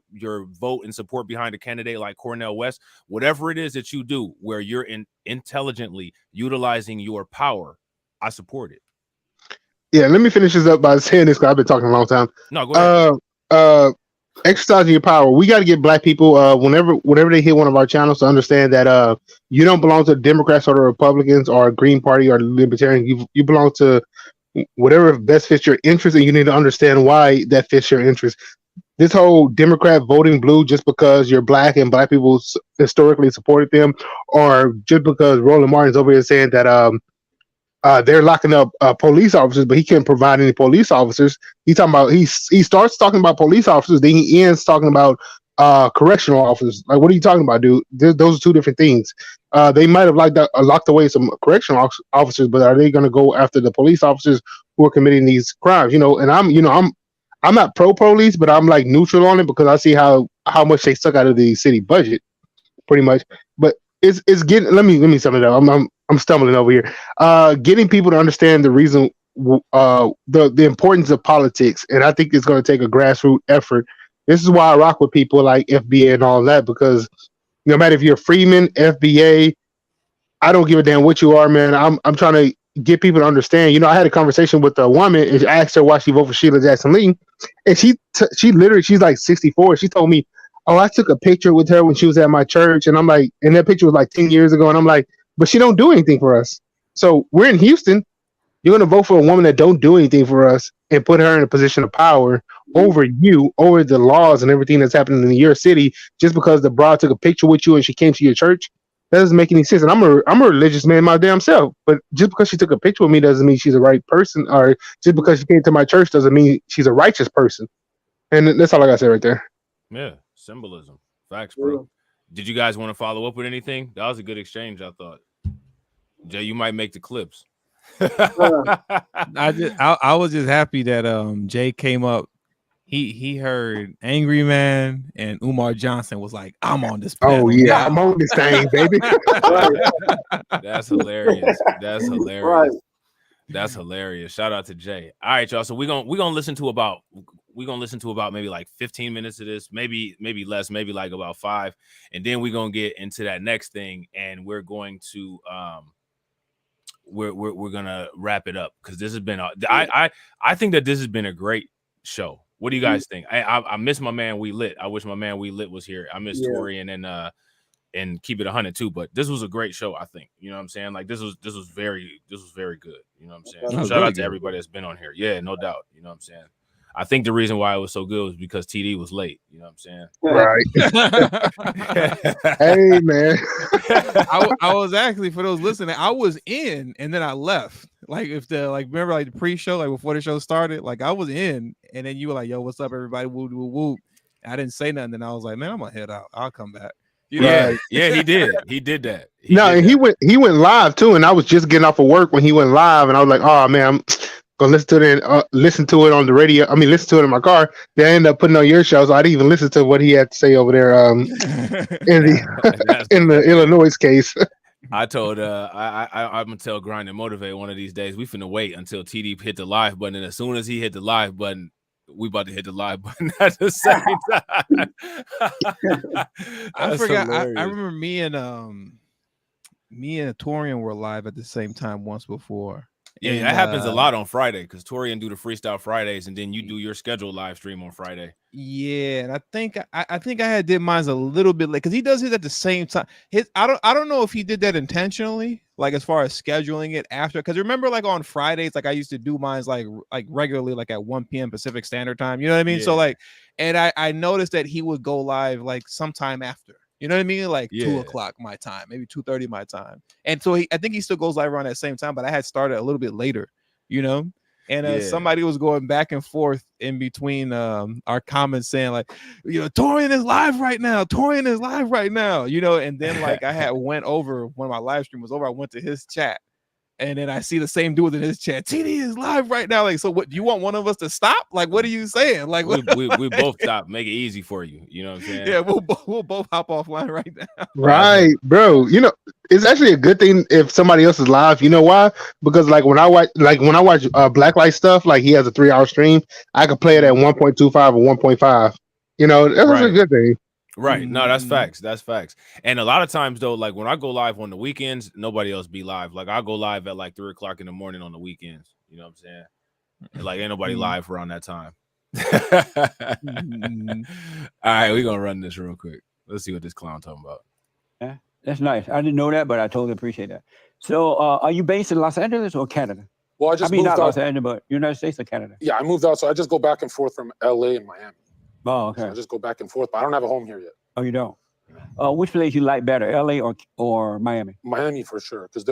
vote and support behind a candidate like Cornel West, whatever it is that you do where you're intelligently utilizing your power, I support it. Yeah, let me finish this up by saying this because I've been talking a long time. No, go ahead. Exercising your power. We got to get black people whenever they hit one of our channels to understand that you don't belong to the Democrats or the Republicans or Green Party or the Libertarian. You belong to whatever best fits your interest, and you need to understand why that fits your interest. This whole Democrat voting blue just because you're black and black people historically supported them, or just because Roland Martin's over here saying that they're locking up police officers, but he can't provide any police officers. He starts talking about police officers, then he ends talking about correctional officers. Like, what are you talking about, dude? Those are two different things. They might have locked away some correctional officers, but are they going to go after the police officers who are committing these crimes? And I'm not pro police, but I'm like neutral on it because I see how much they suck out of the city budget, pretty much. But it's getting. Let me sum it up. I'm stumbling over here. Getting people to understand the reason the importance of politics, and I think it's going to take a grassroots effort. This is why I rock with people like FBA and all that, because no matter if you're Freeman, FBA, I don't give a damn what you are, man. I'm trying to get people to understand. You know, I had a conversation with a woman and I asked her why she voted for Sheila Jackson Lee, and she literally, she's like 64. She told me, "Oh, I took a picture with her when she was at my church," and I'm like, and that picture was like 10 years ago, and I'm like, but she don't do anything for us. So we're in Houston. You're going to vote for a woman that don't do anything for us and put her in a position of power over you, over the laws and everything that's happening in your city, just because the broad took a picture with you and she came to your church. That doesn't make any sense. And I'm a religious man my damn self, but just because she took a picture with me doesn't mean she's a right person, or just because she came to my church doesn't mean she's a righteous person. And that's all I got to say right there. Yeah, symbolism. Facts, bro. Did you guys want to follow up with anything? That was a good exchange, I thought. Jay, you might make the clips. I was just happy that Jay came up. He heard Angry Man and Umar Johnson was like, I'm on this panel. Oh yeah, now. I'm on this thing, baby. That's hilarious. That's hilarious. Right. That's hilarious. Shout out to Jay. All right, y'all. So we're gonna listen to about maybe like 15 minutes of this, maybe less, maybe like about 5, and then we're gonna get into that next thing, and we're going to we're gonna wrap it up, because this has been I think that this has been a great show. What do you guys think? I miss my man We Lit. I wish my man We Lit was here. I miss Tori and Keep It 100 too. But this was a great show, I think. You know what I'm saying? Like this was very good. You know what I'm saying? So shout out to everybody that's been on here. Yeah, no doubt. You know what I'm saying? I think the reason why it was so good was because TD was late. You know what I'm saying? Right. Hey, man. I was actually, for those listening, I was in and then I left. Like remember like the pre-show, like before the show started, like I was in and then you were like, yo, what's up, everybody? Woo, woo, woo. I didn't say nothing. And I was like, man, I'm gonna head out. I'll come back. You know? Yeah, he did. He did that. He went live too, and I was just getting off of work when he went live, and I was like, oh man, I'm gonna listen to it on the radio. I mean, listen to it in my car. Then I ended up putting on your show, so I didn't even listen to what he had to say over there in the Illinois case. I told I'm gonna tell Grind and Motivate one of these days. We finna wait until TD hit the live button, and as soon as he hit the live button, we about to hit the live button at the same time. I forgot. I remember me and Torian were live at the same time once before. Yeah, and that happens a lot on Friday, because Torian do the Freestyle Fridays, and then you do your scheduled live stream on Friday. Yeah, and I think I had did mine a little bit late, because he does it at the same time. I don't know if he did that intentionally, like as far as scheduling it after. Because remember, like on Fridays, like I used to do mine like regularly, like at 1 p.m. Pacific Standard Time. You know what I mean? Yeah. So like, and I noticed that he would go live like sometime after. You know what I mean? Like 2 o'clock my time, maybe 2:30 my time. And so I think he still goes live around that same time, but I had started a little bit later, you know? And somebody was going back and forth in between our comments saying like, you know, Torian is live right now. Torian is live right now, you know? And then like I had went over when my live stream was over, I went to his chat. And then I see the same dude in his chat. TD is live right now. Like, so what? Do you want one of us to stop? Like, what are you saying? Like, we both stop. Make it easy for you. You know what I'm saying? Yeah, we'll both hop offline right now. Right, bro. You know, it's actually a good thing if somebody else is live. You know why? Because like when I watch Blacklight stuff, like he has a 3-hour stream, I could play it at 1.25 or 1.5. You know, that's a good thing. Right. No, that's facts. That's facts. And a lot of times though, like when I go live on the weekends, nobody else be live. Like I go live at like 3 o'clock in the morning on the weekends. You know what I'm saying? And like ain't nobody live around that time. All right, we're gonna run this real quick. Let's see what this clown talking about. Yeah, that's nice. I didn't know that, but I totally appreciate that. So are you based in Los Angeles or Canada? Well, I mean not moved out. Los Angeles, but United States or Canada? Yeah, I moved out, so I just go back and forth from LA and Miami. Oh, okay. So I just go back and forth, but I don't have a home here yet. Oh, you don't? Which place you like better, LA or Miami? Miami for sure, because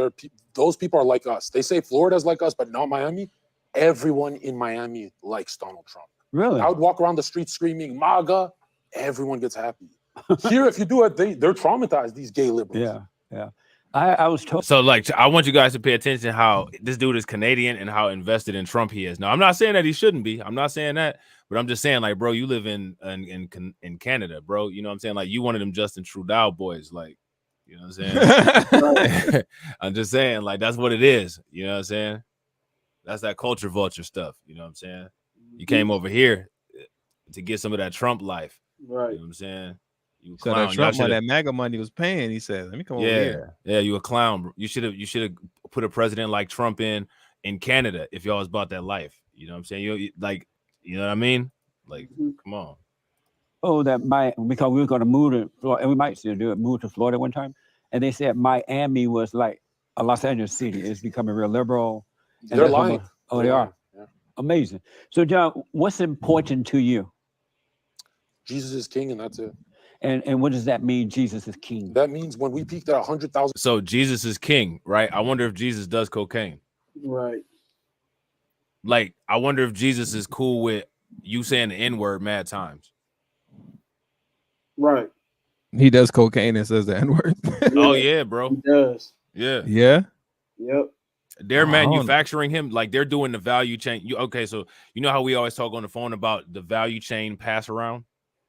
those people are like us. They say Florida's like us, but not Miami. Everyone in Miami likes Donald Trump. Really? I would walk around the street screaming MAGA. Everyone gets happy. Here, if you do it, they're traumatized, these gay liberals. Yeah. I was told. So like, I want you guys to pay attention to how this dude is Canadian and how invested in Trump he is. Now, I'm not saying that he shouldn't be. I'm not saying that. But I'm just saying, like, bro, you live in Canada, bro. You know what I'm saying? Like, you one of them Justin Trudeau boys, like, you know what I'm saying? I'm just saying, like, that's what it is. You know what I'm saying? That's that culture vulture stuff. You know what I'm saying? You came over here to get some of that Trump life. Right. You know what I'm saying? You a So clown. that Trump money, that MAGA money was paying. He said, "Let me come over here." Yeah, you a clown. Bro. You should have put a president like Trump in Canada if y'all was about that life. You know what I'm saying? You know what I mean? Like, come on. Oh, because we were going to move to Florida, and we might still do it, move to Florida one time. And they said Miami was like a Los Angeles city. It's becoming real liberal. And They're lying. They are. Yeah. Amazing. So, John, what's important to you? Jesus is king, and that's it. And what does that mean, Jesus is king? That means when we peaked at 100,000. So Jesus is king, right? I wonder if Jesus does cocaine. Right. Like, I wonder if Jesus is cool with you saying the N-word mad times. Right. He does cocaine and says the N-word. Oh yeah, bro. He does. Yeah. Yeah. Yep. They're manufacturing him, like they're doing the value chain. So you know how we always talk on the phone about the value chain pass around?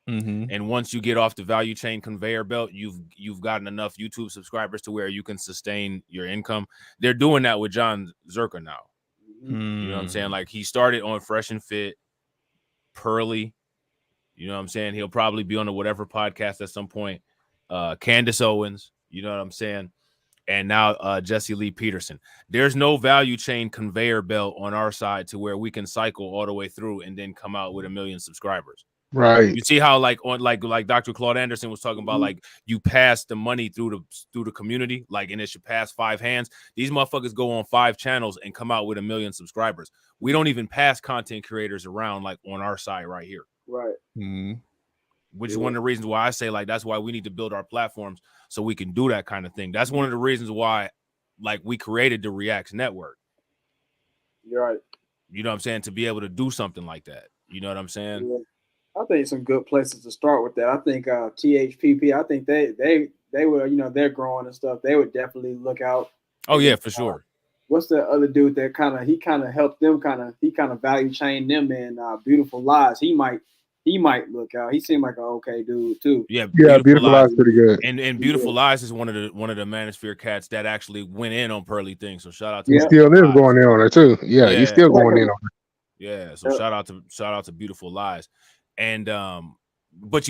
Mm-hmm. And once you get off the value chain conveyor belt, you've gotten enough YouTube subscribers to where you can sustain your income. They're doing that with John Zherka now. You know what I'm saying? Like, he started on Fresh and Fit, Pearly. You know what I'm saying? He'll probably be on the whatever podcast at some point. Candace Owens, you know what I'm saying? And now Jesse Lee Peterson. There's no value chain conveyor belt on our side to where we can cycle all the way through and then come out with 1 million subscribers. Right. You see how like Dr. Claude Anderson was talking about, like, you pass the money through the community, like, and it should pass 5 hands. These motherfuckers go on 5 channels and come out with 1 million subscribers. We don't even pass content creators around like on our side right here. Right. Mm-hmm. Which is one of the reasons why I say, like, that's why we need to build our platforms so we can do that kind of thing. That's one of the reasons why, like, we created the Reacts Network. You're right. You know what I'm saying? To be able to do something like that. You know what I'm saying? Yeah. I think some good places to start with that. I think THPP, I think they were, they're growing and stuff. They would definitely look out. Oh yeah, for sure. What's the other dude that kind of helped them he value chain them in Beautiful Lies. He might look out. He seemed like an okay dude too. Yeah, Beautiful Lies pretty good. And Beautiful Lies is one of the Manosphere cats that actually went in on Pearly things. So shout out to He still is going in on it too. Yeah, he's still going in on it. Yeah, so shout out to Beautiful Lies. And but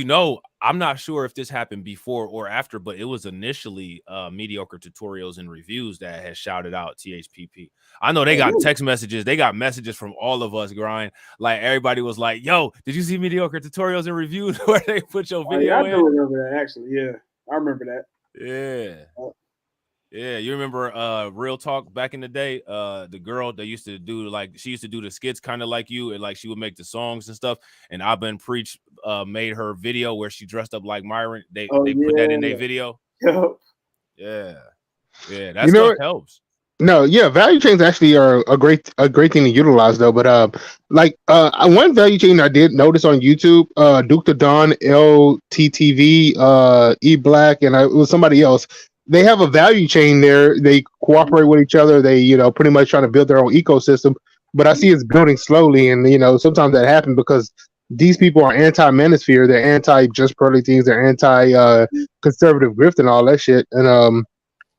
I'm not sure if this happened before or after, but it was initially Mediocre Tutorials and Reviews that has shouted out THPP. I know they got text messages, they got messages from all of us, Grind. Like, everybody was like, yo, did you see Mediocre Tutorials and Reviews where they put your video in? I do remember that, actually. Yeah, I remember that. Yeah. Yeah, you remember Real Talk back in the day? The girl that used to do, like, she used to do the skits kind of like you, and like she would make the songs and stuff. And Abba and Preach made her video where she dressed up like Myron. They put that in their video. Yeah, that stuff helps. No, yeah, value chains actually are a great thing to utilize though. But one value chain I did notice on YouTube, Duke the Don, LTTV, E Black, and it was somebody else. They have a value chain there. They cooperate with each other. They, pretty much trying to build their own ecosystem. But I see it's building slowly, and sometimes that happens because these people are anti-manosphere. They're anti-just pearly things. They're anti-conservative grift and all that shit. And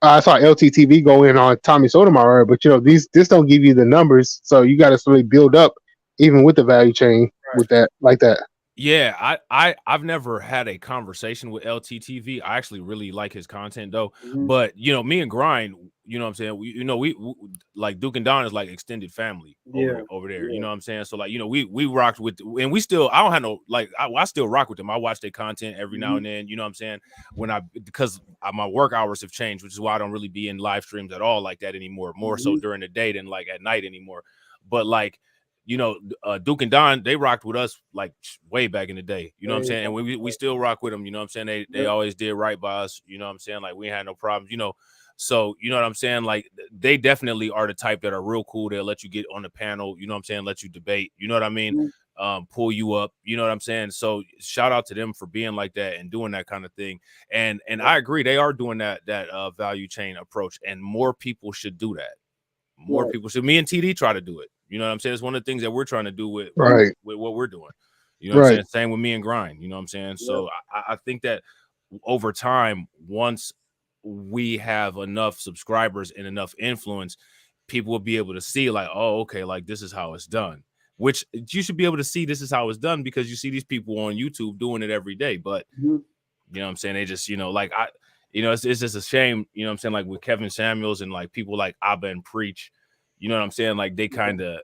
I saw LTTV go in on Tommy Sotomayor, but this don't give you the numbers, so you got to slowly build up, even with the value chain with that, like that. Yeah, I've never had a conversation with LTTV. I actually really like his content though. But me and Grind, you know what I'm saying? We like Duke and Don is like extended family over there. You know what I'm saying? So like, we rocked with, and we still, I don't have no, like, I still rock with them. I watch their content every now and then, you know what I'm saying? Because my work hours have changed, which is why I don't really be in live streams at all like that anymore. More so during the day than like at night anymore. But like, Duke and Don, they rocked with us like way back in the day. You know what I'm saying? And we still rock with them. You know what I'm saying? They always did right by us. You know what I'm saying? Like, we had no problems, So, you know what I'm saying? Like, they definitely are the type that are real cool. They'll let you get on the panel, you know what I'm saying? Let you debate, you know what I mean? Pull you up, you know what I'm saying? So shout out to them for being like that and doing that kind of thing. And I agree, they are doing that value chain approach, and more people should do that. More people should. Me and TD try to do it. You know what I'm saying? It's one of the things that we're trying to do with what we're doing. You know what I'm saying? Same with me and Grind. You know what I'm saying? So I think that over time, once we have enough subscribers and enough influence, people will be able to see like, oh, okay, like this is how it's done. Which you should be able to see this is how it's done because you see these people on YouTube doing it every day. But you know what I'm saying? They just, like it's just a shame, you know what I'm saying? Like with Kevin Samuels and like people like Abba and Preach, you know what I'm saying? Like they kind of,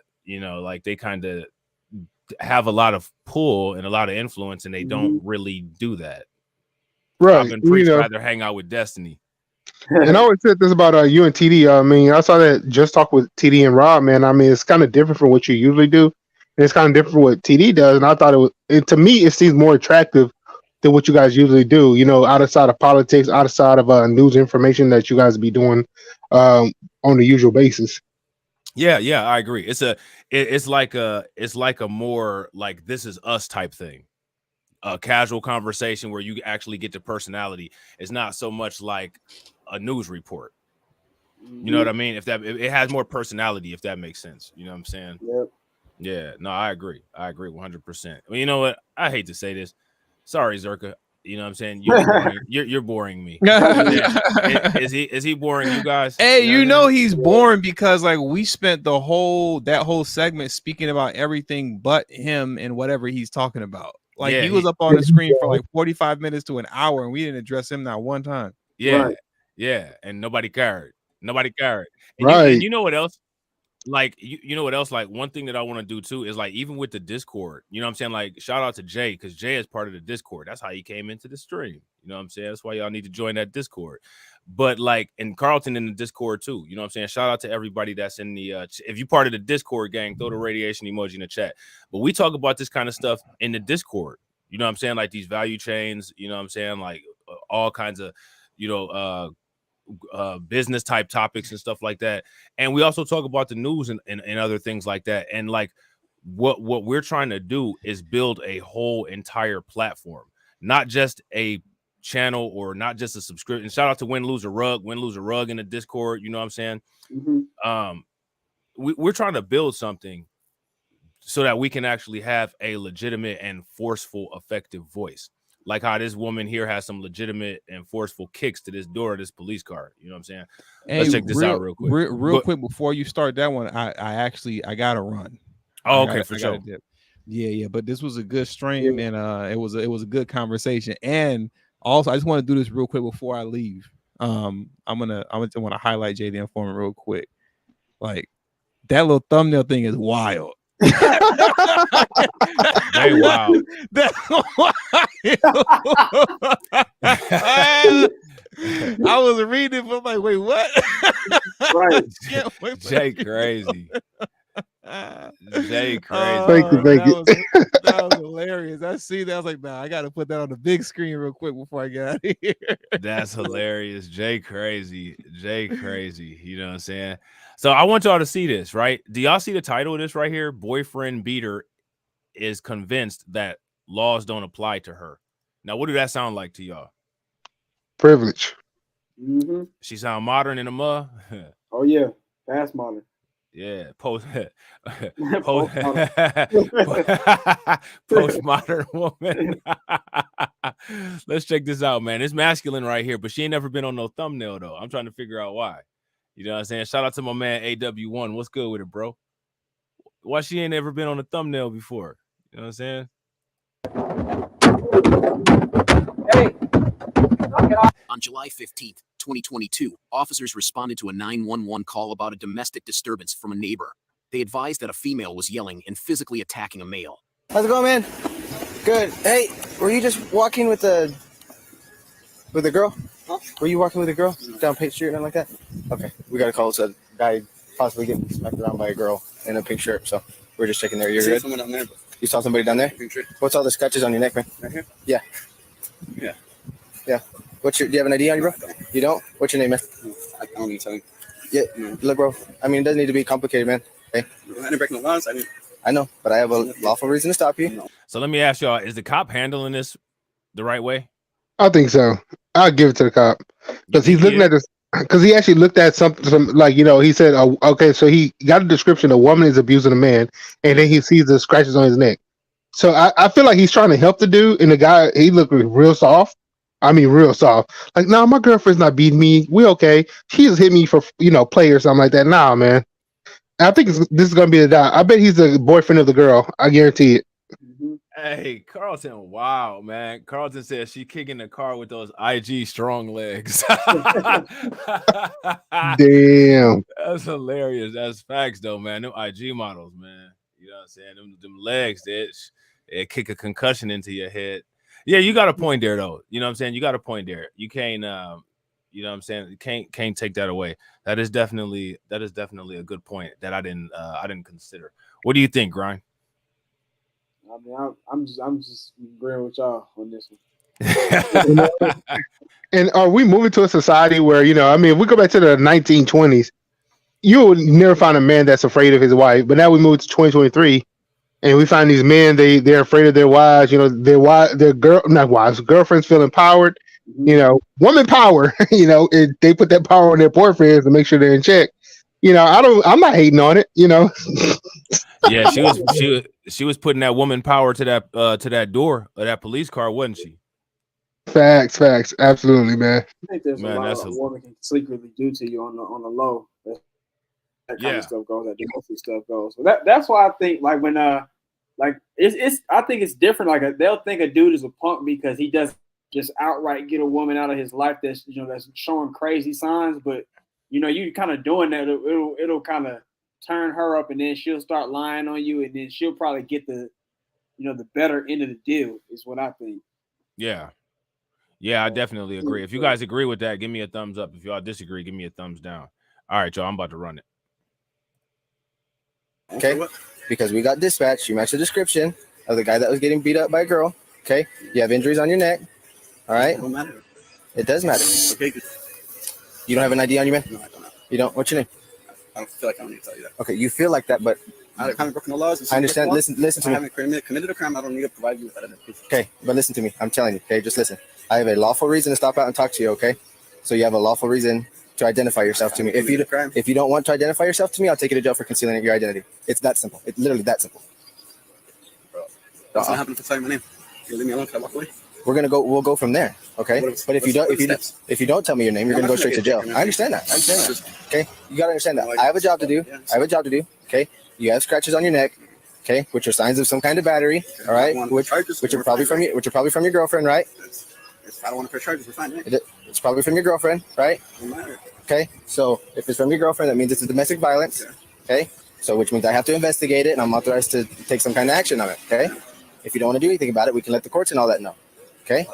have a lot of pull and a lot of influence and they don't really do that. Right. Abba and Preach rather hang out with Destiny. And I always said this about you and TD. I mean, I saw that Just Talk with TD and Rob, man. I mean, it's kind of different from what you usually do. And it's kind of different from what TD does. And I thought to me, it seems more attractive than what you guys usually do, outside of politics, outside of news information that you guys be doing on the usual basis. Yeah, I agree. It's like a more like this is us type thing. A casual conversation where you actually get the personality. It's not so much like a news report. You know what I mean? It has more personality, if that makes sense. You know what I'm saying? Yep. Yeah, no, I agree 100%. Well, you know what? I hate to say this. Sorry, Zherka. You know what I'm saying? You're boring me. Is he boring you guys? Hey, he's boring because like we spent that whole segment speaking about everything but him and whatever he's talking about. Like he was up on the screen for like 45 minutes to an hour and we didn't address him not one time. Yeah. Right. Yeah, and nobody cared. And right. You know what else? Like you know what else? Like one thing that I want to do too is like even with the Discord, you know what I'm saying? Like shout out to Jay because Jay is part of the Discord. That's how he came into the stream. You know what I'm saying? That's why y'all need to join that Discord. But like and Carlton in the Discord too. You know what I'm saying? Shout out to everybody that's in the if you part of the Discord gang, throw the radiation emoji in the chat. But we talk about this kind of stuff in the Discord. You know what I'm saying? Like these value chains, you know what I'm saying? Like all kinds of, business type topics and stuff like that. And we also talk about the news and other things like that. And like what we're trying to do is build a whole entire platform, not just a channel or not just a subscription. Shout out to Win Lose a Rug in the Discord. You know what I'm saying? We're trying to build something so that we can actually have a legitimate and forceful, effective voice. Like how this woman here has some legitimate and forceful kicks to this door of this police car. You know what I'm saying? Let's check this out real quick. Real quick before you start that one, I gotta run. Oh, okay, for sure. Yeah. But this was a good stream and it was a good conversation. And also, I just want to do this real quick before I leave. I want to highlight Jay the Informant real quick. Like that little thumbnail thing is wild. They wild. That's wild. I was reading it, but I'm like, wait, what? Right. Jay crazy. Jay crazy. Thank you. That was hilarious. I see that. I was like, nah, I got to put that on the big screen real quick before I get out of here. That's hilarious. Jay crazy. You know what I'm saying? So I want y'all to see this, right? Do y'all see the title of this right here? Boyfriend beater is convinced that laws don't apply to her. Now, what do that sound like to y'all? Privilege. Mm-hmm. She sound modern in the mud. Oh yeah, fast modern. Yeah, postmodern woman. Let's check this out, man. It's masculine right here, but she ain't never been on no thumbnail though. I'm trying to figure out why. You know what I'm saying? Shout out to my man AW1. What's good with it, bro? Why she ain't ever been on a thumbnail before? You know what I'm saying? Hey. On July 15th, 2022, officers responded to a 911 call about a domestic disturbance from a neighbor. They advised that a female was yelling and physically attacking a male. How's it going, man? Good. Hey, were you just walking with a girl? Huh? Were you walking with a girl down Page Street or anything like that? Okay, we got a call. So a guy possibly getting smacked around by a girl in a pink shirt. So we're just checking there. You're good? Someone down there. You saw somebody down there? What's all the scratches on your neck, man? Right here? Yeah. Yeah. Yeah. Do you have an ID on you, bro? You don't? What's your name, man? I don't need to tell you. Yeah. Look, bro. I mean, it doesn't need to be complicated, man. Hey. I didn't break no laws. I know, but I have a lawful reason to stop you. So let me ask y'all: is the cop handling this the right way? I think so. I'll give it to the cop because he's looking at this. Because he actually looked at something like, he said, oh, okay, so he got a description: a woman is abusing a man, and then he sees the scratches on his neck. So I feel like he's trying to help the dude, and the guy, he looked real soft. I mean, real soft. Like, nah, my girlfriend's not beating me. We okay. She just hit me for, play or something like that. Nah, man. I think this is gonna be the guy. I bet he's the boyfriend of the girl. I guarantee it. Hey, Carlton, wow, man. Carlton says she kicking the car with those IG strong legs. Damn. That's hilarious. That's facts, though, man. Them IG models, man. You know what I'm saying? Them legs, it kick a concussion into your head. Yeah, you got a point there, though. You know what I'm saying? You got a point there. You can't, you know what I'm saying? You can't take that away. That is definitely a good point that I didn't consider. What do you think, Grind? I mean, I'm just agreeing with y'all on this one. And are we moving to a society where, you know, I mean, if we go back to the 1920s, you would never find a man that's afraid of his wife. But now we move to 2023, and we find these men they're afraid of their wives. You know, their girlfriends feel empowered. You know, woman power. You know, they put that power on their boyfriends to make sure they're in check. You know, I'm not hating on it. You know. Yeah, she was putting that woman power to that door of that police car, wasn't she? Facts, absolutely, man. I think there's a lot a woman can secretly do to you on the low. That kind of stuff goes. That domestic stuff goes. So that's why I think like when like it's I think it's different. Like they'll think a dude is a punk because he doesn't just outright get a woman out of his life that's that's showing crazy signs, but you kind of doing that, it'll kind of turn her up, and then she'll start lying on you, and then she'll probably get the the better end of the deal is what I think. Yeah, I definitely agree. If you guys agree with that, give me a thumbs up. If y'all disagree, give me a thumbs down. All right, y'all, I'm about to run it. Okay, because we got dispatched. You matched the description of the guy that was getting beat up by a girl. Okay, you have injuries on your neck. All right, It don't matter. It does matter. Okay, good. You don't have an ID on you, man? No, I don't know. You don't? What's your name? I don't feel like I don't need to tell you that. Okay, you feel like that, but I haven't broken the laws. I understand. Listen to I me. haven't committed a crime. I don't need to provide you with that proof. Okay, but listen to me. I'm telling you. Okay, just listen. I have a lawful reason to stop out and talk to you. Okay, so you have a lawful reason to identify yourself to me. If you don't want to identify yourself to me, I'll take you to jail for concealing your identity. It's that simple. It's literally that simple. Bro, what's gonna happen if I tell you my name? You leave me alone? Can I walk away? We'll go from there. Okay, but if you don't tell me your name, you're gonna go straight to jail. I understand that. Okay, you gotta understand that. I have a job to do. Okay, you have scratches on your neck. Okay, which are signs of some kind of battery. All right, which are probably from your girlfriend, right? I don't want to press charges. We're fine, right? It's probably from your girlfriend, right? Okay, so if it's from your girlfriend, that means it's a domestic violence. Okay, so which means I have to investigate it, and I'm authorized to take some kind of action on it. Okay, if you don't want to do anything about it, we can let the courts and all that know. Okay,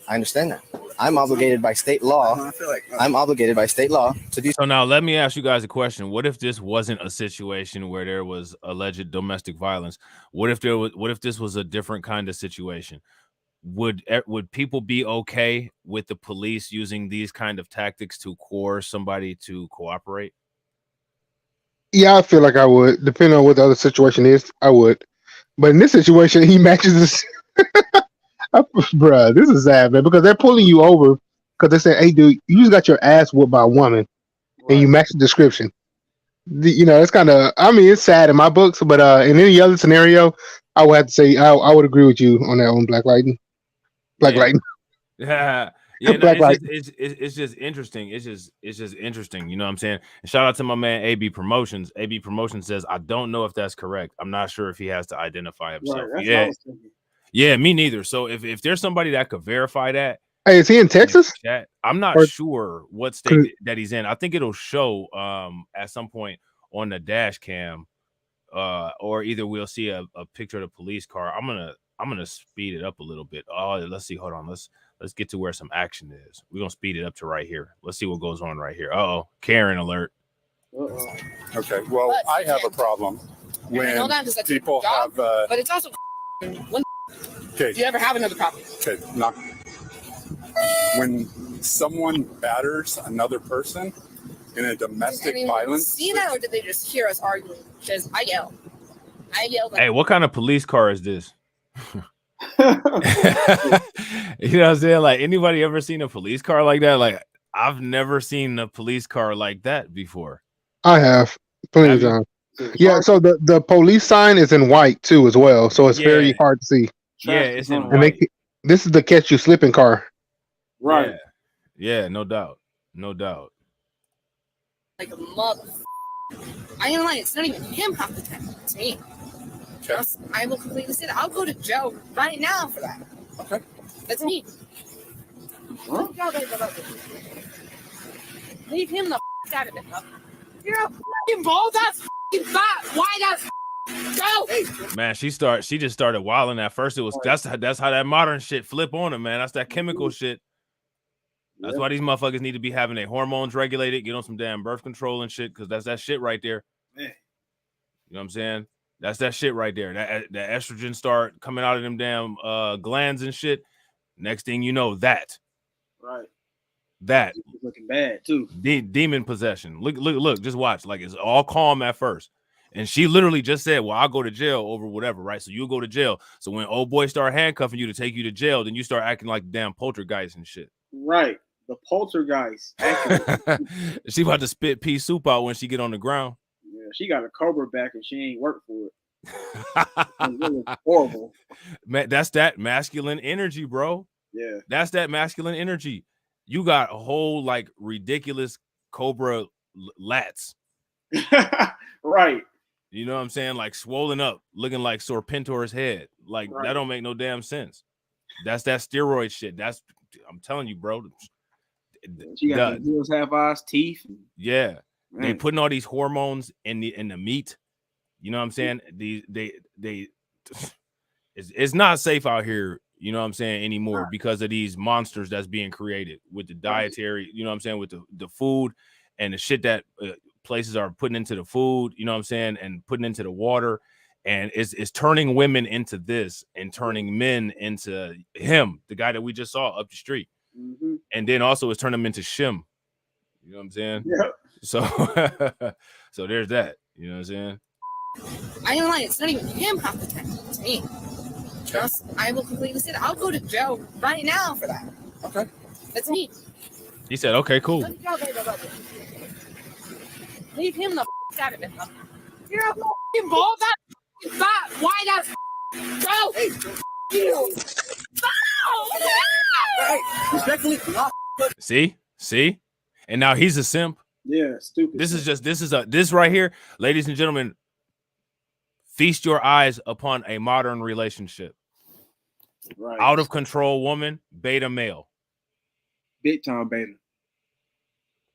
I understand that. I'm obligated by state law. I'm obligated by state law to do. So now let me ask you guys a question. What if this wasn't a situation where there was alleged domestic violence? What if this was a different kind of situation? Would people be okay with the police using these kind of tactics to coerce somebody to cooperate? Yeah, I feel like I would. Depending on what the other situation is, I would. But in this situation, he matches this. Bruh, this is sad, man, because they're pulling you over because they say, "Hey, dude, you just got your ass whooped by a woman," and you match the description. It's kind of, I mean, it's sad in my books, but in any other scenario, I would have to say I would agree with you on that one, Black Lightning. Yeah. It's just interesting. It's just interesting. You know what I'm saying? And shout out to my man AB Promotions. AB Promotions says, I don't know if that's correct. I'm not sure if he has to identify himself. Right, yeah, me neither. So if there's somebody that could verify that. Hey, is he in Texas? I'm not sure what state that he's in. I think it'll show at some point on the dash cam, or either we'll see a picture of the police car. I'm gonna speed it up a little bit. Oh, let's see. Hold on. Let's get to where some action is. We're gonna speed it up to right here. Let's see what goes on right here. Oh, Karen alert. Okay. Well, I have a problem when people have. But it's also when. Okay. Do you ever have another problem? Okay. Not when someone batters another person in a domestic violence. See that, or did they just hear us arguing? Because I yell. Hey, what kind of police car is this? You know what I'm saying? Like, anybody ever seen a police car like that? Like, I've never seen a police car like that before. I have plenty of times. Yeah, so the police sign is in white too as well, so it's very hard to see. Yeah, it's in And white. this is the catch you slipping car. Right. Yeah, no doubt. like a mother. I ain't lying. It's not even him half the time. It's me. Trust. I will completely say that. I'll go to jail right now for that. Okay. That's me. Huh? Leave him the out of it. You're a fucking bald ass fat white ass. Go. Man, she just started wilding at first. It was that's how that modern shit flip on him, man. That's that chemical shit. That's why these motherfuckers need to be having their hormones regulated, get on some damn birth control and shit, because that's that shit right there. Man. You know what I'm saying? That's that shit right there. That estrogen start coming out of them damn glands and shit. Next thing you know, that It's looking bad too. Demon possession. Look, just watch. Like, it's all calm at first. And she literally just said, well, I'll go to jail over whatever, right? So you'll go to jail. So when old boy start handcuffing you to take you to jail, then you start acting like damn poltergeist and shit. Right. The poltergeist. She about to spit pea soup out when she get on the ground. Yeah, she got a cobra back and she ain't worked for it. It's really horrible. Man, that's that masculine energy, bro. Yeah. That's that masculine energy. You got a whole like ridiculous cobra lats. Right. You know what I'm saying? Like swollen up, looking like Serpentor's head. Like that don't make no damn sense. That's that steroid shit. I'm telling you, bro. She got the heels, half eyes, teeth. Yeah. Man. They putting all these hormones in the meat. You know what I'm saying? It's not safe out here, you know what I'm saying, anymore because of these monsters that's being created with the dietary, you know what I'm saying, with the food and the shit that places are putting into the food, you know what I'm saying, and putting into the water. And it's turning women into this and turning men into him, the guy that we just saw up the street. Mm-hmm. And then also it's turning him into Shim. You know what I'm saying? Yeah. So so there's that. You know what I'm saying? I ain't lying. It's not even him half the time. It's me. Trust. I will completely say that. I'll go to jail right now for that. Okay. That's me. He said, okay, cool. Leave him the out of it. You're a fucking bald ass fat white ass. Go. You. Respectfully, See? And now he's a simp. Yeah, stupid. This right here, ladies and gentlemen, feast your eyes upon a modern relationship. Right. Out of control woman, beta male. Big time beta.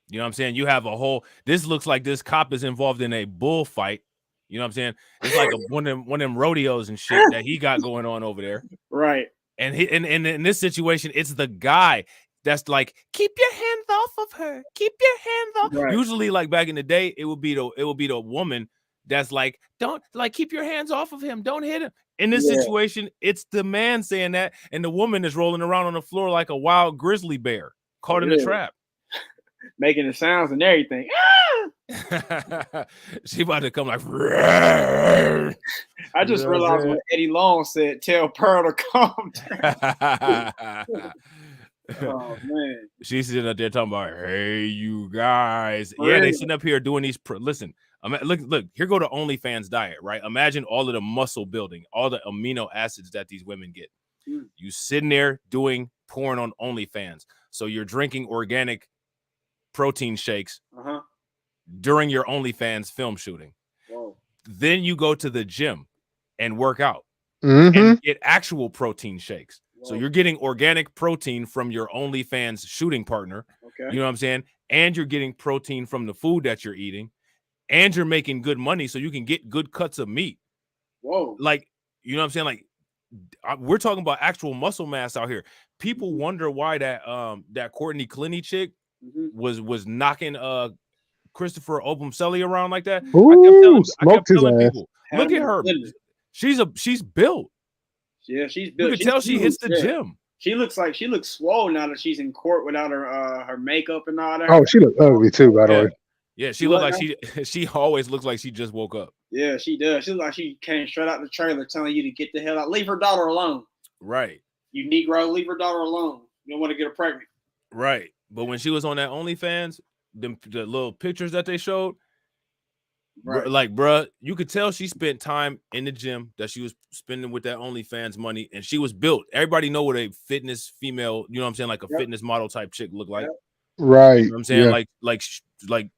You know what I'm saying? You have a whole, this looks like this cop is involved in a bullfight. You know what I'm saying? It's like one of them rodeos and shit that he got going on over there. Right. And in this situation, it's the guy that's like, keep your hands off of her. Keep your hands off. Right. Usually, like back in the day, it would be the woman that's like, don't like keep your hands off of him. Don't hit him. In this situation, it's the man saying that, and the woman is rolling around on the floor like a wild grizzly bear caught in a trap. Making the sounds and everything. She about to come like. I just realized what Eddie Long said. Tell Pearl to calm down. Oh man, she's sitting up there talking about, hey, you guys. Yeah, they sitting up here doing these. Listen, look. Here go the OnlyFans diet, right? Imagine all of the muscle building, all the amino acids that these women get. You sitting there doing porn on OnlyFans, so you're drinking organic protein shakes during your OnlyFans film shooting. Whoa. Then you go to the gym and work out and get actual protein shakes. So you're getting organic protein from your OnlyFans shooting partner. Okay. You know what I'm saying? And you're getting protein from the food that you're eating, and you're making good money so you can get good cuts of meat. Whoa. Like, you know what I'm saying? Like, we're talking about actual muscle mass out here. People wonder why that Courtney Clinty chick was knocking Christopher Obumselli around like that. Ooh, I kept telling ass. people, look at her. She's built. Yeah, she's built. You can tell she hits the gym. She looks swole now that she's in court without her makeup and all that. Oh, she looks ugly too, by the way. Yeah, she looked like she always looks like she just woke up. Yeah, she does. She looks like she came straight out the trailer telling you to get the hell out. Leave her daughter alone. Right. You Negro, leave her daughter alone. You don't want to get her pregnant. Right. But when she was on that OnlyFans, the little pictures that they showed, like, bruh, you could tell she spent time in the gym that she was spending with that OnlyFans money, and she was built. Everybody know what a fitness female, you know what I'm saying, like a fitness model type chick look like. Right. You know what I'm saying? Yeah. Like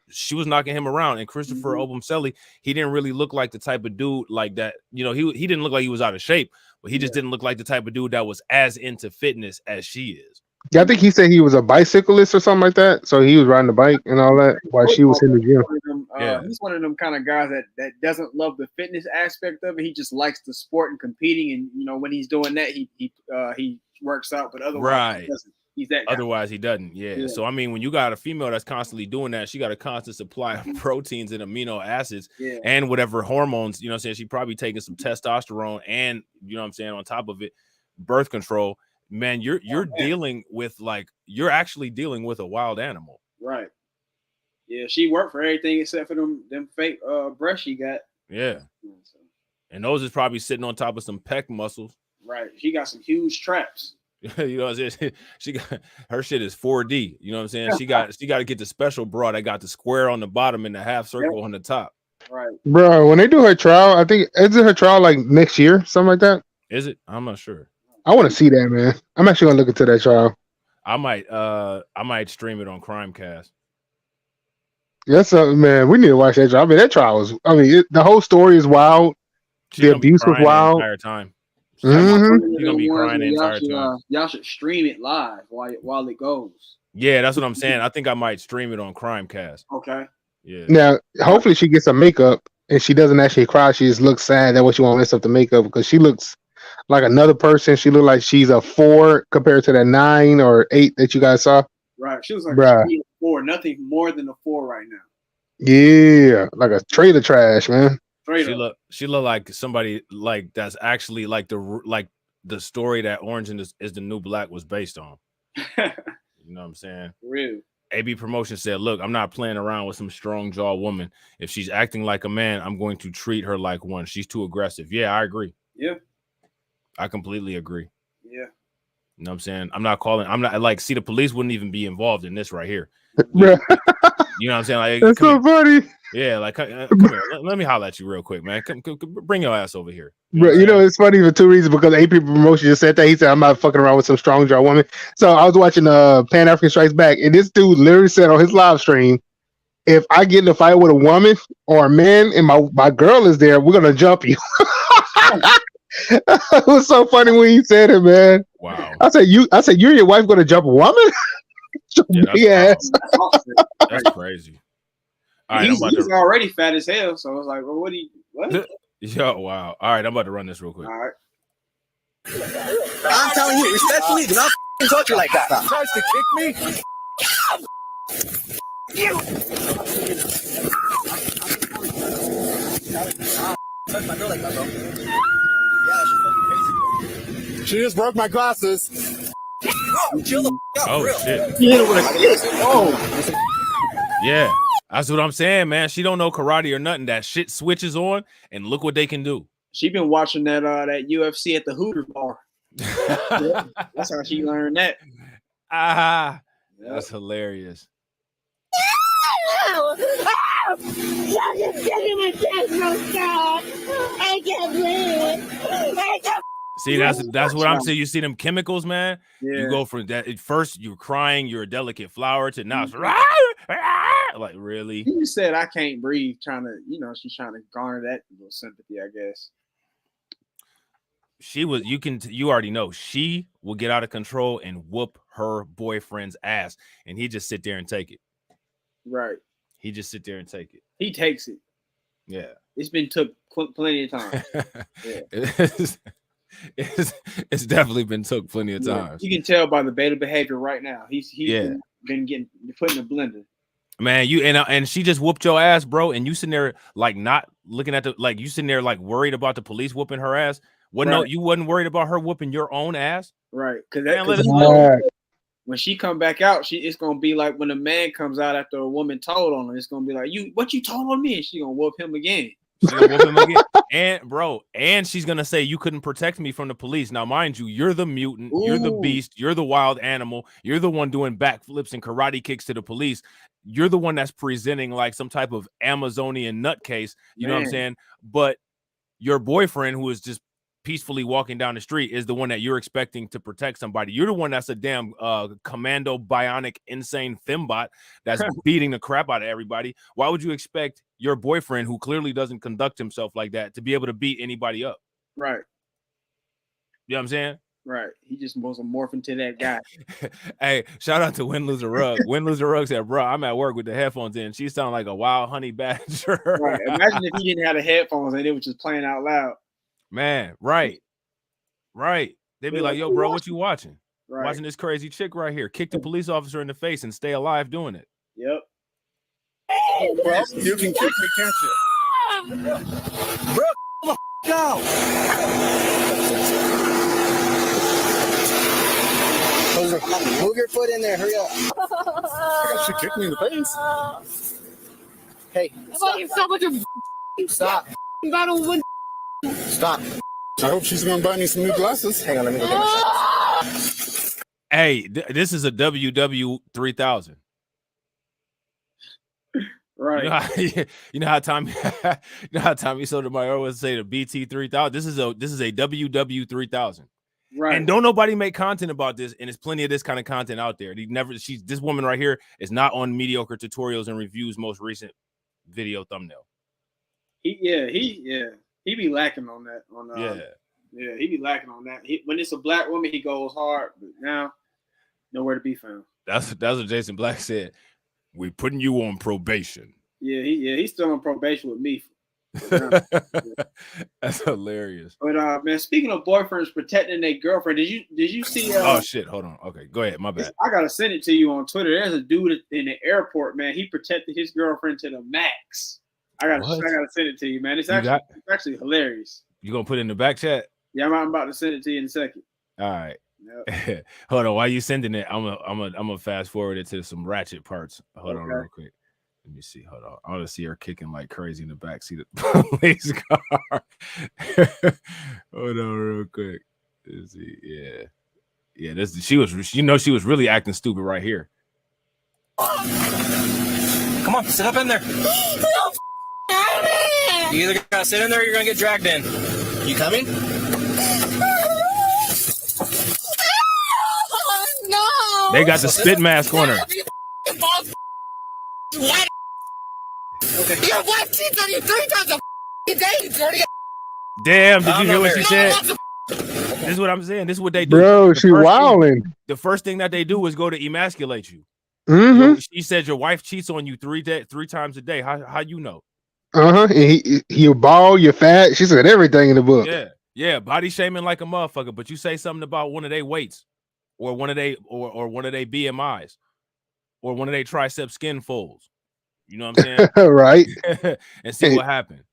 she was knocking him around. And Christopher Obumseli, he didn't really look like the type of dude like that. You know, he didn't look like he was out of shape, but he just didn't look like the type of dude that was as into fitness as she is. Yeah, I think he said he was a bicyclist or something like that. So he was riding the bike and all that while she was in the gym. He's one of them kind of guys that doesn't love the fitness aspect of it. He just likes the sport and competing. And you know, when he's doing that, he works out. But otherwise, he doesn't. He's that guy. Otherwise, he doesn't. Yeah. So I mean, when you got a female that's constantly doing that, she got a constant supply of proteins and amino acids and whatever hormones. You know what I'm saying? She probably taking some testosterone and you know what I'm saying on top of it, birth control. Man, you're dealing with you're actually dealing with a wild animal. Right. Yeah, she worked for everything except for them fake breasts she got. Yeah. And those is probably sitting on top of some pec muscles. Right. She got some huge traps. You know what I'm saying? She got her shit is 4D. You know what I'm saying? She got to get the special bra that got the square on the bottom and the half circle on the top. Right. Bro, when they do her trial, I think is it her trial like next year, something like that? Is it? I'm not sure. I want to see that, man. I'm actually gonna look into that trial. I might stream it on Crimecast. Yes, man. We need to watch that trial. I mean, that trial was. I mean, the whole story is wild. The abuse was wild. The entire time. Mm-hmm. You're gonna be crying the entire time. Y'all should stream it live while it goes. Yeah, that's what I'm saying. I think I might stream it on Crimecast. Okay. Yeah. Now, hopefully, she gets some makeup and she doesn't actually cry. She just looks sad. That way, she won't mess up the makeup because she looks like another person. She looked like she's a 4 compared to that 9 or 8 that you guys saw. Right. She was like Bruh. a 4, nothing more than a 4 right now. Yeah, like a trailer trash, man. She look like somebody like that's actually like the story that Orange is the New Black was based on. You know what I'm saying? Real. AB Promotion said, "Look, I'm not playing around with some strong jaw woman. If she's acting like a man, I'm going to treat her like one. She's too aggressive." Yeah, I agree. Yeah. I completely agree. Yeah. You know what I'm saying? I'm not see, the police wouldn't even be involved in this right here. You know what I'm saying? Like, that's so funny. Yeah, like come here. Let me holler at you real quick, man. Come bring your ass over here. Bro, you know, it's funny for 2 reasons because AP Promotion just said that. He said, I'm not fucking around with some strong jaw woman. So I was watching Pan African Strikes Back, and this dude literally said on his live stream, if I get in a fight with a woman or a man and my girl is there, we're gonna jump you. It was so funny when he said it, man. Wow. I said, you and your wife gonna jump a woman? That's crazy. All right, he's already fat as hell, so I was like, well, what? Yo, wow. All right, I'm about to run this real quick. All right. I'm telling you, respectfully, do not touch her like that. Tries to kick me. Touch my girl like that, bro. Yeah, she's fucking crazy. She just broke my glasses. Chill the f Oh, real. shit. Oh. Yeah, that's what I'm saying, man. She don't know karate or nothing. That shit switches on, and look what they can do. She been watching that UFC at the Hooters bar. That's how she learned that. That's hilarious. I can't breathe. See, that's what I'm saying. You see them chemicals, man. Yeah. You go from that at first you're crying, you're a delicate flower, to now it's like really. You said I can't breathe, she's trying to garner that little sympathy, I guess. You already know she will get out of control and whoop her boyfriend's ass, and he just sit there and take it. Right. He just sit there and take it. He takes it. Yeah. It's been took plenty of times. Yeah. It's definitely been took plenty of times. You can tell by the beta behavior right now. He's been getting put in the blender. Man, and she just whooped your ass, bro. And you sitting there like not looking at you sitting there like worried about the police whooping her ass. You wasn't worried about her whooping your own ass, right? Because when she come back out, it's gonna be like when a man comes out after a woman told on him. It's gonna be like, what you told on me? And she gonna whoop him again. And she's gonna say you couldn't protect me from the police. Now, mind you, you're the mutant, you're the beast, you're the wild animal, you're the one doing backflips and karate kicks to the police. You're the one that's presenting like some type of Amazonian nutcase. You know what I'm saying? But your boyfriend, who is just peacefully walking down the street is the one that you're expecting to protect somebody. You're the one that's a damn commando bionic insane fembot that's beating the crap out of everybody. Why would you expect your boyfriend, who clearly doesn't conduct himself like that, to be able to beat anybody up? Right. You know what I'm saying? Right. He just was a morph into that guy. Hey, shout out to Win Loser Rug. Win Loser Rug said, bro, I'm at work with the headphones in. She sounded like a wild honey badger. Right. Imagine if he didn't have the headphones and it was just playing out loud. Man, right. They'd be like, yo, bro, what you watching? Right. Watching this crazy chick right here. Kick the police officer in the face and stay alive doing it. Yep. Bro, you can kick me, can't you? Bro, go. Move your foot in there. Hurry up. She kicked me in the face. Hey, stop. Stop. I hope she's gonna buy me some new glasses. Hang on, let me go get my shot. Hey, this is a WW3000. Right. You know how Tommy Sotomayor would say the BT3000. This is a WW3000. Right. And don't nobody make content about this, and there's plenty of this kind of content out there. This woman right here is not on Mediocre Tutorials and Reviews' most recent video thumbnail. He be lacking on that. He be lacking on that. When it's a black woman, he goes hard, but now nowhere to be found. That's what Jason Black said. We're putting you on probation. He's still on probation with me. That's hilarious. But man, speaking of boyfriends protecting their girlfriend, did you see? Oh shit! Hold on. Okay, go ahead. My bad. I gotta send it to you on Twitter. There's a dude in the airport, man. He protected his girlfriend to the max. I gotta send it to you, man. It's actually hilarious. You gonna put it in the back chat? Yeah, I'm about to send it to you in a second. All right. Yep. Hold on. While you sending it, I'm gonna fast forward it to some ratchet parts. Hold on, real quick. Let me see. Hold on. I want to see her kicking like crazy in the back seat of the police car. Hold on, real quick. Let's see. Yeah. She was really acting stupid right here. Come on, sit up in there. You either gotta sit in there or you're gonna get dragged in. You coming? No. They got the spit mask on her. Okay. Your wife cheats on you 3 times a day. Damn, did you hear what she said? This is what I'm saying. This is what they do. Bro, she wilding. The first thing that they do is go to emasculate you. Mm-hmm. She said your wife cheats on you 3 times a day. How you know? And you bald, you're fat. She said everything in the book. Yeah, body shaming like a motherfucker. But you say something about one of their weights, or one of they BMIs, or one of their tricep skin folds. You know what I'm saying? Right. And see what happened.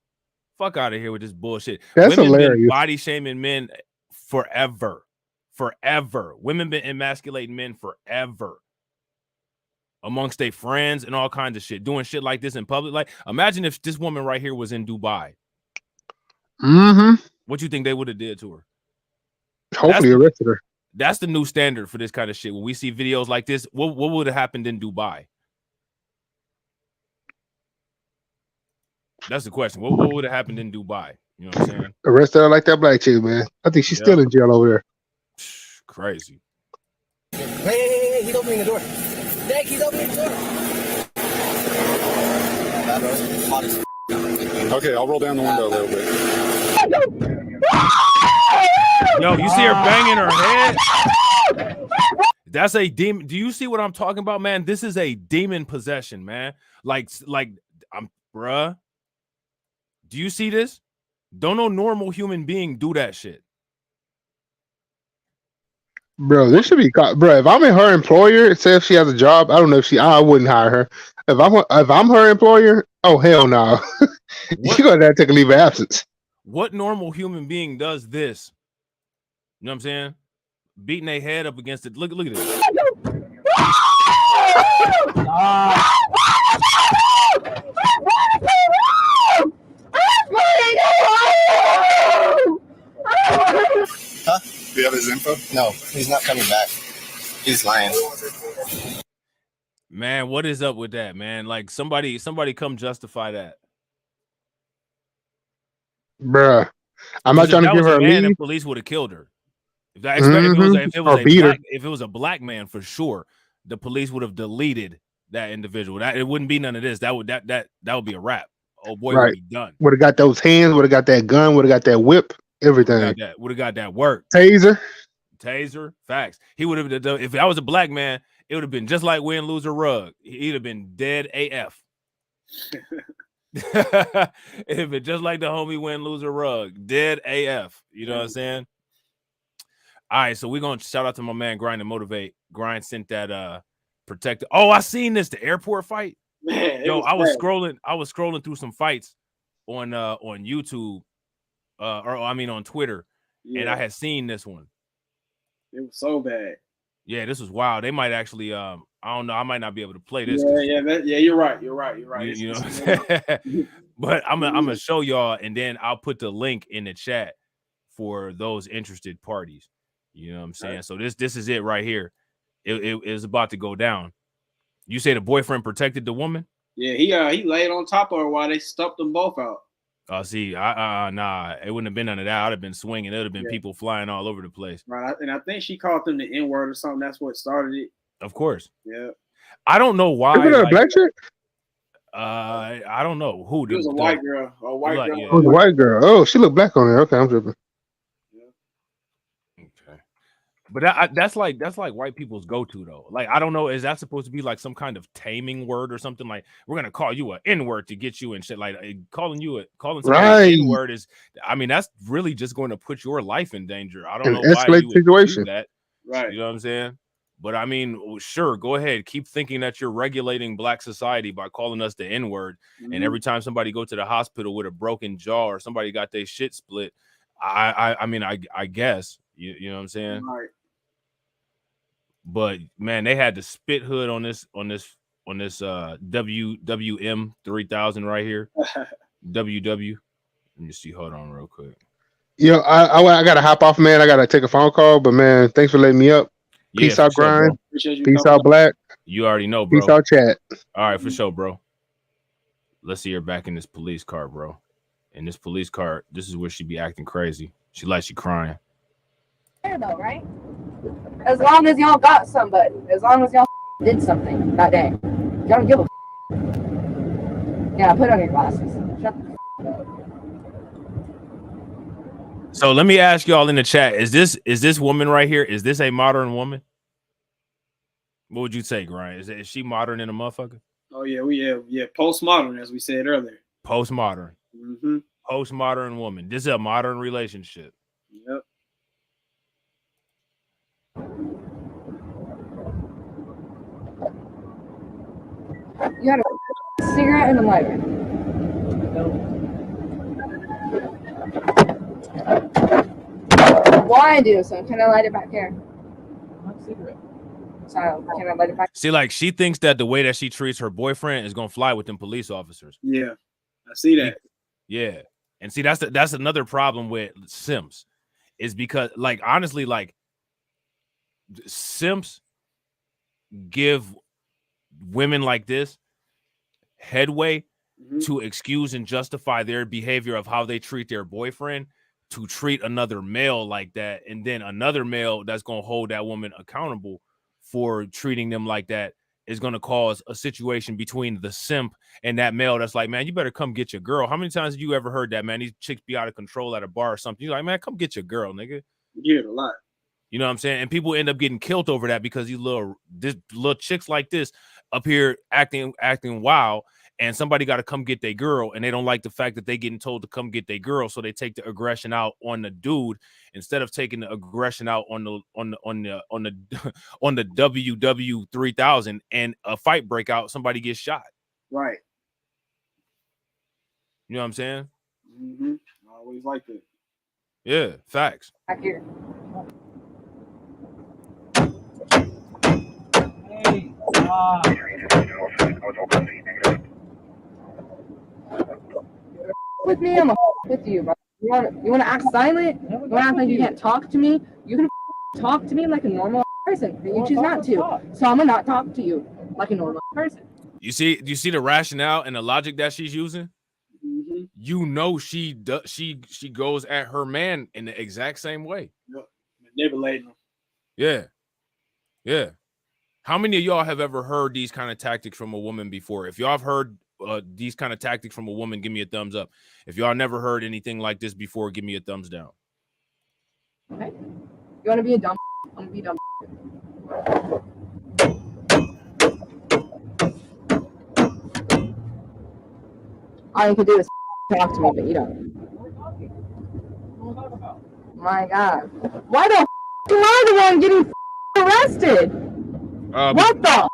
Fuck out of here with this bullshit. That's Women hilarious. been body shaming men forever. Women been emasculating men forever. Amongst their friends and all kinds of shit, doing shit like this in public. Like, imagine if this woman right here was in Dubai. Mm-hmm. What you think they would have did to her? Hopefully arrested her. That's the new standard for this kind of shit. When we see videos like this, what would have happened in Dubai? That's the question. What would have happened in Dubai? You know what I'm saying? Arrested her like that black chick, man. I think she's still in jail over there. Crazy. Hey, he's opening the door. Nick, he's opening the door. Okay, I'll roll down the window a little bit. Yo, you see her banging her head? That's a demon. Do you see what I'm talking about, man? This is a demon possession, man. Like I'm bruh. Do you see this? Don't no normal human being do that shit. Bro, this should be caught. Bro, if I'm in her employer, say if she has a job, I don't know if I wouldn't hire her. If I'm her employer, oh hell no. You're gonna have to take a leave of absence. What normal human being does this? You know what I'm saying? Beating their head up against it. Look at this. Huh? Do you have his info? No, he's not coming back. He's lying. Man, what is up with that, man? Like somebody come justify that. Bruh. I'm not trying to that give was her a a man, lead. and police would have killed her. If it was a black man for sure, the police would have deleted that individual. That it wouldn't be none of this. That would be a wrap. Oh boy, would Right. be done. Would have got those hands. Would have got that gun. Would have got that whip. Everything. Would have got that work. Taser. Facts. He would have. If I was a black man, it would have been just like win, lose, or rug. He'd have been dead AF. It'd been just like the homie win, lose, or rug. Dead AF. You know what I'm saying? All right, so we're gonna shout out to my man Grind and Motivate. Grind sent that protected. Oh, I seen this, the airport fight. Man, Yo, I was scrolling through some fights on YouTube, on Twitter, and I had seen this one. It was so bad. Yeah, this was wild. They might actually, I don't know, I might not be able to play this. Yeah, you're right. You're right. You know what I'm saying? But I'm gonna show y'all, and then I'll put the link in the chat for those interested parties. You know what I'm saying? Right. So this is it right here. It is about to go down. You say the boyfriend protected the woman? Yeah, he laid on top of her while they stumped them both out. Oh, see, nah, it wouldn't have been none of that. I'd have been swinging. It would have been people flying all over the place. Right, and I think she called them the N-word or something. That's what started it. Of course. Yeah. I don't know why. Isn't that a black chick? I don't know who. It was a white girl. A white girl. It was a white girl. Oh, she looked black on there. Okay, I'm tripping. But that's like white people's go-to though. Like, I don't know, is that supposed to be like some kind of taming word or something? Like, we're gonna call you an N-word to get you and shit. Like, calling somebody an N-word is, I mean, that's really just going to put your life in danger. I don't know why you would do that. Right. You know what I'm saying? But I mean, sure, go ahead. Keep thinking that you're regulating black society by calling us the N-word. And every time somebody go to the hospital with a broken jaw or somebody got their shit split, I mean, I guess you know what I'm saying? Right. But man, they had the spit hood on this WWM 3000 right here. WW. Let me see. Hold on real quick. Yo, I gotta hop off, man. I gotta take a phone call, but man, thanks for letting me up. Peace out, Grind. Peace out, Black. You already know, bro. Peace out, chat. All right, for sure, bro. Let's see her back in this police car, bro. In this police car, this is where she be acting crazy. She like she crying. Though, right? As long as y'all got somebody, as long as y'all did something that day, y'all don't give a yeah, put on your glasses. Shut the up. So let me ask y'all in the chat: Is this woman right here? Is this a modern woman? What would you say, Grind? Is she modern in a motherfucker? Oh yeah, postmodern, as we said earlier. Postmodern. Mm-hmm. Postmodern woman. This is a modern relationship. Yep. You had a cigarette and a lighter. Why do so? Can I light it back here? Cigarette. So can I light it back? See, like, she thinks that the way that she treats her boyfriend is gonna fly with them police officers. Yeah, I see that. Yeah, and see, that's another problem with simps, is because, like, honestly, like, simps give women like this headway to excuse and justify their behavior of how they treat their boyfriend, to treat another male like that, and then another male that's going to hold that woman accountable for treating them like that is going to cause a situation between the simp and that male that's like, man, you better come get your girl. How many times have you ever heard that, man? These chicks be out of control at a bar or something. You're like, man, come get your girl, nigga. You hear it a lot. You know what I'm saying? And people end up getting killed over that because these little chicks like this up here acting wild, and somebody got to come get their girl, and they don't like the fact that they getting told to come get their girl, so they take the aggression out on the dude instead of taking the aggression out on the WW 3000, and a fight break out, somebody gets shot. Right. You know what I'm saying? Mm-hmm. I always like it. Yeah, facts. Back here. With me, I'm with you, bro. You want to act silent? You want to act like you can't talk to me? You can talk to me like a normal person, but you choose not to. So I'm gonna not talk to you like a normal person. You see the rationale and the logic that she's using? Mm-hmm. you know she goes at her man in the exact same way. Yep. Manipulating him. Yeah. Yeah. How many of y'all have ever heard these kind of tactics from a woman before? If y'all have heard these kind of tactics from a woman, give me a thumbs up. If y'all never heard anything like this before, give me a thumbs down. Okay. You want to be a dumb? I'm gonna be dumb. All you can do is talk to me, but you don't. My God. Why the am I the one getting arrested? What the?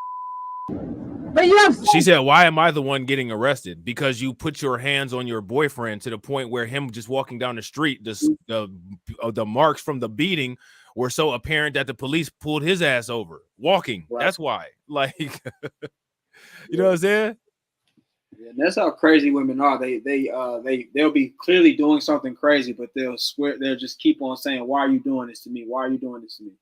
But you have. She said, "Why am I the one getting arrested? Because you put your hands on your boyfriend to the point where him just walking down the street, the marks from the beating were so apparent that the police pulled his ass over walking. Right. That's why. Like, you know what I'm saying? Yeah, that's how crazy women are. They'll be clearly doing something crazy, but they'll just keep on saying, "Why are you doing this to me? Why are you doing this to me?"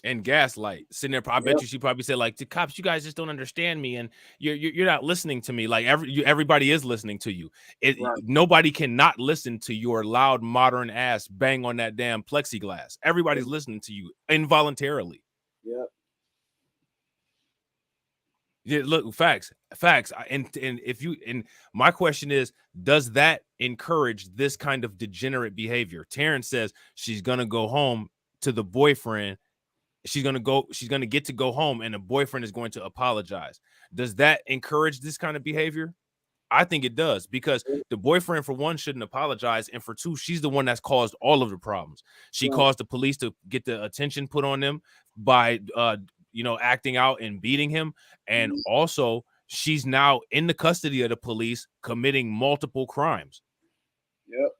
And gaslight, sitting there. I bet you she probably said, like, "The cops, you guys just don't understand me, and you're not listening to me. Like everybody is listening to you. Nobody cannot listen to your loud modern ass bang on that damn plexiglass. Everybody's listening to you involuntarily." Yep. Yeah, look, facts. And my question is, does that encourage this kind of degenerate behavior? Terrence says she's gonna go home to the boyfriend. She's gonna get to go home, and the boyfriend is going to apologize. Does that encourage this kind of behavior? I think it does, because the boyfriend, for one, shouldn't apologize, and for two, she's the one that's caused all of the problems. She caused the police to get the attention put on them by acting out and beating him, and also she's now in the custody of the police committing multiple crimes. Yep.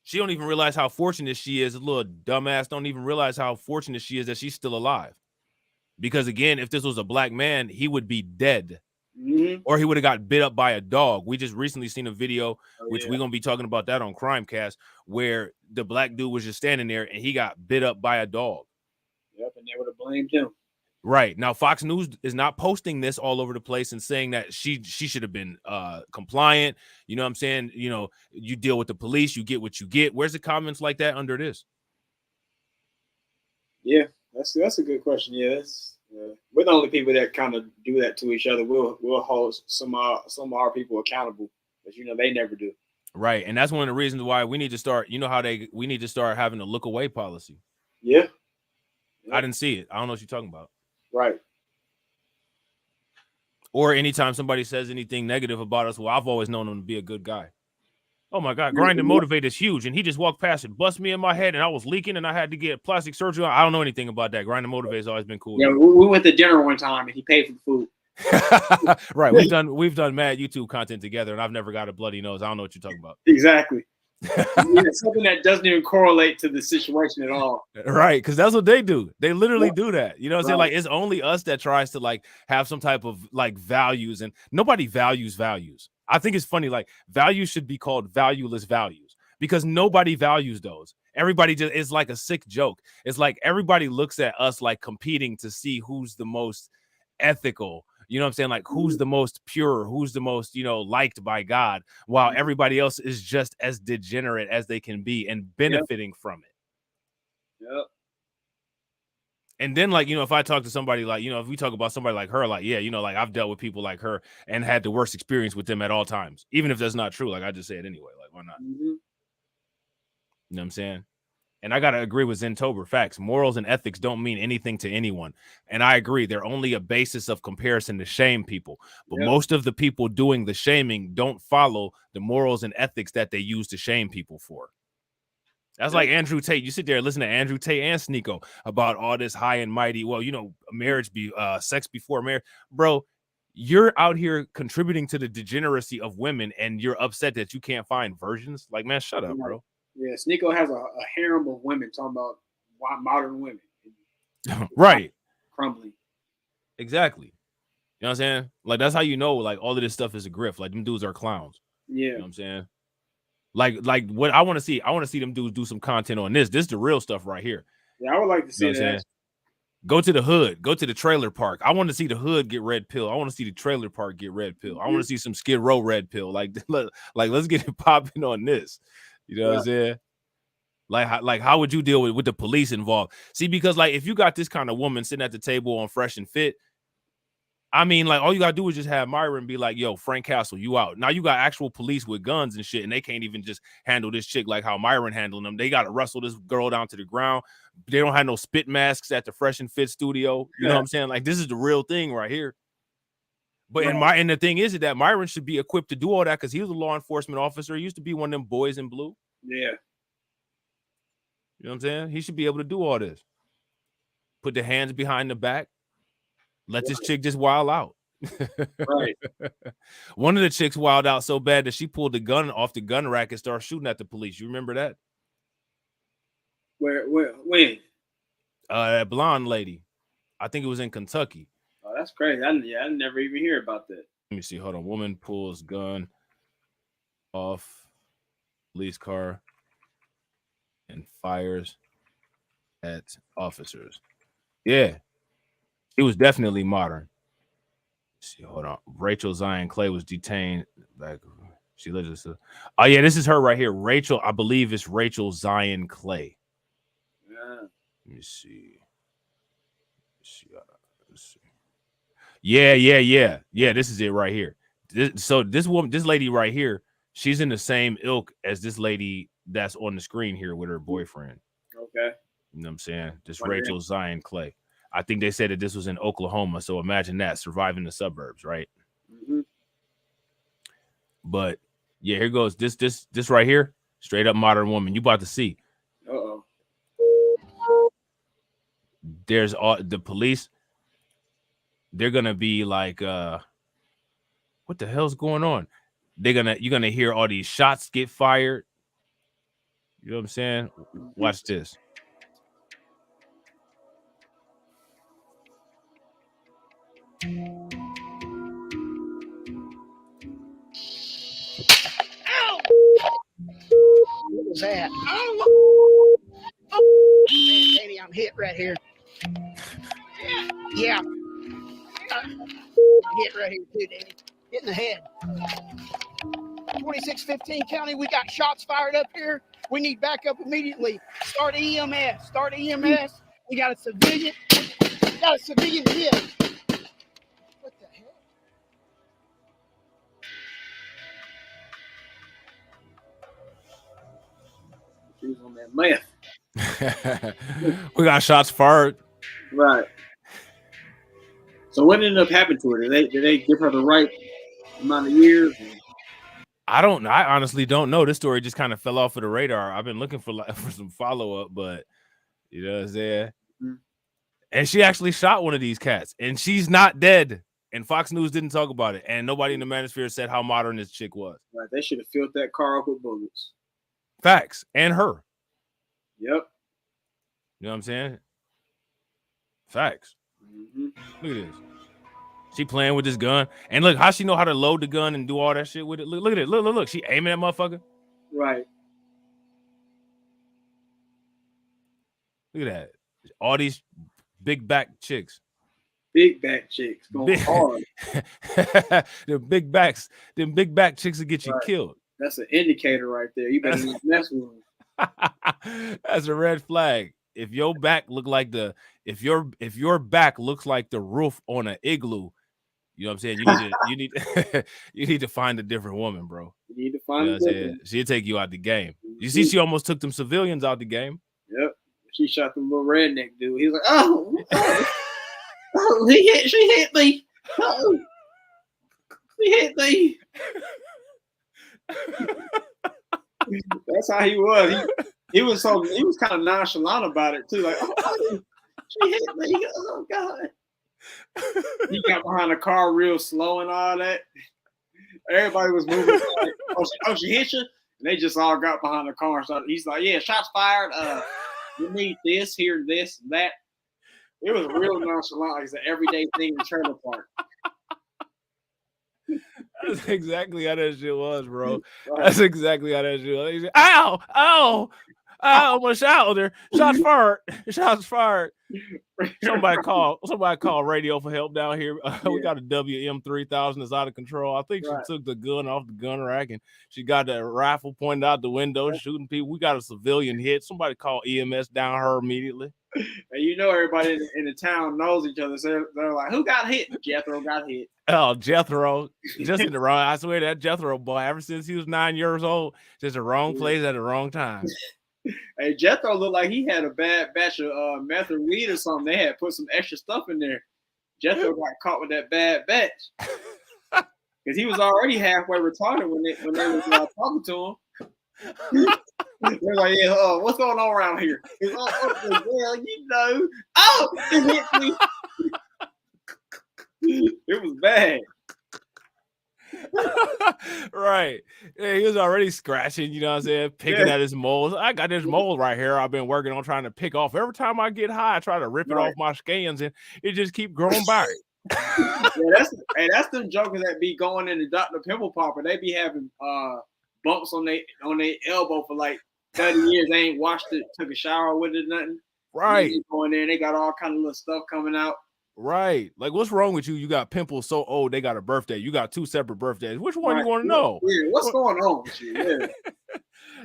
She don't even realize how fortunate she is. A little dumbass don't even realize how fortunate she is that she's still alive. Because again, if this was a black man, he would be dead. Or he would have got bit up by a dog. We just recently seen a video, which we're going to be talking about that on Crimecast, where the black dude was just standing there and he got bit up by a dog. Yep, and they would have blamed him. Right. Now, Fox News is not posting this all over the place and saying that she should have been compliant. You know what I'm saying? You deal with the police, you get what you get. Where's the comments like that under this? Yeah, that's a good question. Yeah, we're the only people that kind of do that to each other. We'll hold some of our people accountable, but they never do. Right, and that's one of the reasons why we need to start. We need to start having a look away policy. Yeah. I didn't see it. I don't know what you're talking about. Right. Or anytime somebody says anything negative about us, well, I've always known him to be a good guy. Oh my God, Grind and Motivate is huge, and he just walked past it, bust me in my head, and I was leaking, and I had to get plastic surgery. I don't know anything about that. Grind and Motivate has always been cool. Yeah, we went to dinner one time, and he paid for the food. Right, we've done mad YouTube content together, and I've never got a bloody nose. I don't know what you're talking about. Exactly. Something that doesn't even correlate to the situation at all. Right, because that's what they do. They literally do that. You know what I'm saying? Like, it's only us that tries to like have some type of like values, and nobody values values. I think it's funny, like values should be called valueless values, because nobody values those. Everybody just is like a sick joke. It's like everybody looks at us like competing to see who's the most ethical. You know what I'm saying? Like, who's the most pure, who's the most, liked by God, while everybody else is just as degenerate as they can be and benefiting from it. Yep. And then, like, if I talk to somebody like, if we talk about somebody like her, like, yeah, like I've dealt with people like her and had the worst experience with them at all times, even if that's not true. Like, I just say it anyway. Like, why not? You know what I'm saying? And I got to agree with Zentober. Facts. Morals and ethics don't mean anything to anyone. And I agree. They're only a basis of comparison to shame people. But most of the people doing the shaming don't follow the morals and ethics that they use to shame people for. That's like Andrew Tate. You sit there and listen to Andrew Tate and Sneeko about all this high and mighty. Well, marriage sex before marriage. Bro, you're out here contributing to the degeneracy of women, and you're upset that you can't find virgins. Like, man, shut up, bro. Yeah, Sneeko has a harem of women talking about modern women. Right. Crumbling. Exactly. You know what I'm saying? Like, that's how like, all of this stuff is a grift. Like, them dudes are clowns. Yeah. You know what I'm saying? Like what I want to see them dudes do some content on this. This is the real stuff right here. Yeah, I would like to see that. Go to the hood. Go to the trailer park. I want to see the hood get red pill. I want to see the trailer park get red pill. I want to see some Skid Row red pill. Like let's get it popping on this. You know what I'm saying? Like how would you deal with the police involved? See, because like if you got this kind of woman sitting at the table on Fresh and Fit, I mean, like all you gotta do is just have Myron be like, "Yo, Frank Castle, you out." Now you got actual police with guns and shit, and they can't even just handle this chick like how Myron handling them. They gotta wrestle this girl down to the ground. They don't have no spit masks at the Fresh and Fit studio. You know what I'm saying? Like this is the real thing right here. But and the thing is that Myron should be equipped to do all that because he was a law enforcement officer. He used to be one of them boys in blue. Yeah. You know what I'm saying? He should be able to do all this. Put the hands behind the back. Let this chick just wild out. Right. One of the chicks wild out so bad that she pulled the gun off the gun rack and started shooting at the police. You remember that? When? That blonde lady. I think it was in Kentucky. Oh, that's crazy. I didn't never even hear about that. Let me see. Hold on. Woman pulls gun off police car and fires at officers. Yeah. It was definitely modern. Let's see, hold on. Rachel Zion Clay was detained back. She lives. Oh yeah, this is her right here. Rachel, I believe it's Rachel Zion Clay. Yeah. Let me see. Let's see. Yeah. This is it right here. This woman, this lady right here, she's in the same ilk as this lady that's on the screen here with her boyfriend. Okay. You know what I'm saying? This Rachel Zion Clay. I think they said that this was in Oklahoma, so imagine that, surviving the suburbs, right? Mm-hmm. But yeah, here goes this right here, straight up modern woman. You about to see. Uh-oh. There's all the police. They're gonna be like, what the hell's going on? You're gonna hear all these shots get fired. You know what I'm saying? Watch this. What was that? Oh, man, Danny, I'm hit right here. Yeah. I'm hit right here too, Danny. Hit in the head. 2615 County, we got shots fired up here. We need backup immediately. Start EMS. Start EMS. We got a civilian. Got a civilian hit. What the heck? She was on that meth. We got shots fired. Right. So what ended up happening to her? Did they give her the right amount of years? I don't know. I honestly don't know. This story just kind of fell off of the radar. I've been looking for some follow-up, but you know what I'm saying? Mm-hmm. And she actually shot one of these cats, and she's not dead. And Fox News didn't talk about it. And nobody in the manosphere said how modern this chick was. Right. They should have filled that car up with bullets. Facts. And her. Yep. You know what I'm saying? Facts. Mm-hmm. Look at this. She playing with this gun. And look, how she know how to load the gun and do all that shit with it. Look at it. Look. She aiming at motherfucker. Right. Look at that. All these big back chicks. Big back chicks going hard. The big backs. Them big back chicks will get you killed. That's an indicator right there. You better not mess with them. That's a red flag. If your back look like if your back looks like the roof on an igloo, you know what I'm saying? You need to find a different woman, bro. You need to find a different one. She'll take you out the game. You see, she almost took them civilians out the game. Yep. She shot the little redneck dude. He was like, oh, she hit me. Oh, she hit me. That's how he was. He was kind of nonchalant about it too. Like, oh, she hit me. Oh God. He got behind the car real slow and all that. Everybody was moving. Like, oh, she hit you? And they just all got behind the car and started. He's like, yeah, shots fired. You need this, here, this, that. It was real nonchalant. Like it's an everyday thing in the trailer park. That's exactly how that shit was, bro. That's exactly how that shit was. Ow! My shoulder. Shots fired. Shots fired. Somebody call radio for help down here. We got a WM3000 that's out of control. I think she took the gun off the gun rack and she got that rifle pointed out the window shooting people. We got a civilian hit. Somebody call EMS down her immediately. And you know everybody in the town knows each other. So they're like, who got hit? Jethro got hit. Oh, Jethro. Just in the wrong. I swear that Jethro boy, ever since he was 9 years old, just the wrong place at the wrong time. Hey, Jethro looked like he had a bad batch of meth or weed or something. They had put some extra stuff in there. Jethro got caught with that bad batch. Because he was already halfway retarded when they was talking to him. They're like, yeah, what's going on around here? He's like, well, you know. Oh, it hit me. It was bad. Right. Yeah, he was already scratching, you know what I'm saying? Picking at his moles. I got this mole right here I've been working on trying to pick off. Every time I get high, I try to rip it off my scans and it just keep growing back. That's them jokers that be going in the Dr. Pimple Popper. They be having bumps on their elbow for like 30 years. They ain't washed it, took a shower with it, nothing. Right. They go in there and they got all kind of little stuff coming out. Right. Like, what's wrong with you? You got pimples so old they got a birthday. You got 2 separate birthdays. Which one you want to know? Yeah, what's going on with you? Yeah.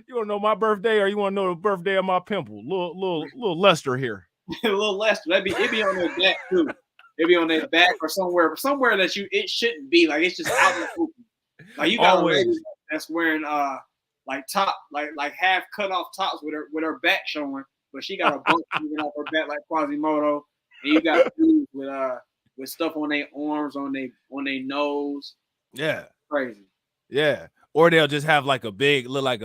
You want to know my birthday or you want to know the birthday of my pimple? Little Lester here. A little Lester. It be on their back too. It be on their back or somewhere that it shouldn't be. Like it's just out in the open. Like you got a lady that's wearing like half cut off tops with her back showing, but she got a bump moving off her back like Quasimodo. And you got dudes with stuff on their arms, on their nose. Yeah. Crazy. Yeah. Or they'll just have like a big like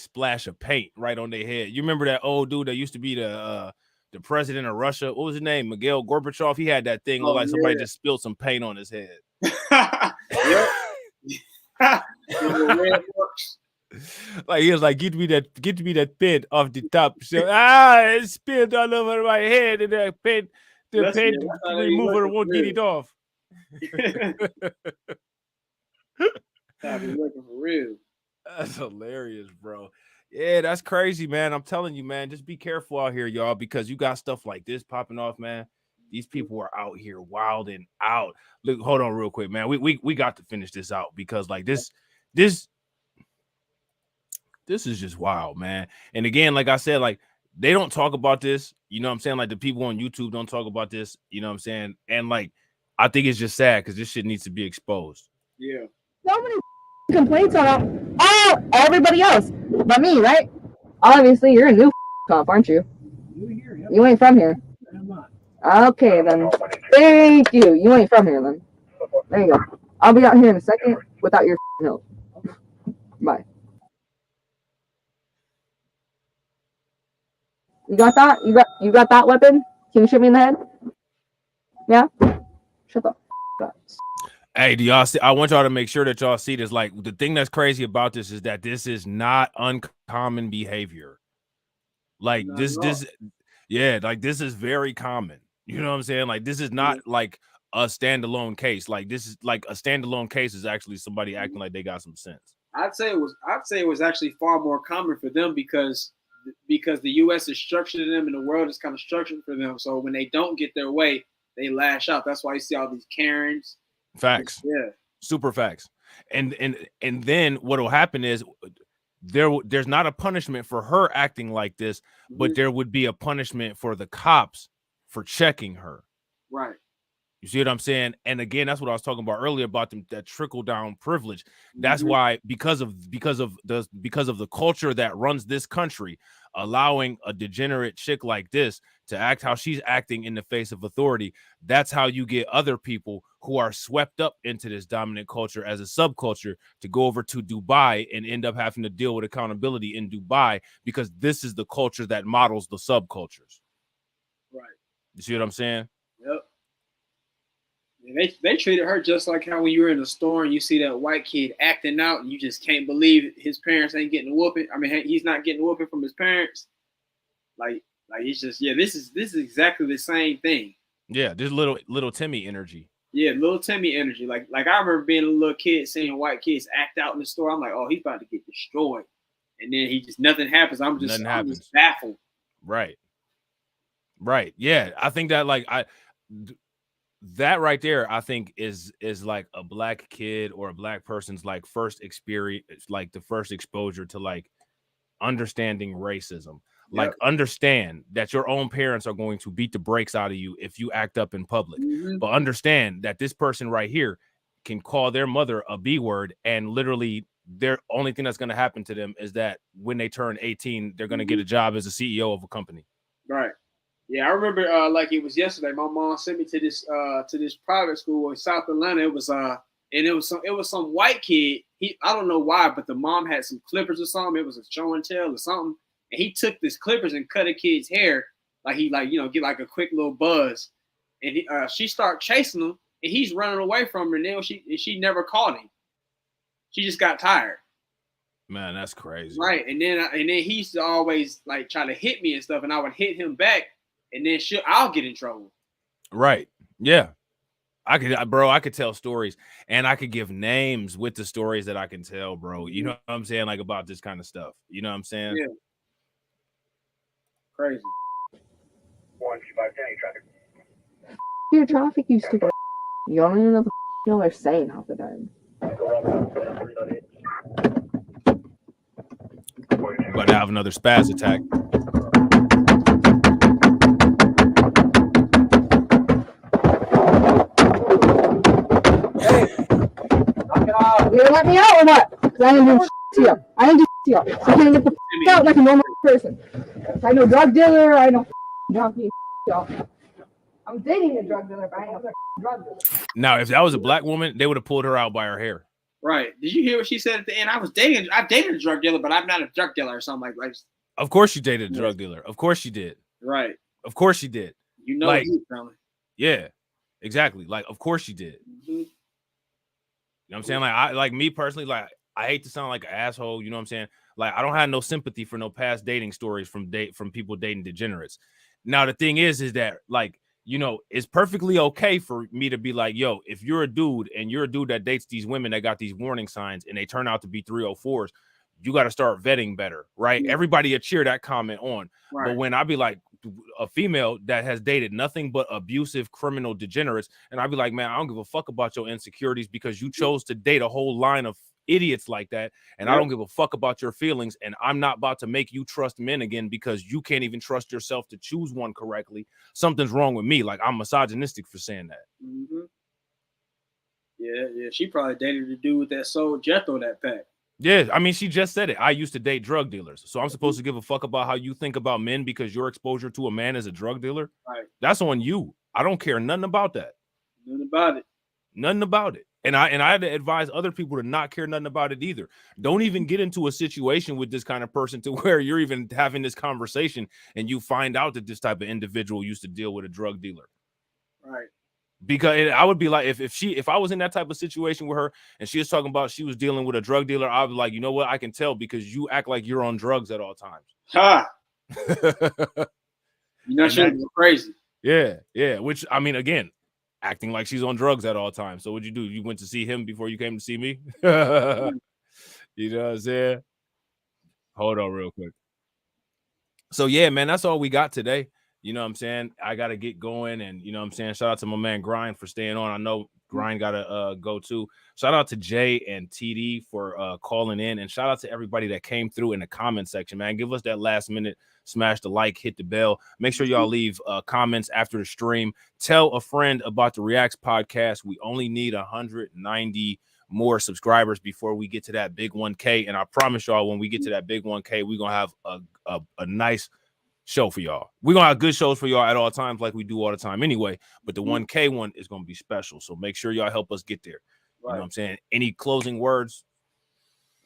splash of paint right on their head. You remember that old dude that used to be the president of Russia? What was his name? Mikhail Gorbachev. He had that thing look like somebody just spilled some paint on his head. Like he was like, get me that paint off the top. So it spilled all over my head, and the paint remover won't get it off. I've been looking for real. That's hilarious, bro. Yeah, that's crazy, man. I'm telling you, man. Just be careful out here, y'all, because you got stuff like this popping off, man. These people are out here wilding out. Look, hold on, real quick, man. We got to finish this out because like this is just wild, man. And again, like I said, like they don't talk about this, you know what I'm saying? Like the people on YouTube don't talk about this, you know what I'm saying? And like I think it's just sad because this shit needs to be exposed. Yeah. So many complaints on everybody else but me, right? Obviously, you're a new cop, aren't you? You ain't from here. Okay, then. Thank you. You ain't from here, then. There you go. I'll be out here in a second without your help. Bye. You got that? You got that weapon? Can you shoot me in the head? Yeah? Shut the up. Hey, do y'all see? I want y'all to make sure that y'all see this. Like the thing that's crazy about this is that this is not uncommon behavior. Like this is very common. You know what I'm saying? Like this is not like a standalone case. Like this is like a standalone case is actually somebody acting like they got some sense. I'd say it was actually far more common for them because the U.S. is structured to them and the world is kind of structured for them. So when they don't get their way, they lash out. That's why you see all these Karens. Facts. Yeah. Super facts. And then what will happen is there's not a punishment for her acting like this, but there would be a punishment for the cops for checking her. Right. You see what I'm saying? And again, that's what I was talking about earlier about that trickle down privilege. That's why because of the culture that runs this country, allowing a degenerate chick like this to act how she's acting in the face of authority, that's how you get other people who are swept up into this dominant culture as a subculture to go over to Dubai and end up having to deal with accountability in Dubai because this is the culture that models the subcultures. Right. You see what I'm saying? Yep. And they treated her just like how when you were in the store and you see that white kid acting out and you just can't believe his parents ain't getting a whooping. I mean, he's not getting a whooping from his parents. Like it's just, yeah, this is exactly the same thing. Yeah, this little Timmy energy. Yeah, little Timmy energy. Like I remember being a little kid seeing white kids act out in the store. I'm like, oh, he's about to get destroyed. And then nothing happens. I'm just baffled. Right. Right. Yeah. I think that that right there, I think is like a black kid or a black person's like first experience, like the first exposure to like understanding racism. Like understand that your own parents are going to beat the brakes out of you if you act up in public. But understand that this person right here can call their mother a B word, and literally their only thing that's going to happen to them is that when they turn 18, they're going to get a job as a CEO of a company. Right. Yeah, I remember like it was yesterday. My mom sent me to this private school in South Atlanta. It was some white kid. I don't know why, but the mom had some clippers or something. It was a show and tell or something. And he took this clippers and cut a kid's hair, get like a quick little buzz. And she started chasing him, and he's running away from her. And then she never caught him. She just got tired. Man, that's crazy. Right. And then he used to always like try to hit me and stuff, and I would hit him back, and then I'll get in trouble. Right. Yeah. I could tell stories, and I could give names with the stories that I can tell, bro. You know what I'm saying? Like about this kind of stuff. You know what I'm saying? Yeah. Crazy. Your traffic, you stupid. You don't even know what the they're saying half the time. About to have another spaz attack. You gonna let me out or what? Because I didn't do to you. I didn't do to you. So you can get the out like a normal person. I know drug dealer. I know junkie. I'm dating a drug dealer, but I ain't no drug dealer. Now, if that was a black woman, they would have pulled her out by her hair. Right. Did you hear what she said at the end? I dated a drug dealer, but I'm not a drug dealer or something like. Of course you dated a drug dealer. Of course you did. Right. Of course you did. You know like, you, probably. Yeah, exactly. Like, of course you did. Mm-hmm. You know what I'm saying? Like me personally, like I hate to sound like an asshole. You know what I'm saying? Like I don't have no sympathy for no past dating stories from people dating degenerates. Now the thing is that like, you know, it's perfectly okay for me to be like, yo, if you're a dude and you're a dude that dates these women that got these warning signs and they turn out to be 304s, you got to start vetting better, right? Yeah. Everybody would cheer that comment on. Right. But when I be like a female that has dated nothing but abusive criminal degenerates, and I'd be like, man, I don't give a fuck about your insecurities because you chose to date a whole line of idiots like that, and I don't give a fuck about your feelings, and I'm not about to make you trust men again because you can't even trust yourself to choose one correctly. Something's wrong with me. Like I'm misogynistic for saying that. Mm-hmm. Yeah, she probably dated the dude that sold Jethro that pack. Yeah, I mean, she just said it. I used to date drug dealers, so I'm supposed to give a fuck about how you think about men because your exposure to a man is a drug dealer. Right. That's on you. I don't care nothing about that. Nothing about it. Nothing about it. And I had to advise other people to not care nothing about it either. Don't even get into a situation with this kind of person to where you're even having this conversation and you find out that this type of individual used to deal with a drug dealer. Right. Because I would be like, if I was in that type of situation with her and she was talking about she was dealing with a drug dealer, I'd be like, you know what? I can tell because you act like you're on drugs at all times. Ha! You know, she's crazy. Yeah. Which, I mean, again, acting like she's on drugs at all times. So what'd you do? You went to see him before you came to see me? You know what I'm saying? Hold on real quick. So, yeah, man, that's all we got today. You know what I'm saying? I got to get going. And, you know what I'm saying? Shout out to my man Grind for staying on. I know Grind got to go too. Shout out to Jay and TD for calling in. And shout out to everybody that came through in the comment section, man. Give us that last minute. Smash the like, hit the bell. Make sure y'all leave comments after the stream. Tell a friend about the Reacts podcast. We only need 190 more subscribers before we get to that big 1K. And I promise y'all, when we get to that big 1K, we're going to have a nice show for y'all. We're gonna have good shows for y'all at all times, like we do all the time anyway. But the 1K one is gonna be special. So make sure y'all help us get there. Right. You know what I'm saying? Any closing words?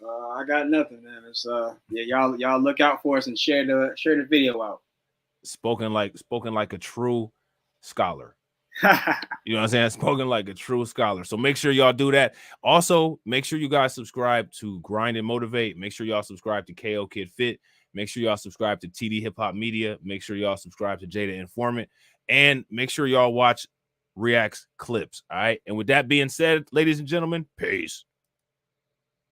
I got nothing, man. It's y'all look out for us and share the video out. Spoken like a true scholar. You know what I'm saying? Spoken like a true scholar. So make sure y'all do that. Also, make sure you guys subscribe to Grind and Motivate. Make sure y'all subscribe to KO Kid Fit. Make sure y'all subscribe to TD Hip Hop Media. Make sure y'all subscribe to Jada Informant. And make sure y'all watch Reacts clips. All right. And with that being said, ladies and gentlemen, peace.